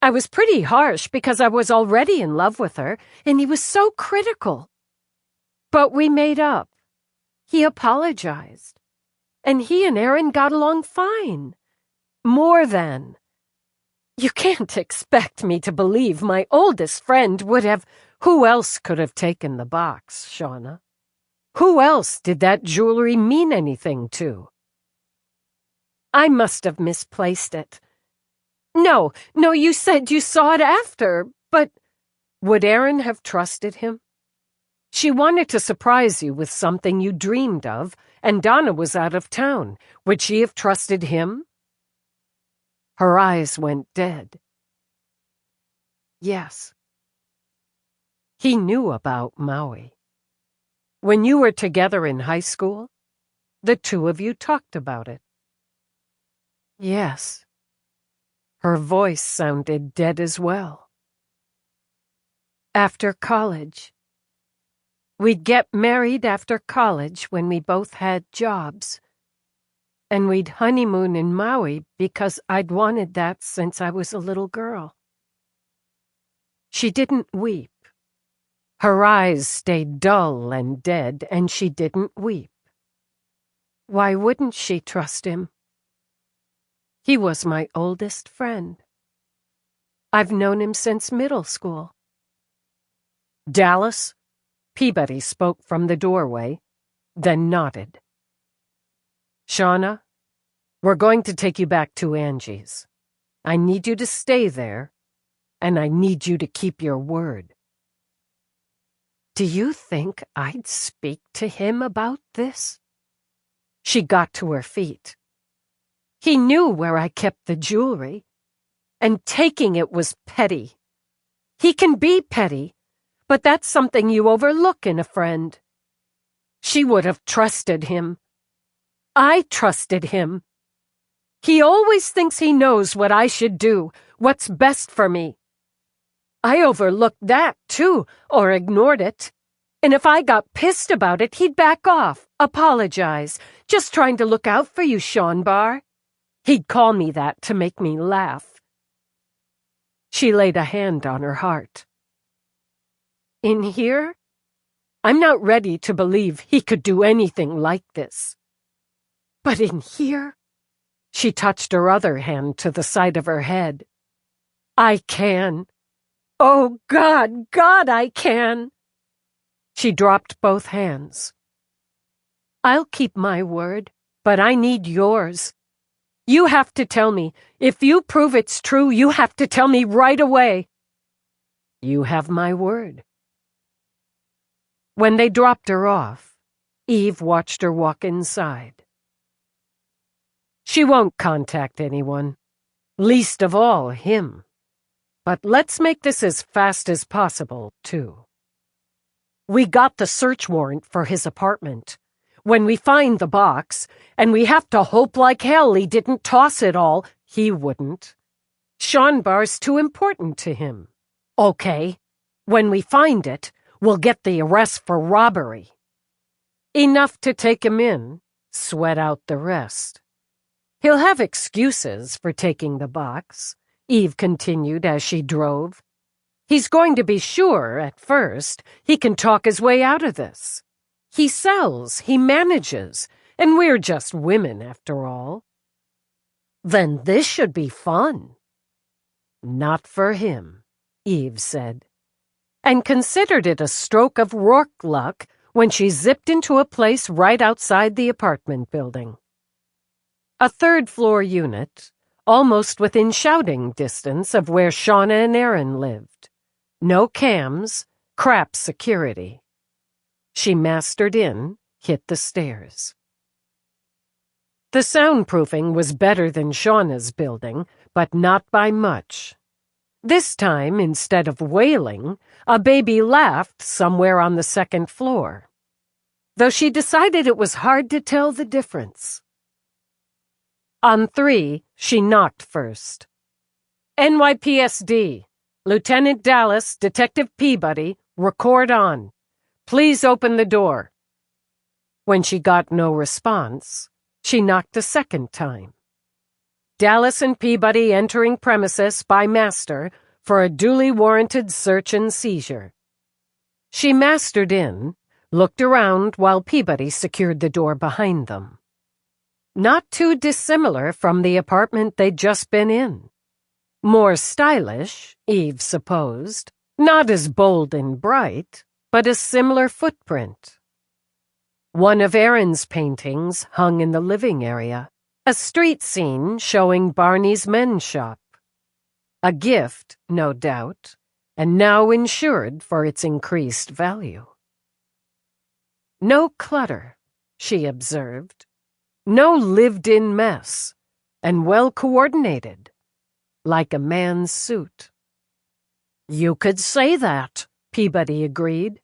I was pretty harsh because I was already in love with her, and he was so critical. But we made up. He apologized. And he and Erin got along fine. More than. You can't expect me to believe my oldest friend would have— Who else could have taken the box, Shauna? Who else did that jewelry mean anything to? I must have misplaced it. No, you said you saw it after, but— Would Erin have trusted him? She wanted to surprise you with something you dreamed of, and Donna was out of town. Would she have trusted him? Her eyes went dead. Yes. He knew about Maui. When you were together in high school, the two of you talked about it. Yes. Her voice sounded dead as well. After college. We'd get married after college when we both had jobs. And we'd honeymoon in Maui because I'd wanted that since I was a little girl. She didn't weep. Her eyes stayed dull and dead, and she didn't weep. Why wouldn't she trust him? He was my oldest friend. I've known him since middle school. Dallas? Peabody spoke from the doorway, then nodded. Shauna, we're going to take you back to Angie's. I need you to stay there, and I need you to keep your word. Do you think I'd speak to him about this? She got to her feet. He knew where I kept the jewelry, and taking it was petty. He can be petty, but that's something you overlook in a friend. She would have trusted him. I trusted him. He always thinks he knows what I should do, what's best for me. I overlooked that, too, or ignored it. And if I got pissed about it, he'd back off, apologize, just trying to look out for you, Sean Bar. He'd call me that to make me laugh. She laid a hand on her heart. In here? I'm not ready to believe he could do anything like this. But in here? She touched her other hand to the side of her head. I can. Oh, God, I can. She dropped both hands. I'll keep my word, but I need yours. You have to tell me. If you prove it's true, you have to tell me right away. You have my word. When they dropped her off, Eve watched her walk inside. She won't contact anyone, least of all him. But let's make this as fast as possible, too. We got the search warrant for his apartment. When we find the box, and we have to hope like hell he didn't toss it all, he wouldn't. Shanbar's too important to him. Okay, when we find it, we'll get the arrest for robbery. Enough to take him in, sweat out the rest. He'll have excuses for taking the box, Eve continued as she drove. He's going to be sure, at first, he can talk his way out of this. He sells, he manages, and we're just women, after all. Then this should be fun. Not for him, Eve said, and considered it a stroke of Rourke luck when she zipped into a place right outside the apartment building. A third-floor unit, almost within shouting distance of where Shauna and Aaron lived. No cams, crap security. She mastered in, hit the stairs. The soundproofing was better than Shauna's building, but not by much. This time, instead of wailing, a baby laughed somewhere on the second floor, though she decided it was hard to tell the difference. On 3, she knocked first. NYPSD, Lieutenant Dallas, Detective Peabody, record on. Please open the door. When she got no response, she knocked a second time. Dallas and Peabody entering premises by master for a duly warranted search and seizure. She mastered in, looked around while Peabody secured the door behind them. Not too dissimilar from the apartment they'd just been in. More stylish, Eve supposed, not as bold and bright, but a similar footprint. One of Aaron's paintings hung in the living area, a street scene showing Barney's men's shop. A gift, no doubt, and now insured for its increased value. No clutter, she observed. No lived-in mess, and well-coordinated, like a man's suit. You could say that, Peabody agreed.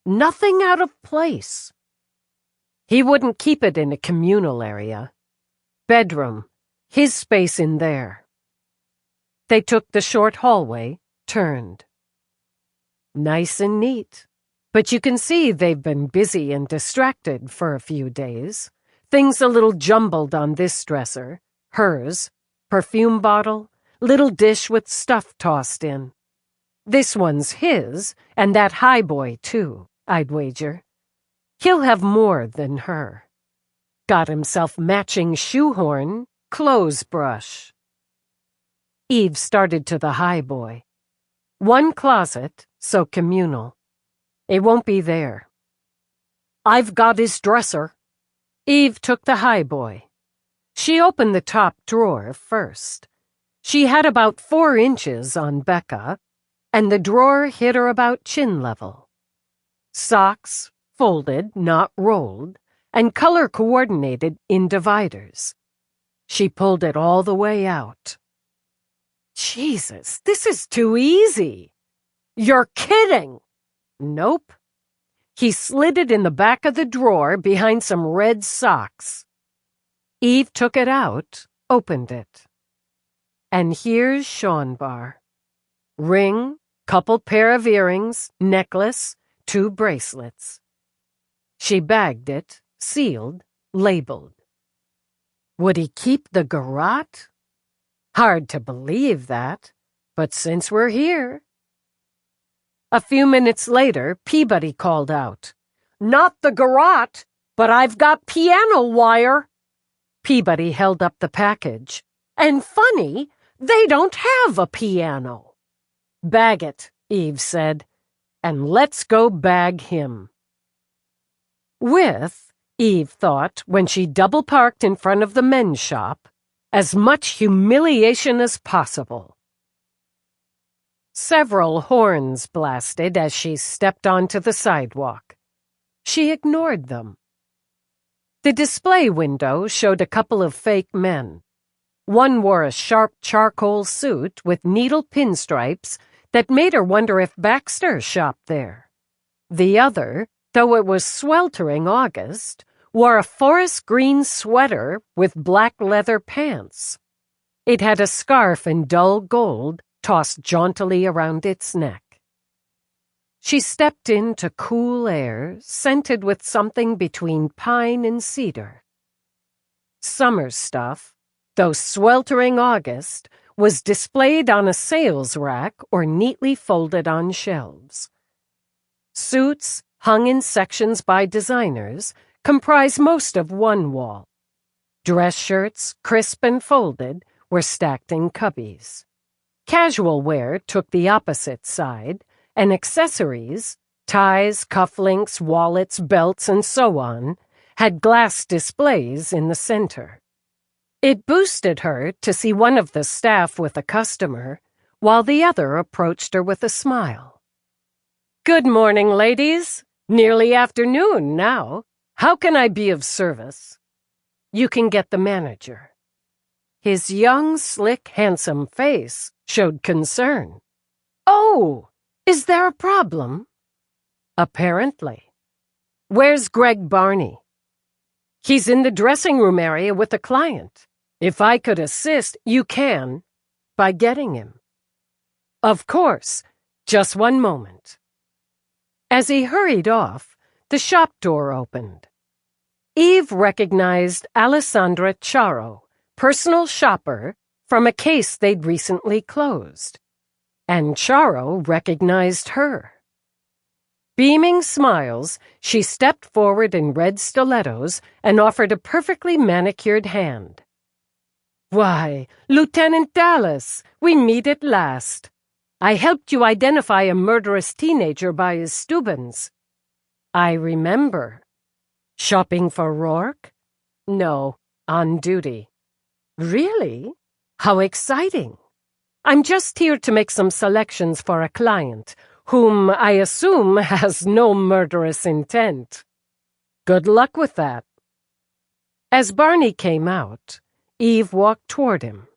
Nothing out of place. He wouldn't keep it in a communal area. Bedroom, his space in there. They took the short hallway, turned. Nice and neat, but you can see they've been busy and distracted for a few days. Things a little jumbled on this dresser, hers, perfume bottle, little dish with stuff tossed in. This one's his, and that highboy, too, I'd wager. He'll have more than her. Got himself matching shoehorn, clothes brush. Eve started to the highboy. One closet, so communal. It won't be there. I've got his dresser. Eve took the highboy. She opened the top drawer first. She had about 4 inches on Becca, and the drawer hit her about chin level. Socks, folded, not rolled, and color-coordinated in dividers. She pulled it all the way out. Jesus, this is too easy. You're kidding. Nope. He slid it in the back of the drawer behind some red socks. Eve took it out, opened it. And here's Shanbar. Ring, couple pair of earrings, necklace, 2 bracelets. She bagged it, sealed, labeled. Would he keep the garrote? Hard to believe that, but since we're here. A few minutes later, Peabody called out, "Not the garrote, but I've got piano wire." Peabody held up the package. "And funny, they don't have a piano." "Bag it," Eve said, "and let's go bag him." With, Eve thought when she double-parked in front of the men's shop, as much humiliation as possible. Several horns blasted as she stepped onto the sidewalk. She ignored them. The display window showed a couple of fake men. One wore a sharp charcoal suit with needle pinstripes that made her wonder if Baxter shopped there. The other, though it was sweltering August, wore a forest green sweater with black leather pants. It had a scarf in dull gold tossed jauntily around its neck. She stepped into cool air, scented with something between pine and cedar. Summer stuff, though sweltering August, was displayed on a sales rack or neatly folded on shelves. Suits, hung in sections by designers, comprised most of one wall. Dress shirts, crisp and folded, were stacked in cubbies. Casual wear took the opposite side, and accessories, ties, cufflinks, wallets, belts, and so on, had glass displays in the center. It boosted her to see one of the staff with a customer, while the other approached her with a smile. "Good morning, ladies. Nearly afternoon now. How can I be of service?" "You can get the manager." His young, slick, handsome face showed concern. "Oh, is there a problem?" "Apparently." "Where's Greg Barney?" "He's in the dressing room area with a client. If I could assist, you can, by getting him." "Of course. Just one moment." As he hurried off, the shop door opened. Eve recognized Alessandra Charo, personal shopper, from a case they'd recently closed. And Charo recognized her. Beaming smiles, she stepped forward in red stilettos and offered a perfectly manicured hand. "Why, Lieutenant Dallas, we meet at last. I helped you identify a murderous teenager by his Stubbins." "I remember." "Shopping for Rourke?" "No, on duty." "Really? How exciting. I'm just here to make some selections for a client, whom I assume has no murderous intent." "Good luck with that." As Barney came out, Eve walked toward him.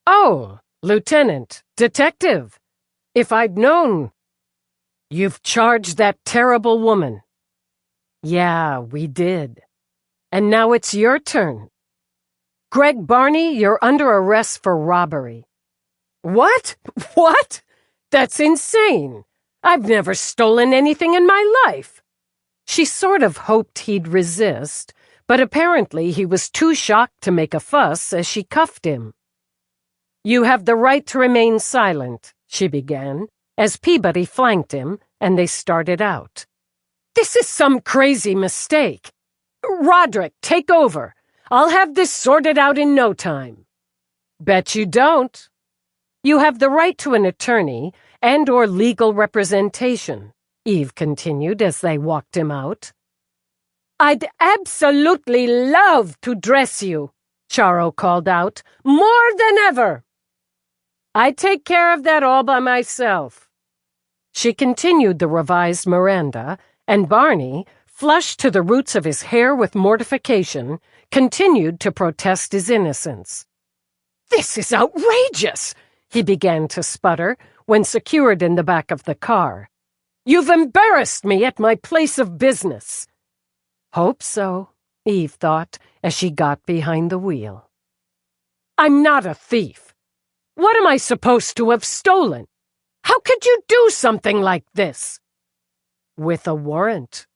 "Oh, Lieutenant, Detective. If I'd known—" "You've charged that terrible woman." "Yeah, we did. And now it's your turn. Greg Barney, you're under arrest for robbery." "What? What? That's insane. I've never stolen anything in my life." She sort of hoped he'd resist, but apparently he was too shocked to make a fuss as she cuffed him. "You have the right to remain silent," she began, as Peabody flanked him, and they started out. "This is some crazy mistake. Roderick, take over. I'll have this sorted out in no time." "Bet you don't." "You have the right to an attorney and/or legal representation," Eve continued as they walked him out. "I'd absolutely love to dress you," Charo called out, "more than ever." "I take care of that all by myself." She continued the revised Miranda, and Barney, flushed to the roots of his hair with mortification, continued to protest his innocence. "This is outrageous," he began to sputter when secured in the back of the car. "You've embarrassed me at my place of business." "Hope so," Eve thought as she got behind the wheel. "I'm not a thief. What am I supposed to have stolen? How could you do something like this?" "With a warrant."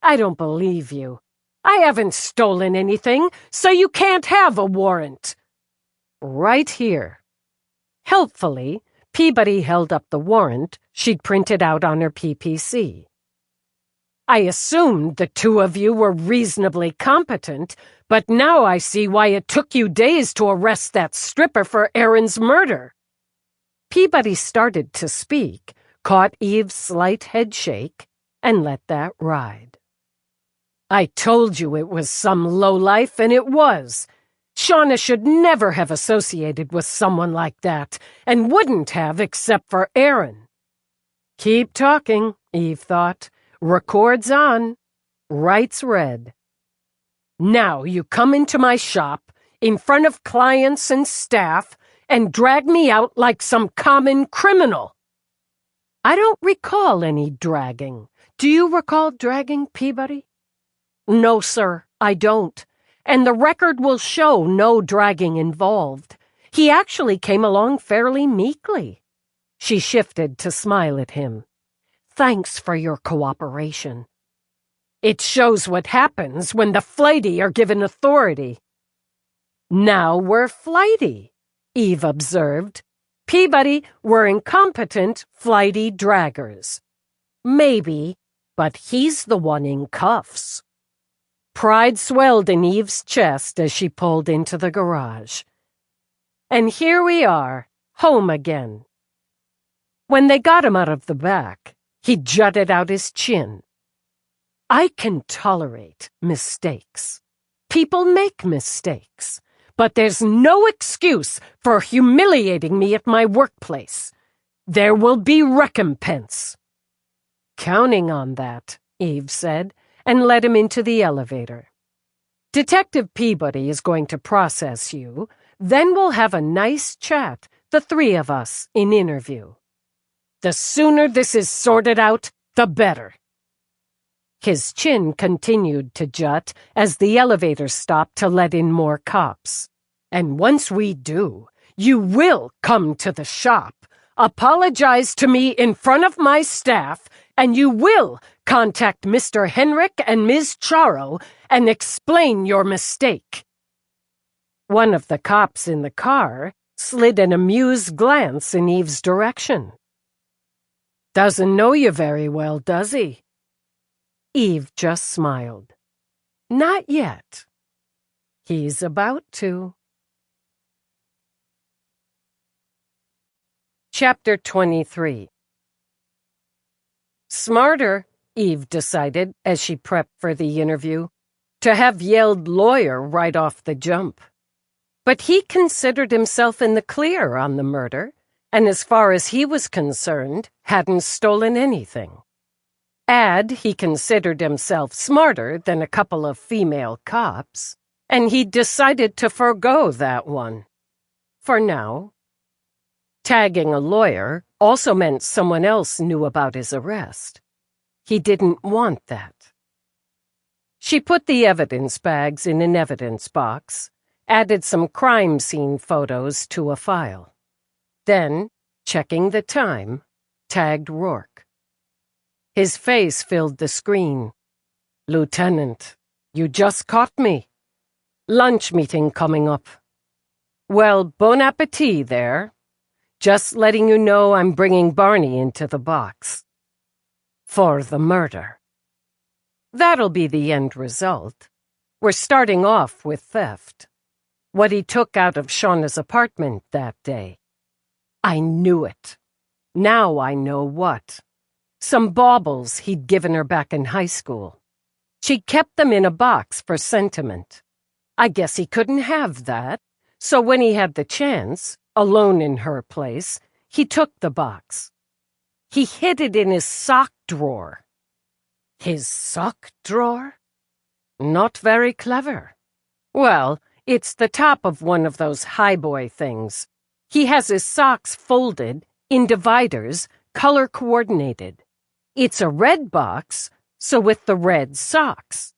"I don't believe you. I haven't stolen anything, so you can't have a warrant." "Right here." Helpfully, Peabody held up the warrant she'd printed out on her PPC. I assumed the two of you were reasonably competent, but now I see why it took you days to arrest that stripper for Aaron's murder. Peabody started to speak, caught Eve's slight headshake, and let that ride. I told you it was some lowlife, and it was. Shauna should never have associated with someone like that, and wouldn't have except for Aaron. Keep talking, Eve thought. Records on. Rights read. Now you come into my shop, in front of clients and staff, and drag me out like some common criminal. I don't recall any dragging. Do you recall dragging, Peabody? No, sir, I don't. And the record will show no dragging involved. He actually came along fairly meekly. She shifted to smile at him. Thanks for your cooperation. It shows what happens when the flighty are given authority. Now we're flighty, Eve observed. Peabody were incompetent, flighty draggers. Maybe, but he's the one in cuffs. Pride swelled in Eve's chest as she pulled into the garage. And here we are, home again. When they got him out of the back, he jutted out his chin. I can tolerate mistakes. People make mistakes, but there's no excuse for humiliating me at my workplace. There will be recompense. Counting on that, Eve said, and led him into the elevator. Detective Peabody is going to process you, then we'll have a nice chat, the three of us, in interview. The sooner this is sorted out, the better. His chin continued to jut as the elevator stopped to let in more cops. And once we do, you will come to the shop, apologize to me in front of my staff, and you will contact Mr. Henrik and Ms. Charo and explain your mistake. One of the cops in the car slid an amused glance in Eve's direction. Doesn't know you very well, does he? Eve just smiled. Not yet. He's about to. Chapter 23. Smarter, Eve decided as she prepped for the interview, to have yelled lawyer right off the jump. But he considered himself in the clear on the murder, and as far as he was concerned, hadn't stolen anything. Add he considered himself smarter than a couple of female cops, and he decided to forgo that one. For now. Tagging a lawyer also meant someone else knew about his arrest. He didn't want that. She put the evidence bags in an evidence box, added some crime scene photos to a file. Then, checking the time, tagged Rourke. His face filled the screen. Lieutenant, you just caught me. Lunch meeting coming up. Well, bon appetit there. Just letting you know I'm bringing Barney into the box. For the murder. That'll be the end result. We're starting off with theft. What he took out of Shauna's apartment that day. I knew it. Now I know what. Some baubles he'd given her back in high school. She kept them in a box for sentiment. I guess he couldn't have that, so when he had the chance, alone in her place, he took the box. He hid it in his sock drawer. His sock drawer? Not very clever. Well, it's the top of one of those highboy things. He has his socks folded, in dividers, color-coordinated. It's a red box, so with the red socks.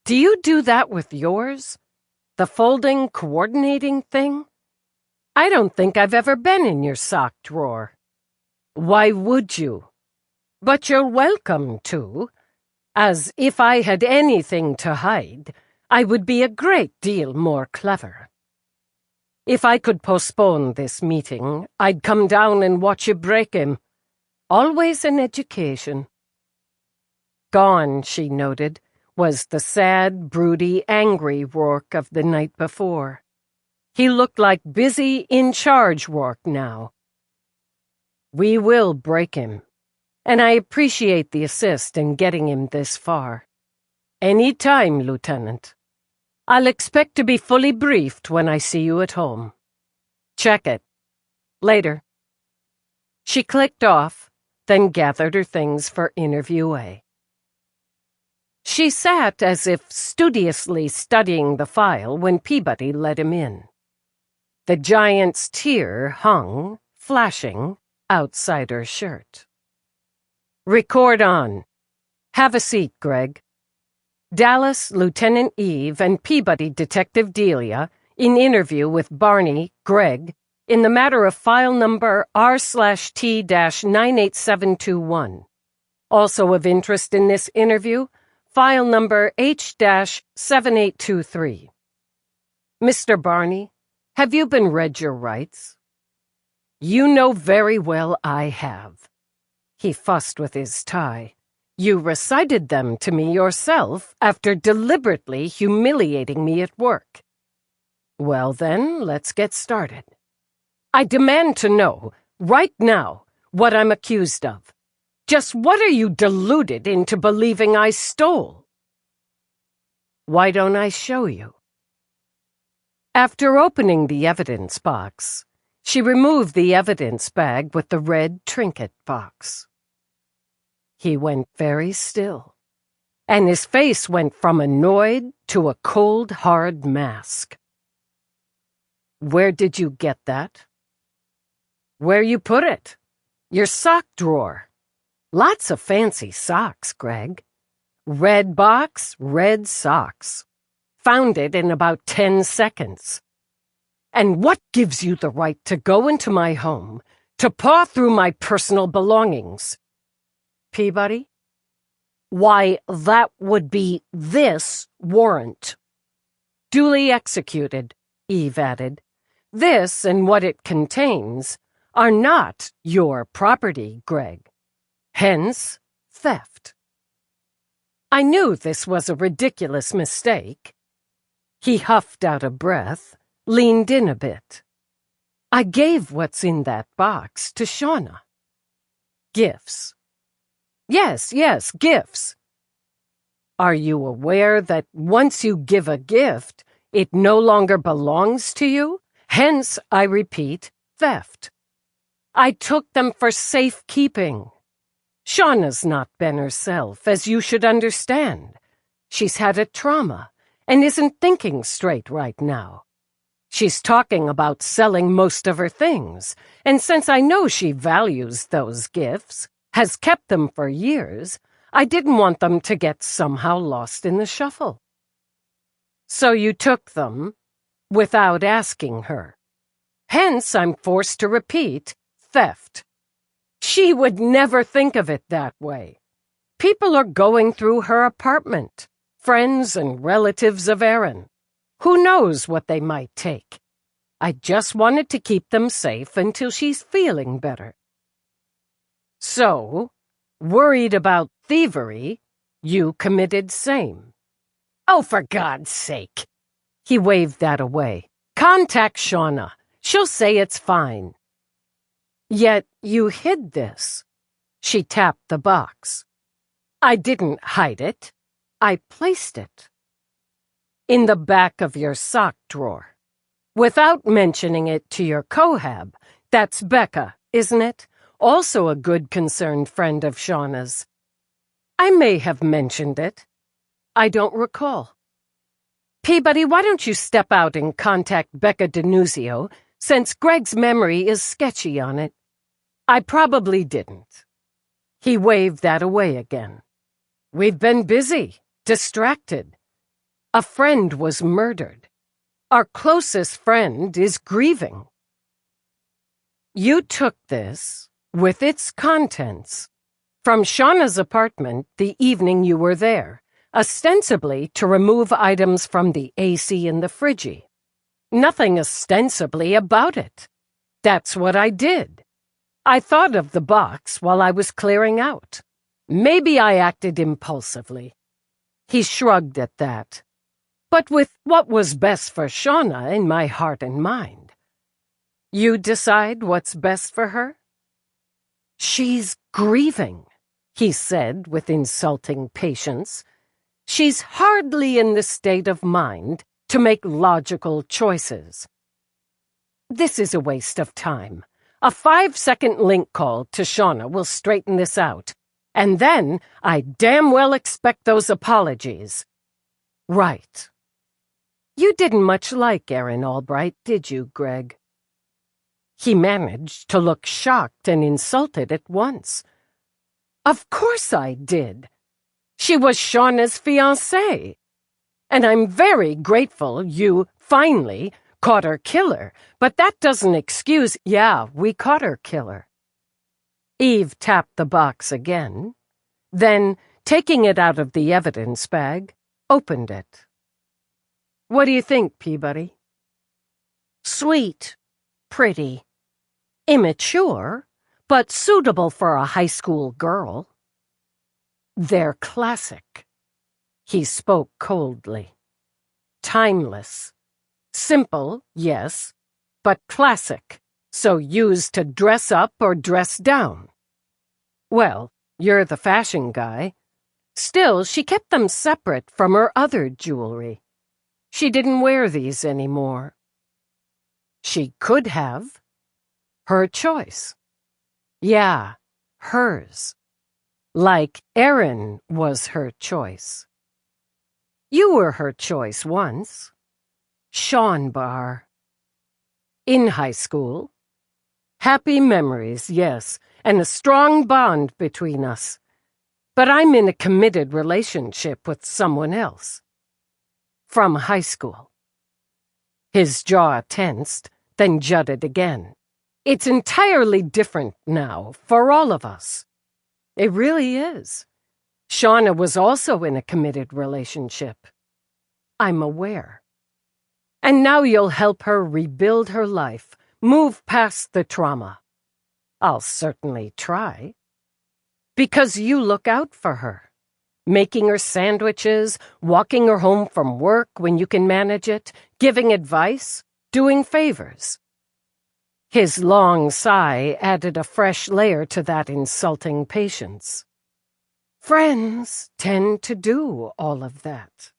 Do you do that with yours? The folding, coordinating thing? I don't think I've ever been in your sock drawer. Why would you? But you're welcome to. As if I had anything to hide, I would be a great deal more clever. If I could postpone this meeting, I'd come down and watch you break him. Always an education. Gone, she noted, was the sad, broody, angry Rourke of the night before. He looked like busy, in-charge Rourke now. We will break him, and I appreciate the assist in getting him this far. Any time, Lieutenant. I'll expect to be fully briefed when I see you at home. Check it. Later. She clicked off, then gathered her things for interview A. She sat as if studiously studying the file when Peabody let him in. The giant's tear hung, flashing, outside her shirt. Record on. Have a seat, Greg. Dallas, Lieutenant Eve, and Peabody Detective Delia in interview with Barney, Greg, in the matter of file number R/T-98721. Also of interest in this interview, file number H-7823. Mr. Barney, have you been read your rights? You know very well I have. He fussed with his tie. You recited them to me yourself after deliberately humiliating me at work. Well then, let's get started. I demand to know, right now, what I'm accused of. Just what are you deluded into believing I stole? Why don't I show you? After opening the evidence box, she removed the evidence bag with the red trinket box. He went very still, and his face went from annoyed to a cold, hard mask. Where did you get that? Where you put it? Your sock drawer. Lots of fancy socks, Greg. Red box, red socks. Found it in about 10 seconds. And what gives you the right to go into my home, to paw through my personal belongings? Peabody? Why, that would be this warrant. Duly executed, Eve added. This and what it contains are not your property, Greg. Hence, theft. I knew this was a ridiculous mistake. He huffed out a breath, leaned in a bit. I gave what's in that box to Shauna. Gifts. Yes, gifts. Are you aware that once you give a gift, it no longer belongs to you? Hence, I repeat, theft. I took them for safekeeping. Shauna's not been herself, as you should understand. She's had a trauma and isn't thinking straight right now. She's talking about selling most of her things, and since I know she values those gifts, has kept them for years, I didn't want them to get somehow lost in the shuffle. So you took them without asking her. Hence, I'm forced to repeat, theft. She would never think of it that way. People are going through her apartment, friends and relatives of Erin. Who knows what they might take? I just wanted to keep them safe until she's feeling better. So, worried about thievery, you committed same. Oh, for God's sake! He waved that away. Contact Shauna. She'll say it's fine. Yet you hid this. She tapped the box. I didn't hide it. I placed it. In the back of your sock drawer. Without mentioning it to your cohab. That's Becca, isn't it? Also a good concerned friend of Shauna's. I may have mentioned it. I don't recall. Peabody, why don't you step out and contact Becca Denuzio, since Greg's memory is sketchy on it? I probably didn't. He waved that away again. We've been busy, distracted. A friend was murdered. Our closest friend is grieving. You took this, with its contents, from Shauna's apartment the evening you were there, ostensibly to remove items from the AC in the friggy. Nothing ostensibly about it. That's what I did. I thought of the box while I was clearing out. Maybe I acted impulsively." He shrugged at that. "But with what was best for Shauna in my heart and mind. You decide what's best for her?" "She's grieving," he said with insulting patience. "She's hardly in the state of mind to make logical choices. This is a waste of time. A 5-second link call to Shauna will straighten this out. And then I damn well expect those apologies." "Right. You didn't much like Erin Albright, did you, Greg?" He managed to look shocked and insulted at once. "Of course I did. She was Shauna's fiancée. And I'm very grateful you, finally, caught her killer, but that doesn't excuse—" "Yeah, we caught her killer." Eve tapped the box again, then, taking it out of the evidence bag, opened it. "What do you think, Peabody?" "Sweet, pretty, immature, but suitable for a high school girl." "They're classic." He spoke coldly. "Timeless. Simple, yes, but classic, so used to dress up or dress down." "Well, you're the fashion guy." Still, she kept them separate from her other jewelry. She didn't wear these anymore. She could have. Her choice. Yeah, hers. Like Erin was her choice. You were her choice once. Sean Barr. In high school. Happy memories, yes, and a strong bond between us. But I'm in a committed relationship with someone else. From high school. His jaw tensed, then jutted again. It's entirely different now, for all of us. It really is. Shauna was also in a committed relationship. I'm aware. And now you'll help her rebuild her life, move past the trauma. I'll certainly try. Because you look out for her. Making her sandwiches, walking her home from work when you can manage it, giving advice, doing favors. His long sigh added a fresh layer to that insulting patience. Friends tend to do all of that.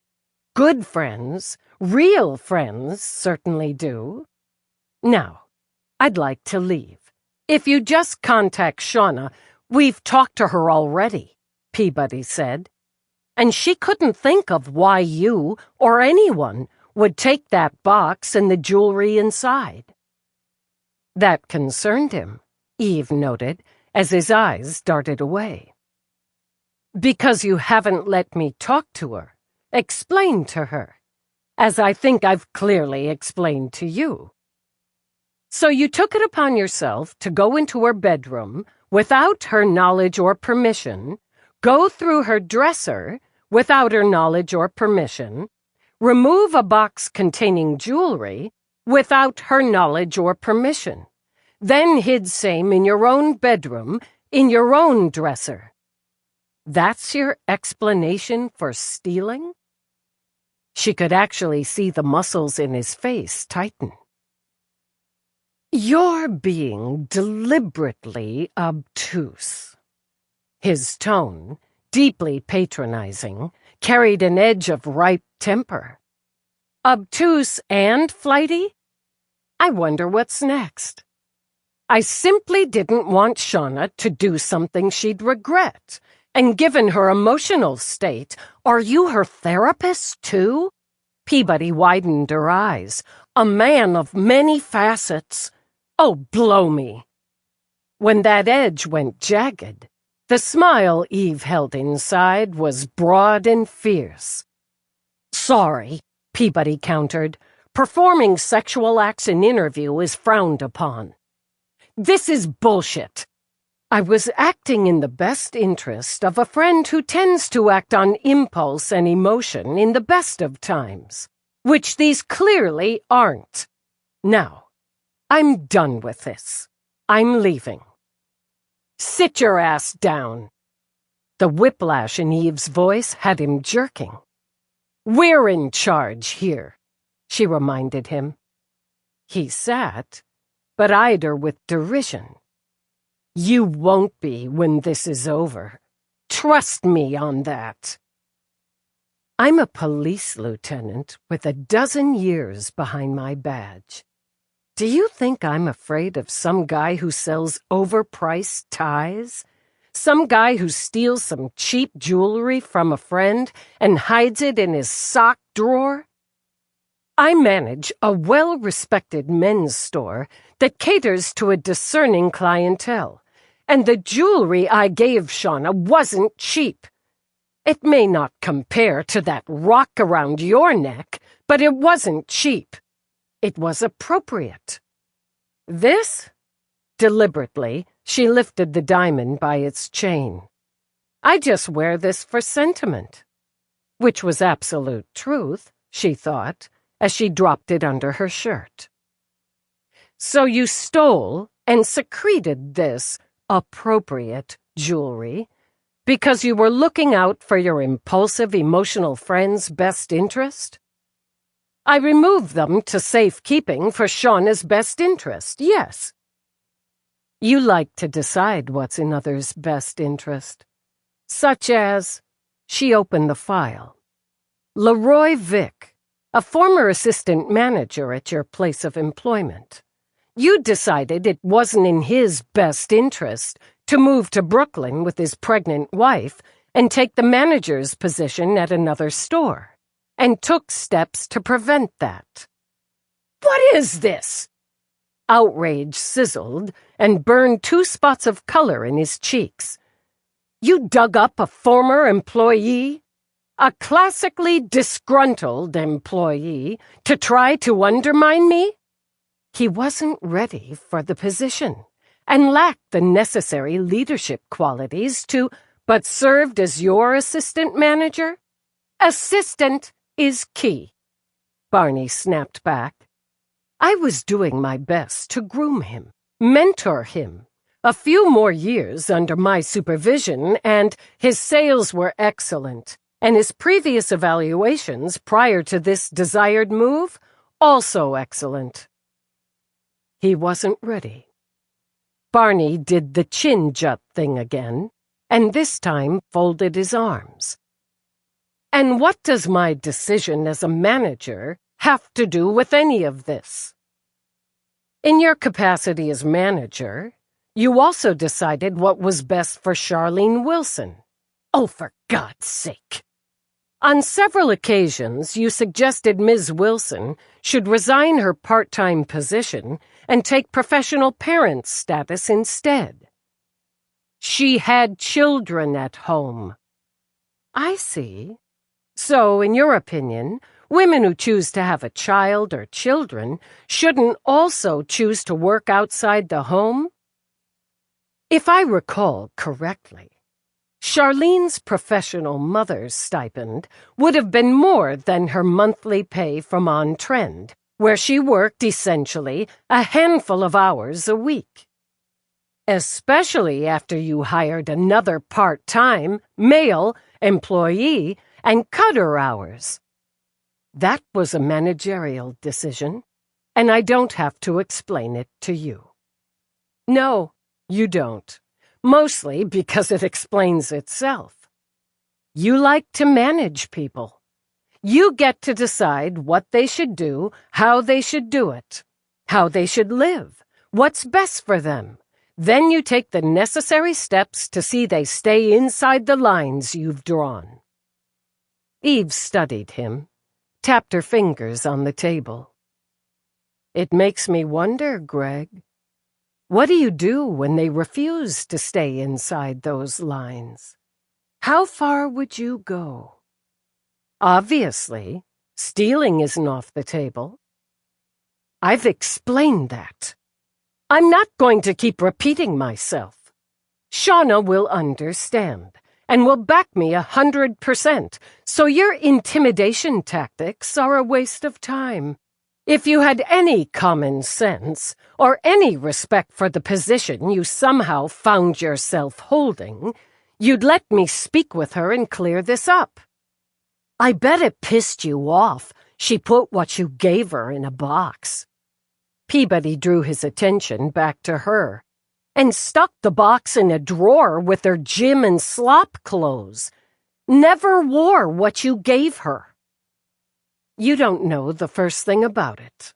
Good friends, real friends, certainly do. Now, I'd like to leave. If you just contact Shauna, we've talked to her already, Peabody said. And she couldn't think of why you, or anyone, would take that box and the jewelry inside. That concerned him, Eve noted, as his eyes darted away. Because you haven't let me talk to her, explain to her, as I think I've clearly explained to you. So you took it upon yourself to go into her bedroom without her knowledge or permission, go through her dresser without her knowledge or permission, remove a box containing jewelry without her knowledge or permission, then hid same in your own bedroom, in your own dresser. That's your explanation for stealing? She could actually see the muscles in his face tighten. You're being deliberately obtuse. His tone, deeply patronizing, carried an edge of ripe temper. Obtuse and flighty? I wonder what's next. I simply didn't want Shauna to do something she'd regret. And given her emotional state, are you her therapist, too? Peabody widened her eyes. A man of many facets. Oh, blow me. When that edge went jagged, the smile Eve held inside was broad and fierce. Sorry, Peabody countered. Performing sexual acts in interview is frowned upon. This is bullshit. I was acting in the best interest of a friend who tends to act on impulse and emotion in the best of times. which these clearly aren't. Now, I'm done with this. I'm leaving. Sit your ass down. The whiplash in Eve's voice had him jerking. We're in charge here, she reminded him. He sat, but eyed her with derision. You won't be when this is over. Trust me on that. I'm a police lieutenant with a dozen years behind my badge. Do you think I'm afraid of some guy who sells overpriced ties? Some guy who steals some cheap jewelry from a friend and hides it in his sock drawer? I manage a well-respected men's store that caters to a discerning clientele, and the jewelry I gave Shauna wasn't cheap. It may not compare to that rock around your neck, but it wasn't cheap. It was appropriate. This? Deliberately, she lifted the diamond by its chain. I just wear this for sentiment. Which was absolute truth, she thought, as she dropped it under her shirt. So you stole and secreted this appropriate jewelry because you were looking out for your impulsive, emotional friend's best interest? I removed them to safekeeping for Shauna's best interest, yes. You like to decide what's in others' best interest. Such as, she opened the file. Leroy Vick, a former assistant manager at your place of employment. You decided it wasn't in his best interest to move to Brooklyn with his pregnant wife and take the manager's position at another store, and took steps to prevent that. What is this? Outrage sizzled and burned 2 spots of color in his cheeks. You dug up a former employee? A classically disgruntled employee to try to undermine me? He wasn't ready for the position and lacked the necessary leadership qualities but served as your assistant manager? Assistant is key, Barney snapped back. I was doing my best to groom him, mentor him. A few more years under my supervision, and his sales were excellent, and his previous evaluations prior to this desired move, also excellent. He wasn't ready. Barney did the chin-jut thing again, and this time folded his arms. And what does my decision as a manager have to do with any of this? In your capacity as manager, you also decided what was best for Charlene Wilson. Oh, for God's sake. On several occasions, you suggested Ms. Wilson should resign her part-time position and take professional parent status instead. She had children at home. I see. So, in your opinion, women who choose to have a child or children shouldn't also choose to work outside the home? If I recall correctly, Charlene's professional mother's stipend would have been more than her monthly pay from On Trend, where she worked essentially a handful of hours a week. Especially after you hired another part-time, male employee and cut her hours. That was a managerial decision, and I don't have to explain it to you. No, you don't. Mostly because it explains itself. You like to manage people. You get to decide what they should do, how they should do it, how they should live, what's best for them. Then you take the necessary steps to see they stay inside the lines you've drawn. Eve studied him, tapped her fingers on the table. It makes me wonder, Greg. What do you do when they refuse to stay inside those lines? How far would you go? Obviously, stealing isn't off the table. I've explained that. I'm not going to keep repeating myself. Shauna will understand, and will back me 100%, so your intimidation tactics are a waste of time. If you had any common sense, or any respect for the position you somehow found yourself holding, you'd let me speak with her and clear this up. I bet it pissed you off. She put what you gave her in a box. Peabody drew his attention back to her, and stuck the box in a drawer with her gym and slop clothes. Never wore what you gave her. You don't know the first thing about it.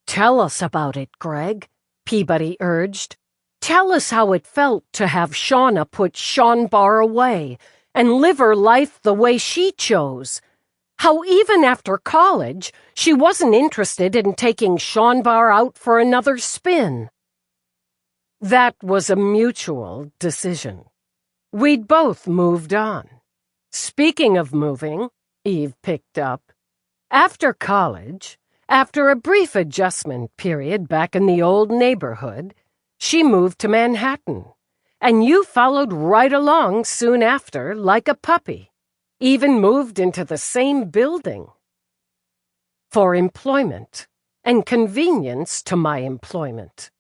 Tell us about it, Greg, Peabody urged. Tell us how it felt to have Shauna put Seanbar away and live her life the way she chose. How even after college, she wasn't interested in taking Seanbar out for another spin. That was a mutual decision. We'd both moved on. Speaking of moving, Eve picked up, after college, after a brief adjustment period back in the old neighborhood, she moved to Manhattan, and you followed right along soon after like a puppy, even moved into the same building. For employment, and convenience to my employment.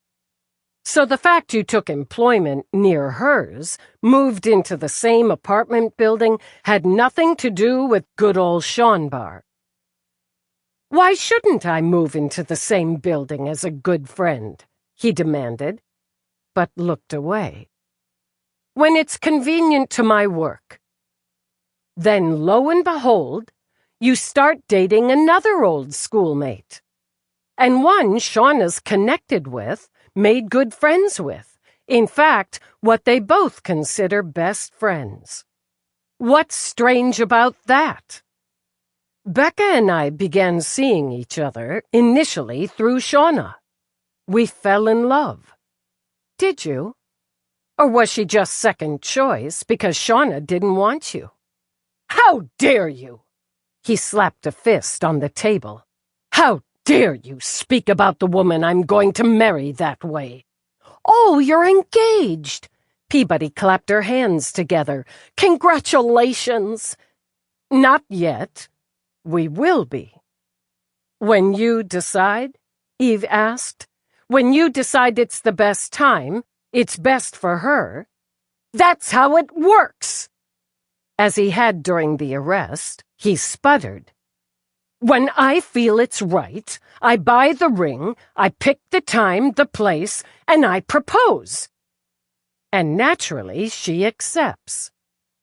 So the fact you took employment near hers, moved into the same apartment building, had nothing to do with good old Seanbar. Why shouldn't I move into the same building as a good friend? He demanded, but looked away. When it's convenient to my work. Then, lo and behold, you start dating another old schoolmate. And one Shauna's connected with, made good friends with. In fact, what they both consider best friends. What's strange about that? Becca and I began seeing each other, initially through Shauna. We fell in love. Did you? Or was she just second choice because Shauna didn't want you? How dare you? He slapped a fist on the table. How dare you speak about the woman I'm going to marry that way? Oh, you're engaged. Peabody clapped her hands together. Congratulations. Not yet. We will be. When you decide? Eve asked. When you decide it's the best time, it's best for her. That's how it works. As he had during the arrest, he sputtered. When I feel it's right, I buy the ring, I pick the time, the place, and I propose. And naturally, she accepts.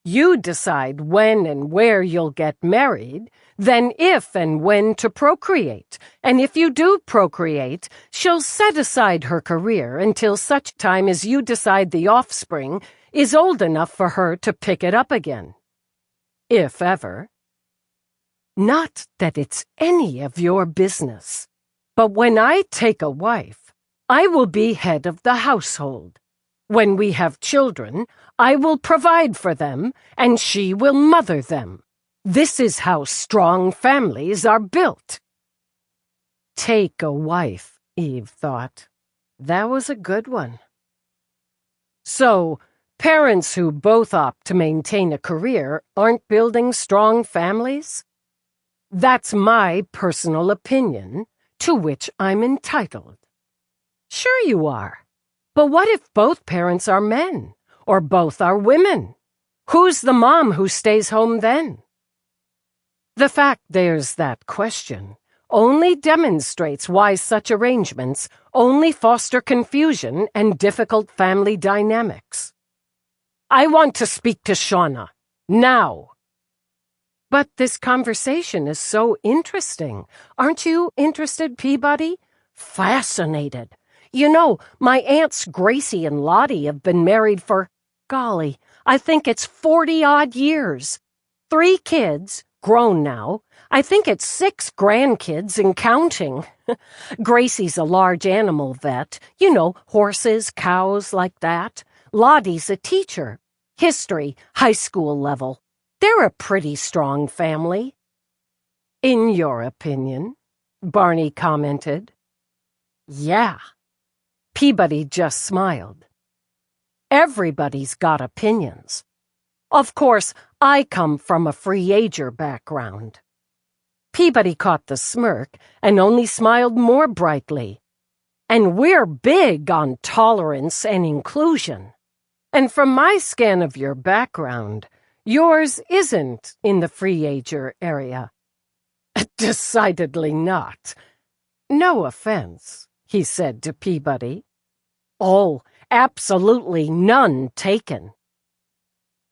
You decide when and where you'll get married, then if and when to procreate. And if you do procreate, she'll set aside her career until such time as you decide the offspring is old enough for her to pick it up again. If ever. Not that it's any of your business. But when I take a wife, I will be head of the household. When we have children, I will provide for them, and she will mother them. This is how strong families are built. Take a wife, Eve thought. That was a good one. So, parents who both opt to maintain a career aren't building strong families? That's my personal opinion, to which I'm entitled. Sure you are. But what if both parents are men, or both are women? Who's the mom who stays home then? The fact there's that question only demonstrates why such arrangements only foster confusion and difficult family dynamics. I want to speak to Shauna, now. But this conversation is so interesting. Aren't you interested, Peabody? Fascinated. You know, my aunts Gracie and Lottie have been married for, golly, I think it's 40-odd years. 3 kids, grown now. I think it's 6 grandkids and counting. Gracie's a large animal vet. You know, horses, cows, like that. Lottie's a teacher. History, high school level. They're a pretty strong family. In your opinion, Barney commented. Yeah. Peabody just smiled. Everybody's got opinions. Of course, I come from a free-ager background." Peabody caught the smirk and only smiled more brightly. "And we're big on tolerance and inclusion. And from my scan of your background, yours isn't in the free-ager area." "Decidedly not. No offense," he said to Peabody. "Oh, absolutely none taken."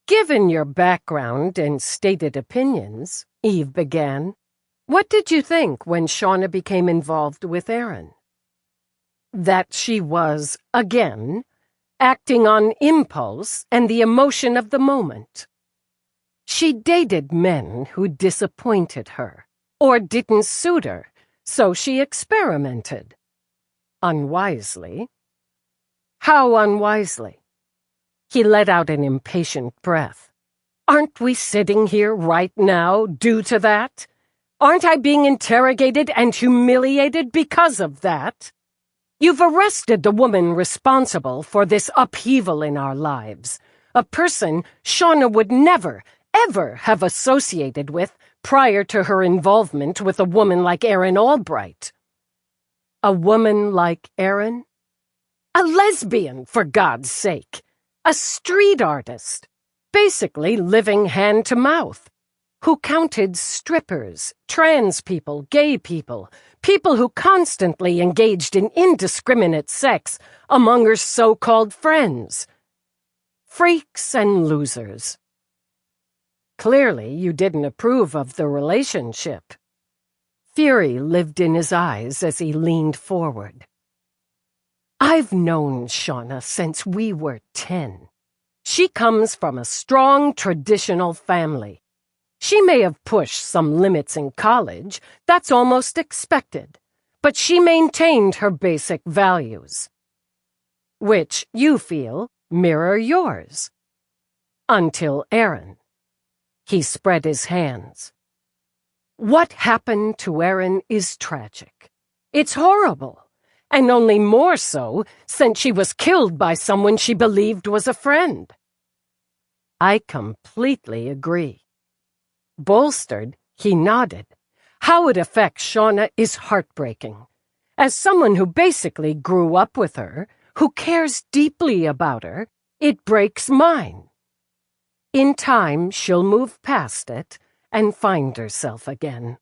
"Given your background and stated opinions," Eve began, "what did you think when Shauna became involved with Aaron?" "That she was, again, acting on impulse and the emotion of the moment. She dated men who disappointed her or didn't suit her, so she experimented. Unwisely." "How unwisely?" He let out an impatient breath. "Aren't we sitting here right now due to that? Aren't I being interrogated and humiliated because of that? You've arrested the woman responsible for this upheaval in our lives, a person Shauna would never, ever have associated with prior to her involvement with a woman like Erin Albright." "A woman like Erin?" "A lesbian, for God's sake. A street artist, basically living hand to mouth, who counted strippers, trans people, gay people, people who constantly engaged in indiscriminate sex among her so-called friends. Freaks and losers. Clearly, you didn't approve of the relationship." Fury lived in his eyes as he leaned forward. "I've known Shauna since we were 10. She comes from a strong, traditional family. She may have pushed some limits in college, that's almost expected, but she maintained her basic values, which you feel mirror yours. Until Erin." He spread his hands. "What happened to Erin is tragic. It's horrible, and only more so since she was killed by someone she believed was a friend." "I completely agree." Bolstered, he nodded. "How it affects Shauna is heartbreaking. As someone who basically grew up with her, who cares deeply about her, it breaks mine. In time, she'll move past it and find herself again."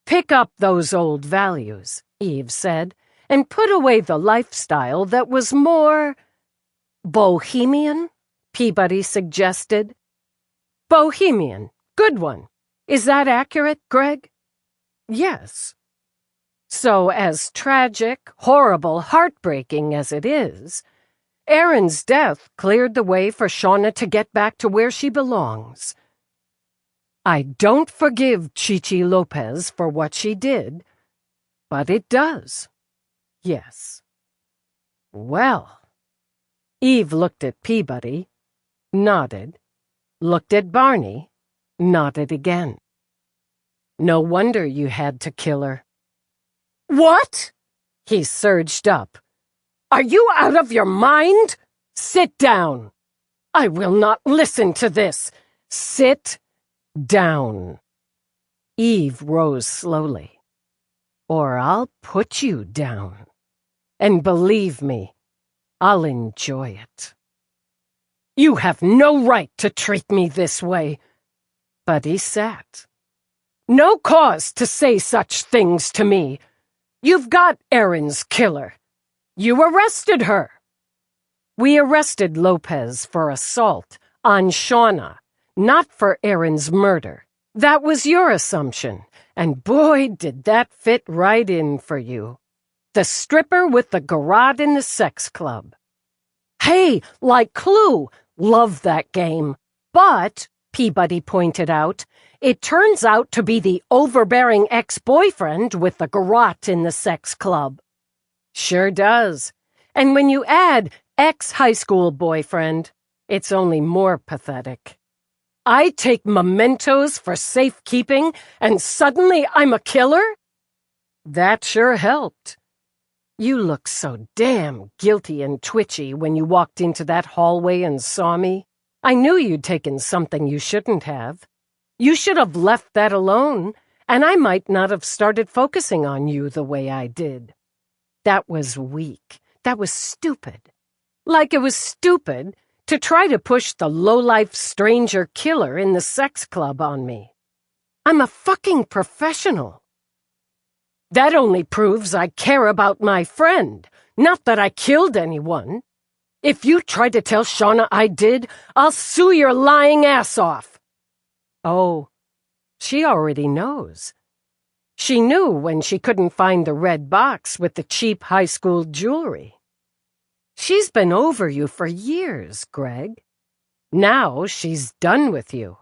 "Pick up those old values," Eve said, "and put away the lifestyle that was more bohemian," Peabody suggested. "Bohemian. Good one. Is that accurate, Greg?" "Yes." "So as tragic, horrible, heartbreaking as it is, Erin's death cleared the way for Shauna to get back to where she belongs. I don't forgive Chichi Lopez for what she did, but it does. Yes." "Well." Eve looked at Peabody, nodded, looked at Barney, nodded again. "No wonder you had to kill her." "What?" He surged up. "Are you out of your mind? Sit down. I will not listen to this. Sit down." Eve rose slowly. "Or I'll put you down. And believe me, I'll enjoy it." "You have no right to treat me this way." But he sat. "No cause to say such things to me. You've got Erin's killer. You arrested her." "We arrested Lopez for assault on Shauna, not for Erin's murder. That was your assumption, and boy, did that fit right in for you. The stripper with the garrote in the sex club. Hey, like Clue, love that game. But," Peabody pointed out, "it turns out to be the overbearing ex-boyfriend with the garrote in the sex club." "Sure does. And when you add ex-high school boyfriend, it's only more pathetic. I take mementos for safekeeping, and suddenly I'm a killer? That sure helped. You looked so damn guilty and twitchy when you walked into that hallway and saw me. I knew you'd taken something you shouldn't have. You should have left that alone, and I might not have started focusing on you the way I did. That was weak. That was stupid. Like it was stupid to try to push the low-life stranger killer in the sex club on me. I'm a fucking professional. That only proves I care about my friend, not that I killed anyone. If you try to tell Shauna I did, I'll sue your lying ass off. Oh, she already knows. She knew when she couldn't find the red box with the cheap high school jewelry. She's been over you for years, Greg. Now she's done with you.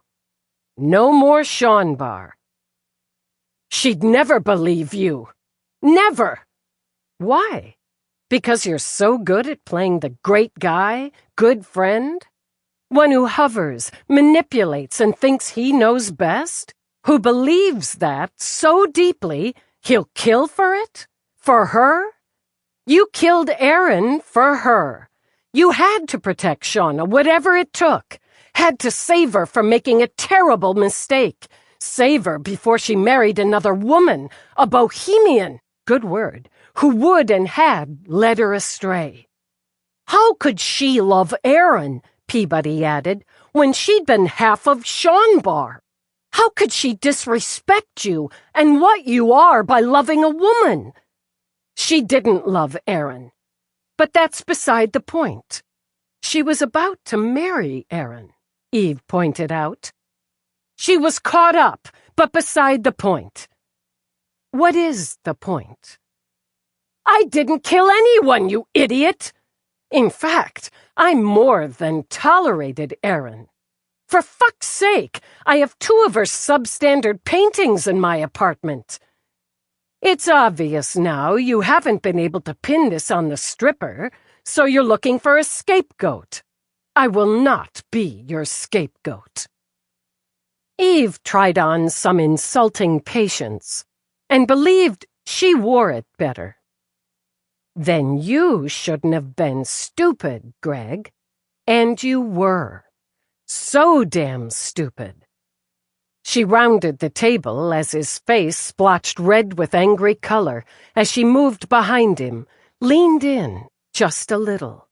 No more Sean Bar. She'd never believe you. Never. Why? Because you're so good at playing the great guy, good friend? One who hovers, manipulates, and thinks he knows best? Who believes that so deeply he'll kill for it? For her? You killed Aaron for her. You had to protect Shauna, whatever it took. Had to save her from making a terrible mistake. Save her before she married another woman, a bohemian, good word, who would and had led her astray. How could she love Aaron, Peabody added, when she'd been half of Sean Bar? How could she disrespect you and what you are by loving a woman? She didn't love Aaron, but that's beside the point. She was about to marry Aaron, Eve pointed out. She was caught up, but beside the point. What is the point? I didn't kill anyone, you idiot! In fact, I more than tolerated Aaron. For fuck's sake, I have 2 of her substandard paintings in my apartment. It's obvious now you haven't been able to pin this on the stripper, so you're looking for a scapegoat. I will not be your scapegoat. Eve tried on some insulting patience and believed she wore it better. Then you shouldn't have been stupid, Greg. And you were. So damn stupid. She rounded the table as his face splotched red with angry color as she moved behind him, leaned in just a little.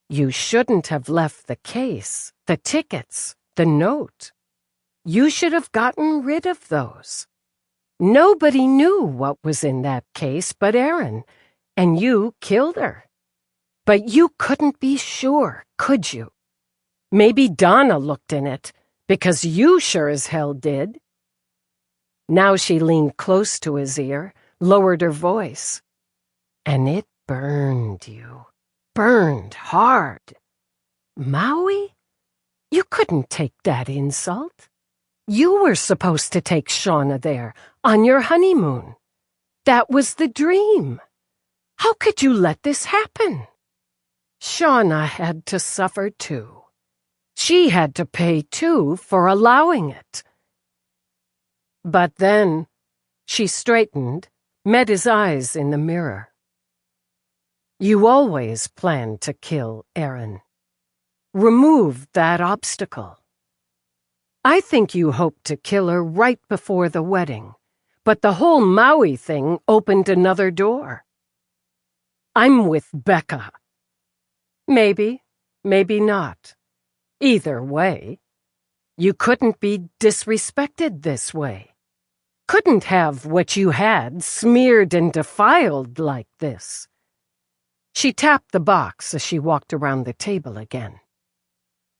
You shouldn't have left the case, the tickets, the note. You should have gotten rid of those. Nobody knew what was in that case but Aaron, and you killed her. But you couldn't be sure, could you? Maybe Donna looked in it, because you sure as hell did. Now she leaned close to his ear, lowered her voice. And it burned you. Burned hard. Maui? You couldn't take that insult. You were supposed to take Shauna there, on your honeymoon. That was the dream. How could you let this happen? Shauna had to suffer too. She had to pay too for allowing it. But then, she straightened, met his eyes in the mirror. You always planned to kill Aaron. Remove that obstacle. I think you hoped to kill her right before the wedding, but the whole Maui thing opened another door. I'm with Becca. Maybe, maybe not. Either way, you couldn't be disrespected this way. Couldn't have what you had smeared and defiled like this. She tapped the box as she walked around the table again.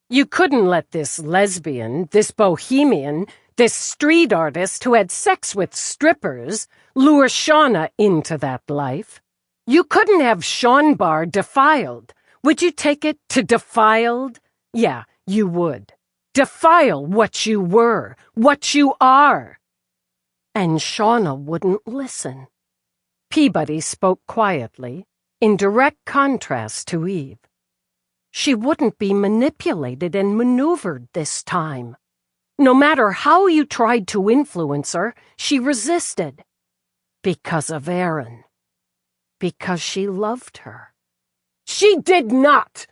You couldn't let this lesbian, this bohemian, this street artist who had sex with strippers lure Shauna into that life. You couldn't have Sean Bar defiled. Would you take it to defiled? Yeah, you would. Defile what you were, what you are. And Shauna wouldn't listen. Peabody spoke quietly, in direct contrast to Eve. She wouldn't be manipulated and maneuvered this time. No matter how you tried to influence her, she resisted. Because of Aaron. Because she loved her. She did not!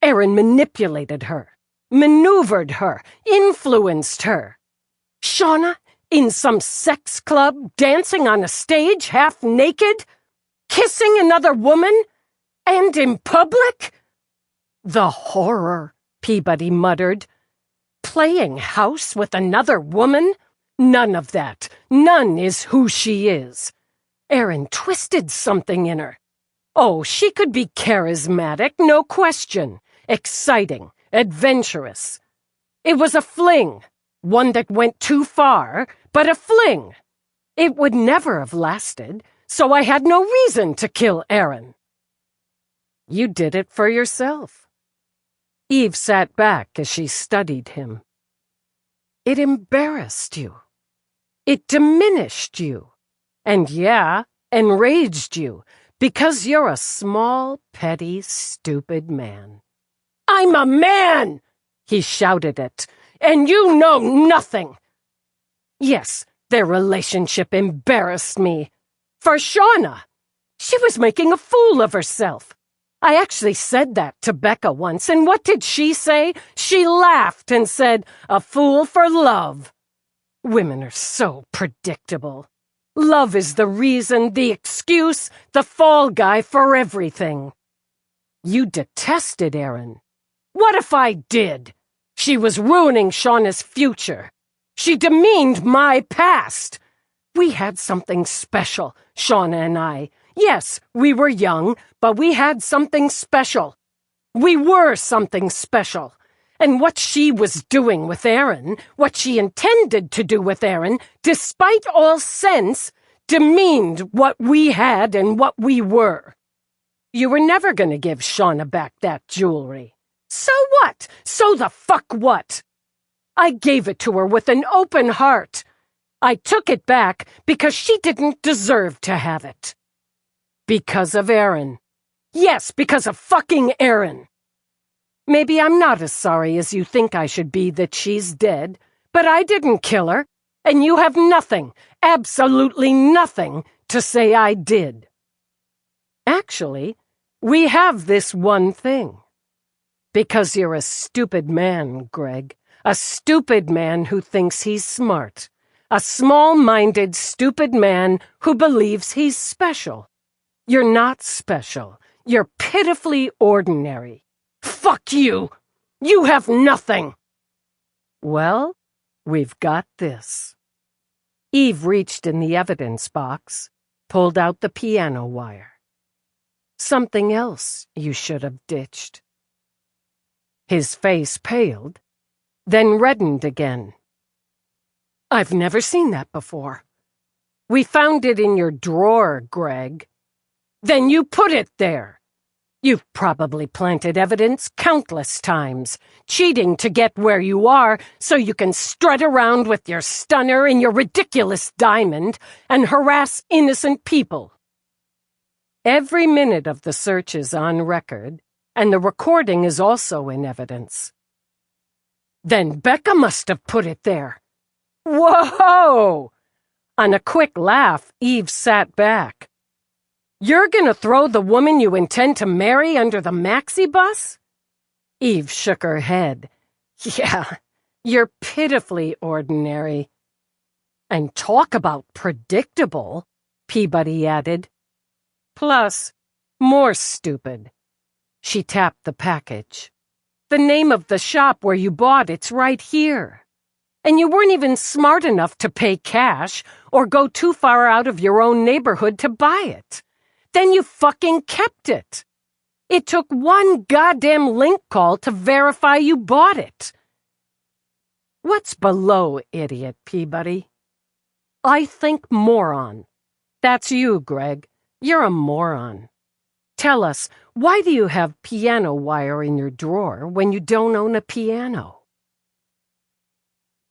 Aaron manipulated her, maneuvered her, influenced her. Shauna, in some sex club, dancing on a stage half naked, kissing another woman, and in public? The horror, Peabody muttered. Playing house with another woman? None of that. None is who she is. Aaron twisted something in her. Oh, she could be charismatic, no question. Exciting, adventurous. It was a fling. One that went too far, but a fling. It would never have lasted, so I had no reason to kill Aaron. You did it for yourself. Eve sat back as she studied him. It embarrassed you. It diminished you. And yeah, enraged you, because you're a small, petty, stupid man. I'm a man! He shouted it. And you know nothing! Yes, their relationship embarrassed me. For Shauna. She was making a fool of herself. I actually said that to Becca once, and what did she say? She laughed and said, "A fool for love." Women are so predictable. Love is the reason, the excuse, the fall guy for everything. You detested Aaron. What if I did? She was ruining Shauna's future. She demeaned my past. We had something special, Shauna and I. Yes, we were young, but we had something special. We were something special. And what she was doing with Aaron, what she intended to do with Aaron, despite all sense, demeaned what we had and what we were. You were never going to give Shauna back that jewelry. So what? So the fuck what? I gave it to her with an open heart. I took it back because she didn't deserve to have it. Because of Aaron. Yes, because of fucking Aaron. Maybe I'm not as sorry as you think I should be that she's dead, but I didn't kill her, and you have nothing, absolutely nothing, to say I did. Actually, we have this one thing. Because you're a stupid man, Greg. A stupid man who thinks he's smart. A small-minded, stupid man who believes he's special. You're not special. You're pitifully ordinary. Fuck you! You have nothing! Well, we've got this. Eve reached in the evidence box, pulled out the piano wire. Something else you should have ditched. His face paled, then reddened again. I've never seen that before. We found it in your drawer, Greg. Then you put it there. You've probably planted evidence countless times, cheating to get where you are so you can strut around with your stunner and your ridiculous diamond and harass innocent people. Every minute of the search is on record, and the recording is also in evidence. Then Becca must have put it there. Whoa! On a quick laugh, Eve sat back. You're gonna throw the woman you intend to marry under the maxi bus? Eve shook her head. Yeah, you're pitifully ordinary. And talk about predictable, Peabody added. Plus, more stupid. She tapped the package. The name of the shop where you bought it's right here. And you weren't even smart enough to pay cash or go too far out of your own neighborhood to buy it. Then you fucking kept it. It took one goddamn link call to verify you bought it. What's below idiot, Peabody? I think moron. That's you, Greg. You're a moron. Tell us, why do you have piano wire in your drawer when you don't own a piano?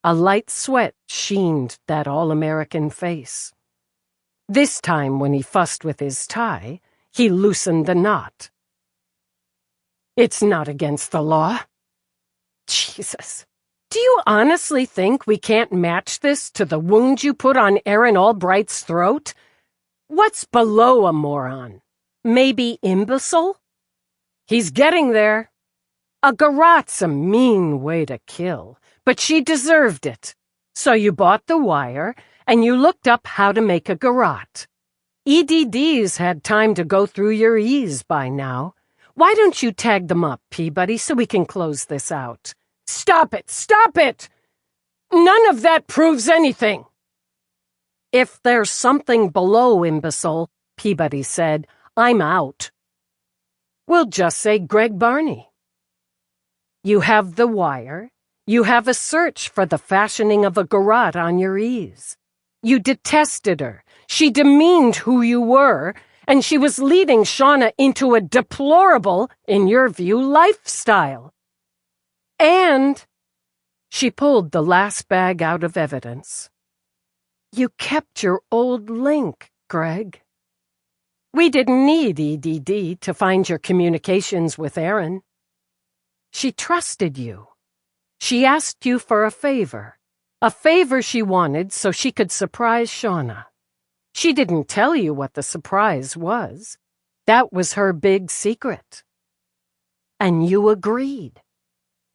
A light sweat sheened that all-American face. This time, when he fussed with his tie, he loosened the knot. It's not against the law. Jesus. Do you honestly think we can't match this to the wound you put on Aaron Albright's throat? What's below a moron? Maybe imbecile? He's getting there. A garrote's a mean way to kill, but she deserved it. So you bought the wire, and you looked up how to make a garrote. EDD's had time to go through your E's by now. Why don't you tag them up, Peabody, so we can close this out? Stop it! Stop it! None of that proves anything. If there's something below, imbecile, Peabody said, I'm out. We'll just say Greg Barney. You have the wire. You have a search for the fashioning of a garrote on your E's. You detested her. She demeaned who you were, and she was leading Shauna into a deplorable, in your view, lifestyle. And she pulled the last bag out of evidence. You kept your old link, Greg. We didn't need EDD to find your communications with Aaron. She trusted you. She asked you for a favor she wanted so she could surprise Shauna. She didn't tell you what the surprise was. That was her big secret. And you agreed.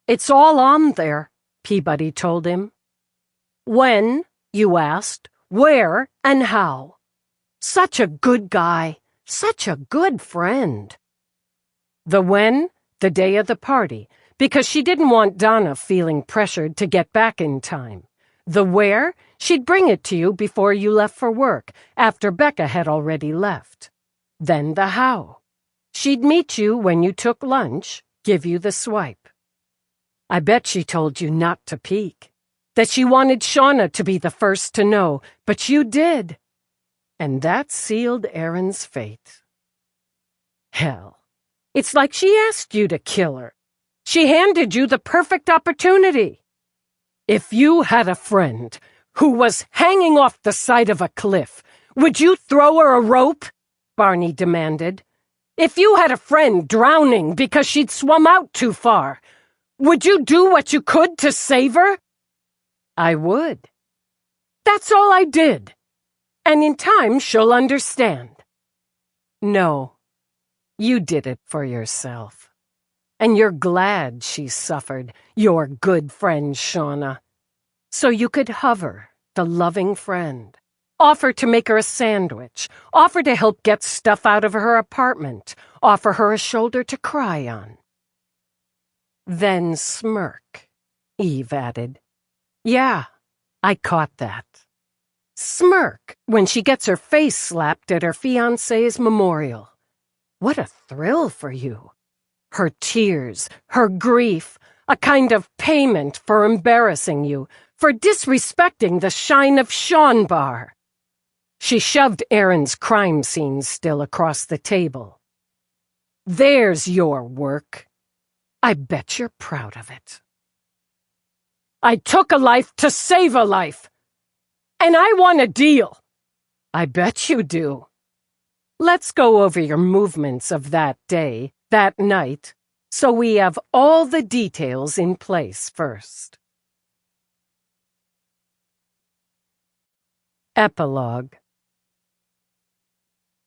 It's all on there, Peabody told him. When, you asked, where, and how. Such a good guy, such a good friend. The when, the day of the party, because she didn't want Donna feeling pressured to get back in time. The where, she'd bring it to you before you left for work, after Becca had already left. Then the how. She'd meet you when you took lunch, give you the swipe. I bet she told you not to peek, that she wanted Shauna to be the first to know, but you did. And that sealed Aaron's fate. Hell, it's like she asked you to kill her. She handed you the perfect opportunity. If you had a friend who was hanging off the side of a cliff, would you throw her a rope? Barney demanded. If you had a friend drowning because she'd swum out too far, would you do what you could to save her? I would. That's all I did. And in time she'll understand. No, you did it for yourself. And you're glad she suffered, your good friend Shauna. So you could hover, the loving friend. Offer to make her a sandwich. Offer to help get stuff out of her apartment. Offer her a shoulder to cry on. Then smirk, Eve added. Yeah, I caught that. Smirk when she gets her face slapped at her fiancé's memorial. What a thrill for you. Her tears, her grief, a kind of payment for embarrassing you, for disrespecting the shine of Sean Bar. She shoved Aaron's crime scene still across the table. There's your work. I bet you're proud of it. I took a life to save a life. And I want a deal. I bet you do. Let's go over your movements of that day, that night, so we have all the details in place first. Epilogue.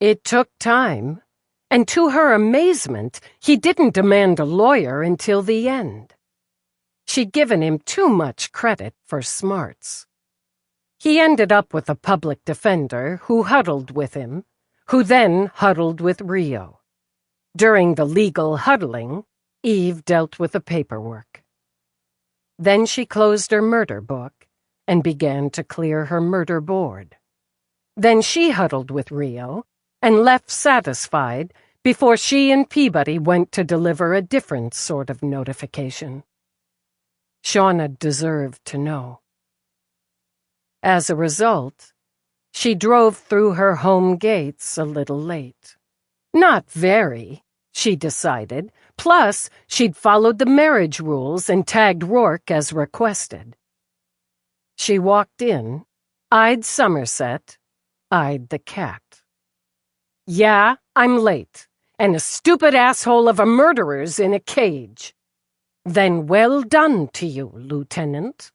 It took time, and to her amazement, he didn't demand a lawyer until the end. She'd given him too much credit for smarts. He ended up with a public defender who huddled with him, who then huddled with Rio. During the legal huddling, Eve dealt with the paperwork. Then she closed her murder book and began to clear her murder board. Then she huddled with Rio and left satisfied before she and Peabody went to deliver a different sort of notification. Shauna deserved to know. As a result, she drove through her home gates a little late. Not very, she decided. Plus, she'd followed the marriage rules and tagged Rourke as requested. She walked in, eyed Somerset, eyed the cat. Yeah, I'm late, and a stupid asshole of a murderer's in a cage. Then well done to you, Lieutenant.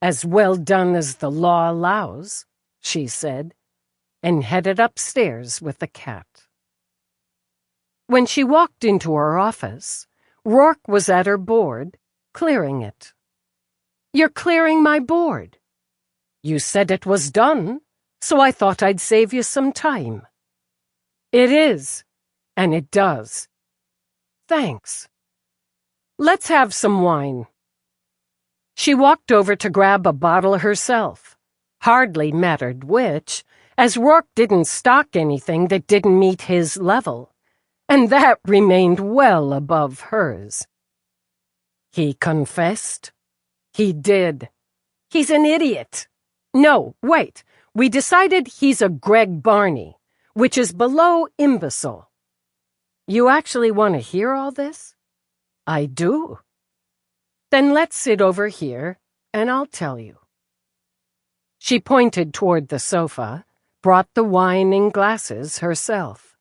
As well done as the law allows, she said, and headed upstairs with the cat. When she walked into her office, Rourke was at her board, clearing it. "You're clearing my board. You said it was done, so I thought I'd save you some time." "It is, and it does. Thanks. Let's have some wine." She walked over to grab a bottle herself. Hardly mattered which, as Rourke didn't stock anything that didn't meet his level, and that remained well above hers. He confessed. He did. He's an idiot. No, wait. We decided he's a Greg Barney, which is below imbecile. You actually want to hear all this? I do. Then let's sit over here, and I'll tell you. She pointed toward the sofa, brought the wine in glasses herself.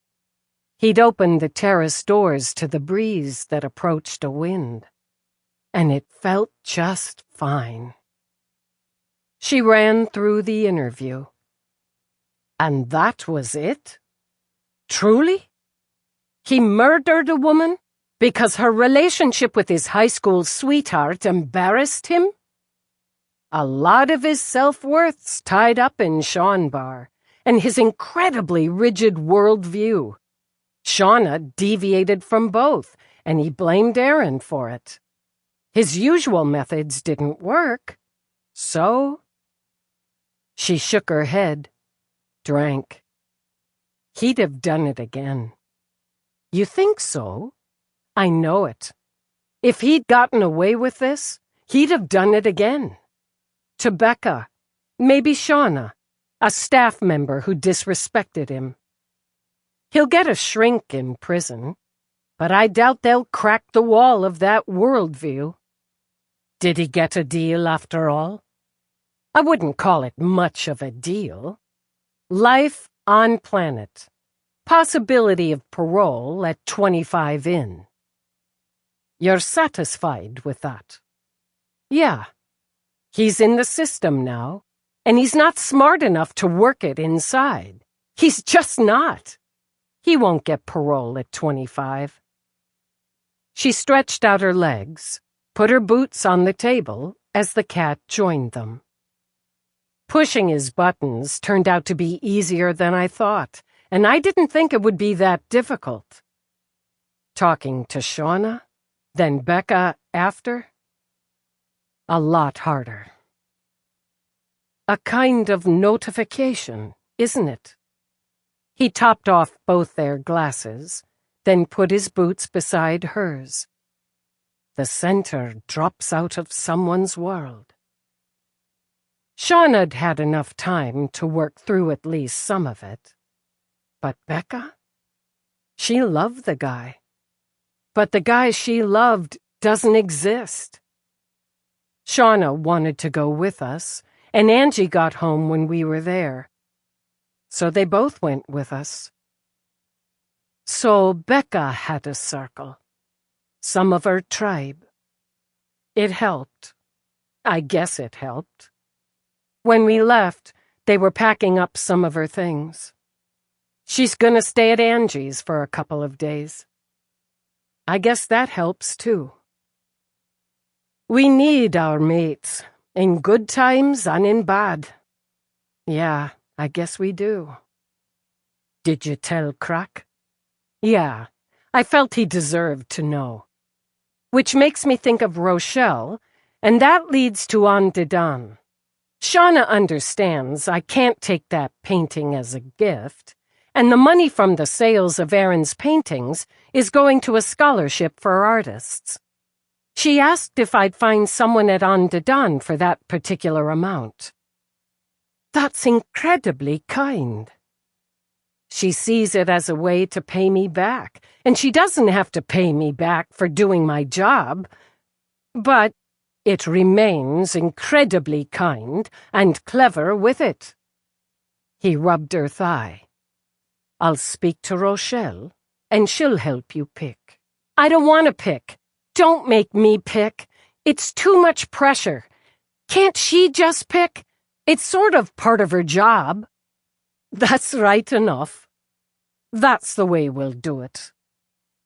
He'd opened the terrace doors to the breeze that approached a wind, and it felt just fine. She ran through the interview. And that was it? Truly? He murdered a woman because her relationship with his high school sweetheart embarrassed him? A lot of his self-worth's tied up in Sean Barr and his incredibly rigid worldview. Shauna deviated from both, and he blamed Aaron for it. His usual methods didn't work, so... She shook her head, drank. He'd have done it again. You think so? I know it. If he'd gotten away with this, he'd have done it again. To Becca, maybe Shauna, a staff member who disrespected him. He'll get a shrink in prison, but I doubt they'll crack the wall of that worldview. Did he get a deal after all? I wouldn't call it much of a deal. Life on planet. Possibility of parole at 25 in. You're satisfied with that? Yeah. He's in the system now, and he's not smart enough to work it inside. He's just not. He won't get parole at 25. She stretched out her legs, put her boots on the table as the cat joined them. Pushing his buttons turned out to be easier than I thought, and I didn't think it would be that difficult. Talking to Shauna, then Becca after? A lot harder. A kind of notification, isn't it? He topped off both their glasses, then put his boots beside hers. The center drops out of someone's world. Shauna'd had enough time to work through at least some of it. But Becca? She loved the guy. But the guy she loved doesn't exist. Shauna wanted to go with us, and Angie got home when we were there. So they both went with us. So Becca had a circle. Some of her tribe. It helped. I guess it helped. When we left, they were packing up some of her things. She's gonna stay at Angie's for a couple of days. I guess that helps, too. We need our mates, in good times and in bad. Yeah, I guess we do. Did you tell Crack? Yeah, I felt he deserved to know. Which makes me think of Rochelle, and that leads to On Dedan. Shauna understands I can't take that painting as a gift, and the money from the sales of Aaron's paintings is going to a scholarship for artists. She asked if I'd find someone at On Dedan for that particular amount. That's incredibly kind. She sees it as a way to pay me back, and she doesn't have to pay me back for doing my job, but it remains incredibly kind and clever with it. He rubbed her thigh. I'll speak to Rochelle, and she'll help you pick. I don't want to pick. Don't make me pick. It's too much pressure. Can't she just pick? It's sort of part of her job. That's right enough. That's the way we'll do it.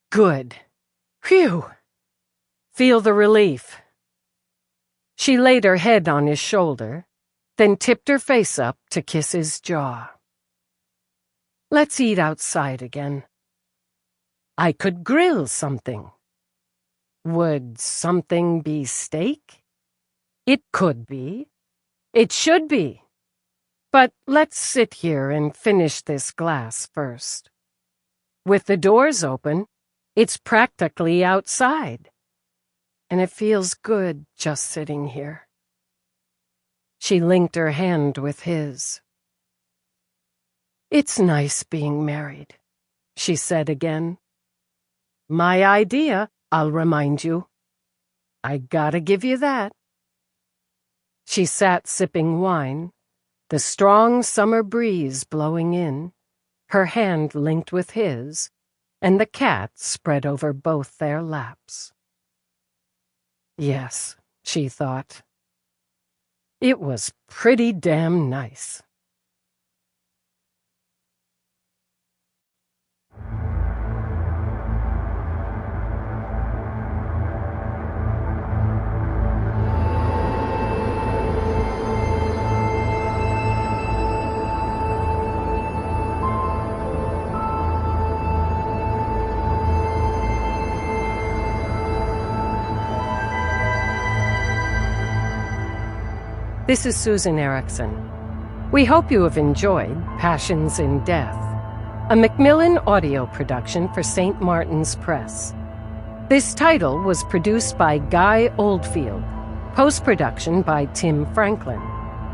Good. Phew. Feel the relief. She laid her head on his shoulder, then tipped her face up to kiss his jaw. Let's eat outside again. I could grill something. Would something be steak? It could be. It should be. But let's sit here and finish this glass first. With the doors open, it's practically outside. And it feels good just sitting here. She linked her hand with his. It's nice being married, she said again. My idea, I'll remind you. I gotta give you that. She sat sipping wine, the strong summer breeze blowing in, her hand linked with his, and the cat spread over both their laps. Yes, she thought. It was pretty damn nice. This is Susan Erickson. We hope you have enjoyed Passions in Death, a Macmillan audio production for St. Martin's Press. This title was produced by Guy Oldfield, post-production by Tim Franklin,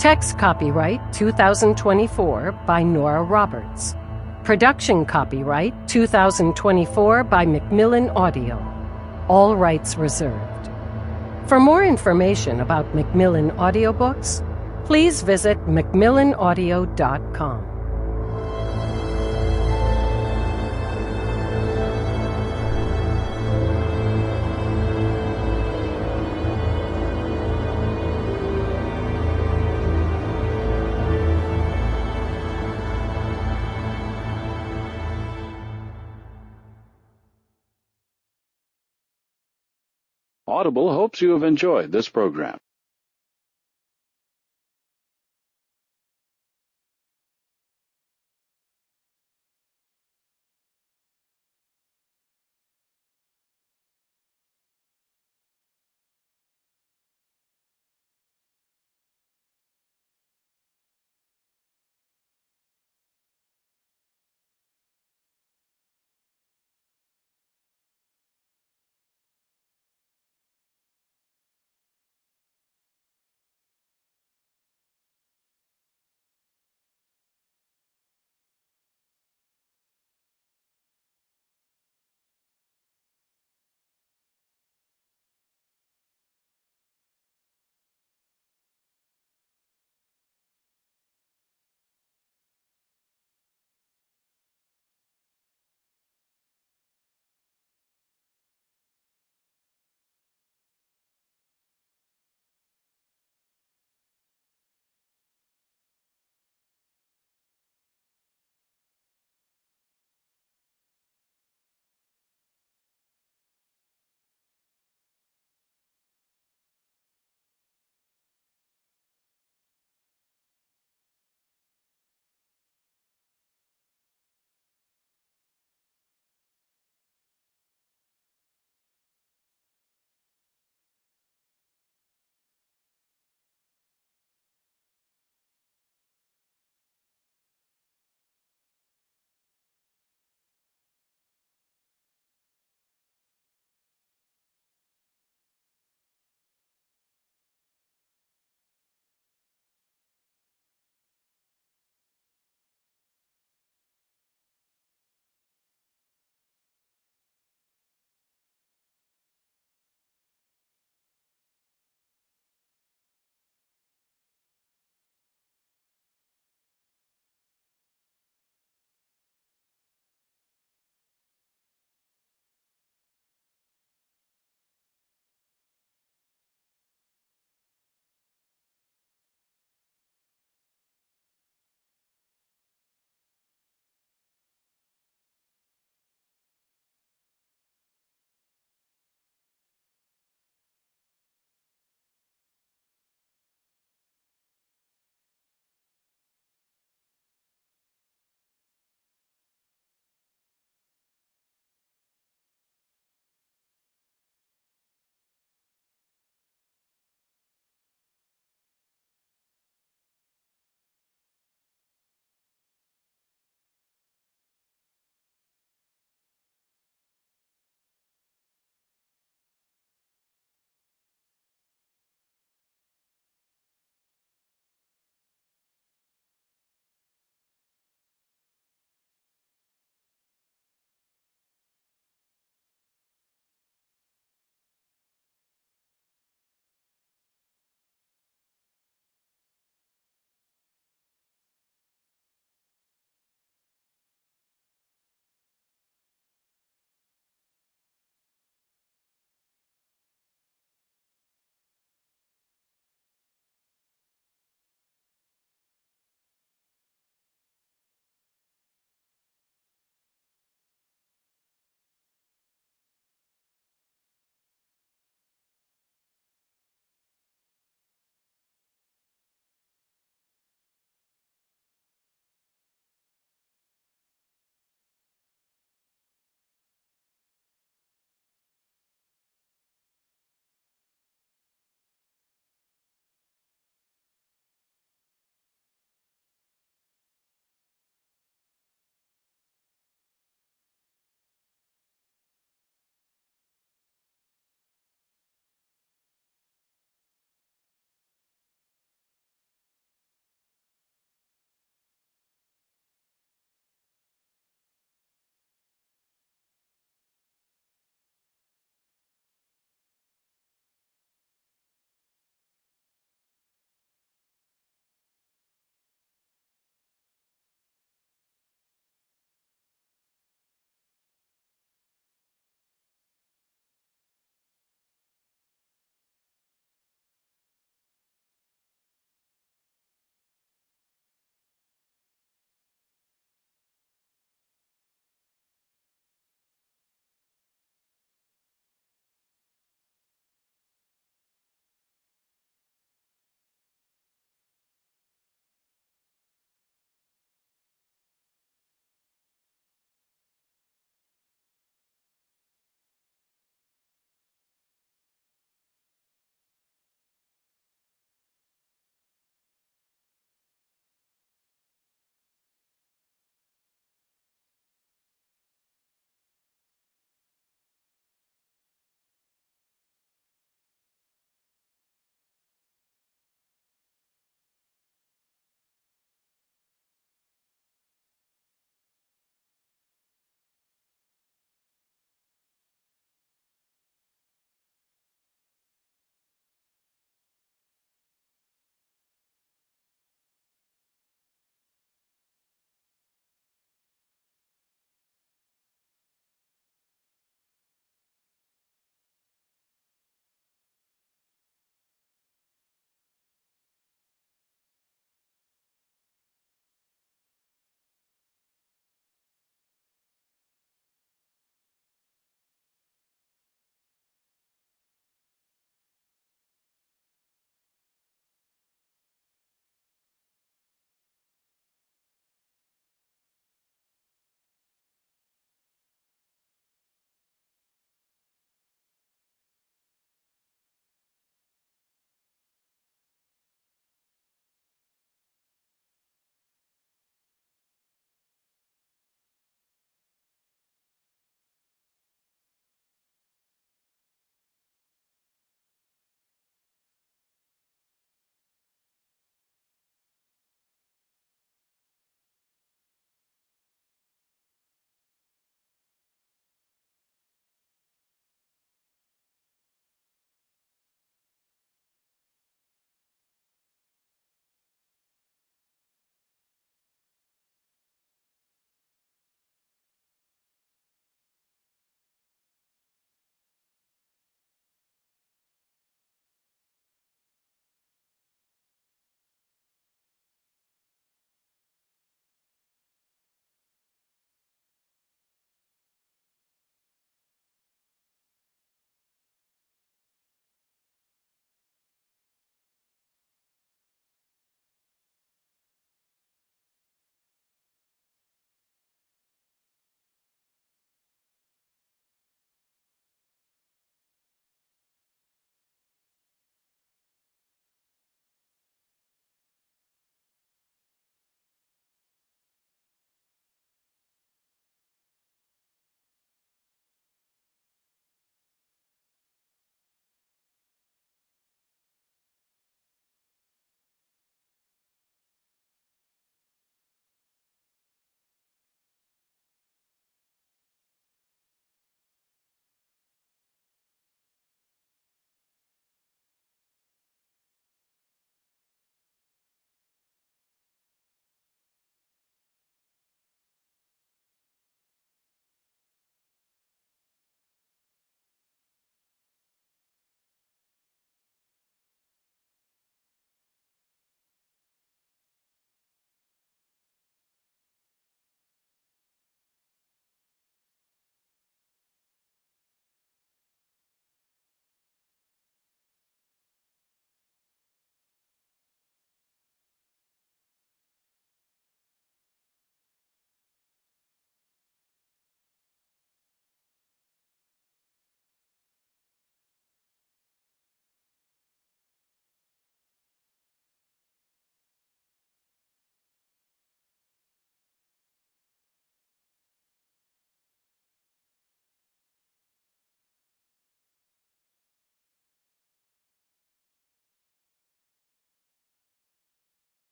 text copyright 2024 by Nora Roberts, production copyright 2024 by Macmillan Audio, all rights reserved. For more information about Macmillan Audiobooks, please visit macmillanaudio.com. Audible hopes you have enjoyed this program.